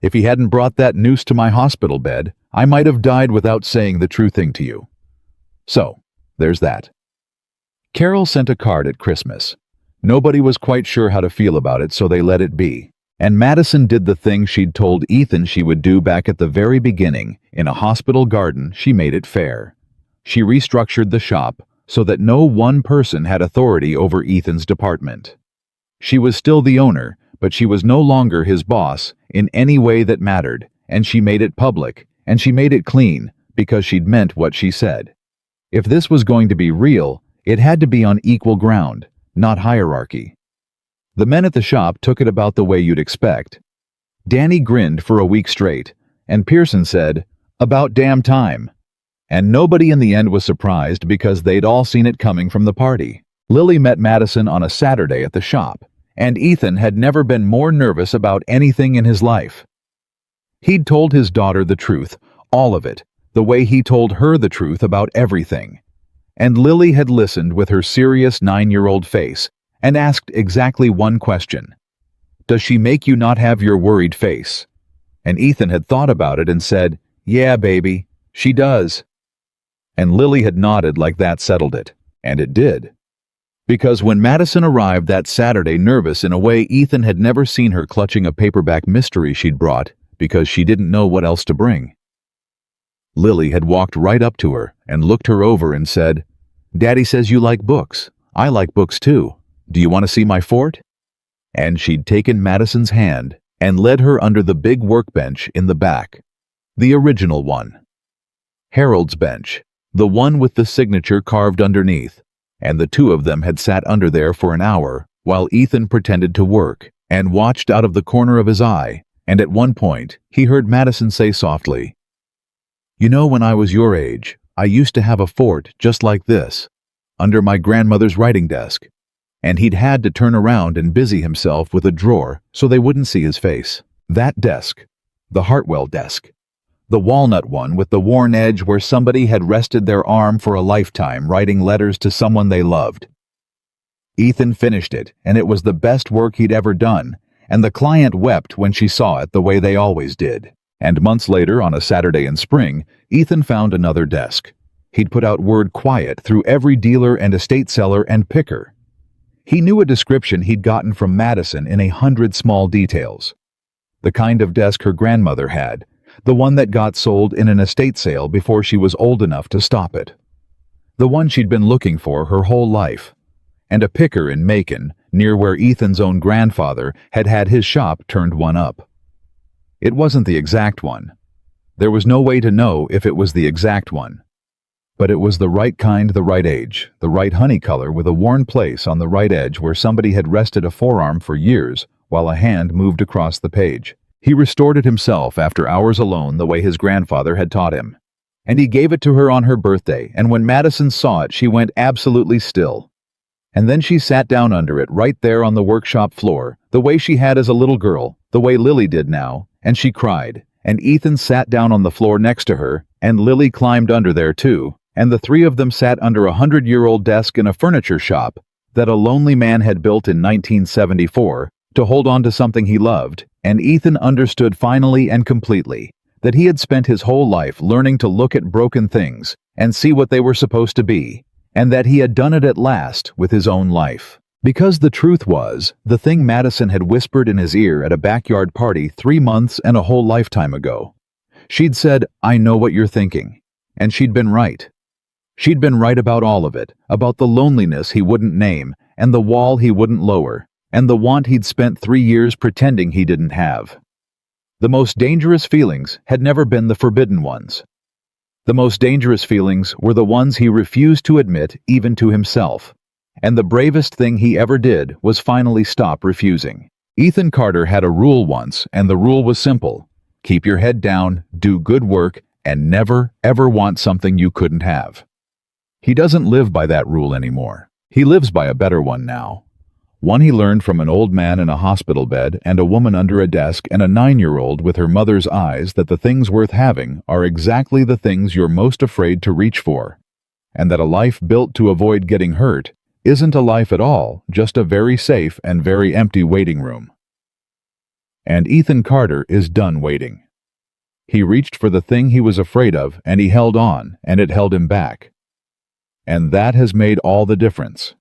If he hadn't brought that noose to my hospital bed, I might have died without saying the true thing to you." So, there's that. Carol sent a card at Christmas. Nobody was quite sure how to feel about it, so they let it be. And Madison did the thing she'd told Ethan she would do back at the very beginning. In a hospital garden, she made it fair. She restructured the shop so that no one person had authority over Ethan's department. She was still the owner, but she was no longer his boss in any way that mattered, and she made it public, and she made it clean, because she'd meant what she said. If this was going to be real, it had to be on equal ground, not hierarchy. The men at the shop took it about the way you'd expect. Danny grinned for a week straight, and Pearson said, "About damn time." And nobody in the end was surprised because they'd all seen it coming from the party. Lily met Madison on a Saturday at the shop, and Ethan had never been more nervous about anything in his life. He'd told his daughter the truth, all of it, the way he told her the truth about everything. And Lily had listened with her serious 9-year-old face and asked exactly one question. "Does she make you not have your worried face?" And Ethan had thought about it and said, "Yeah, baby, she does." And Lily had nodded like that settled it, and it did. Because when Madison arrived that Saturday nervous in a way Ethan had never seen her clutching a paperback mystery she'd brought because she didn't know what else to bring. Lily had walked right up to her and looked her over and said, "Daddy says you like books. I like books too. Do you want to see my fort?" And she'd taken Madison's hand and led her under the big workbench in the back. The original one. Harold's bench, the one with the signature carved underneath. And the two of them had sat under there for an hour while Ethan pretended to work and watched out of the corner of his eye, and at one point he heard Madison say softly, "You know, when I was your age, I used to have a fort just like this, under my grandmother's writing desk." And he'd had to turn around and busy himself with a drawer so they wouldn't see his face. That desk, the Hartwell desk. The walnut one with the worn edge where somebody had rested their arm for a lifetime writing letters to someone they loved. Ethan finished it, and it was the best work he'd ever done, and the client wept when she saw it the way they always did. And months later, on a Saturday in spring, Ethan found another desk. He'd put out word quiet through every dealer and estate seller and picker. He knew a description he'd gotten from Madison in 100 small details. The kind of desk her grandmother had, the one that got sold in an estate sale before she was old enough to stop it. The one she'd been looking for her whole life. And a picker in Macon, near where Ethan's own grandfather had had his shop, turned one up. It wasn't the exact one. There was no way to know if it was the exact one. But it was the right kind, the right age, the right honey color with a worn place on the right edge where somebody had rested a forearm for years while a hand moved across the page. He restored it himself after hours alone the way his grandfather had taught him. And he gave it to her on her birthday, and when Madison saw it, she went absolutely still. And then she sat down under it right there on the workshop floor, the way she had as a little girl, the way Lily did now, and she cried. And Ethan sat down on the floor next to her, and Lily climbed under there too, and the three of them sat under a 100-year-old desk in a furniture shop that a lonely man had built in 1974 to hold on to something he loved. And Ethan understood finally and completely that he had spent his whole life learning to look at broken things and see what they were supposed to be, and that he had done it at last with his own life. Because the truth was, the thing Madison had whispered in his ear at a backyard party 3 months and a whole lifetime ago. She'd said, "I know what you're thinking." And she'd been right. She'd been right about all of it, about the loneliness he wouldn't name, and the wall he wouldn't lower, and the want he'd spent 3 years pretending he didn't have. The most dangerous feelings had never been the forbidden ones. The most dangerous feelings were the ones he refused to admit even to himself. And the bravest thing he ever did was finally stop refusing. Ethan Carter had a rule once, and the rule was simple. Keep your head down, do good work, and never, ever want something you couldn't have. He doesn't live by that rule anymore. He lives by a better one now. One he learned from an old man in a hospital bed and a woman under a desk and a 9-year-old with her mother's eyes that the things worth having are exactly the things you're most afraid to reach for, and that a life built to avoid getting hurt isn't a life at all, just a very safe and very empty waiting room. And Ethan Carter is done waiting. He reached for the thing he was afraid of, and he held on, and it held him back. And that has made all the difference.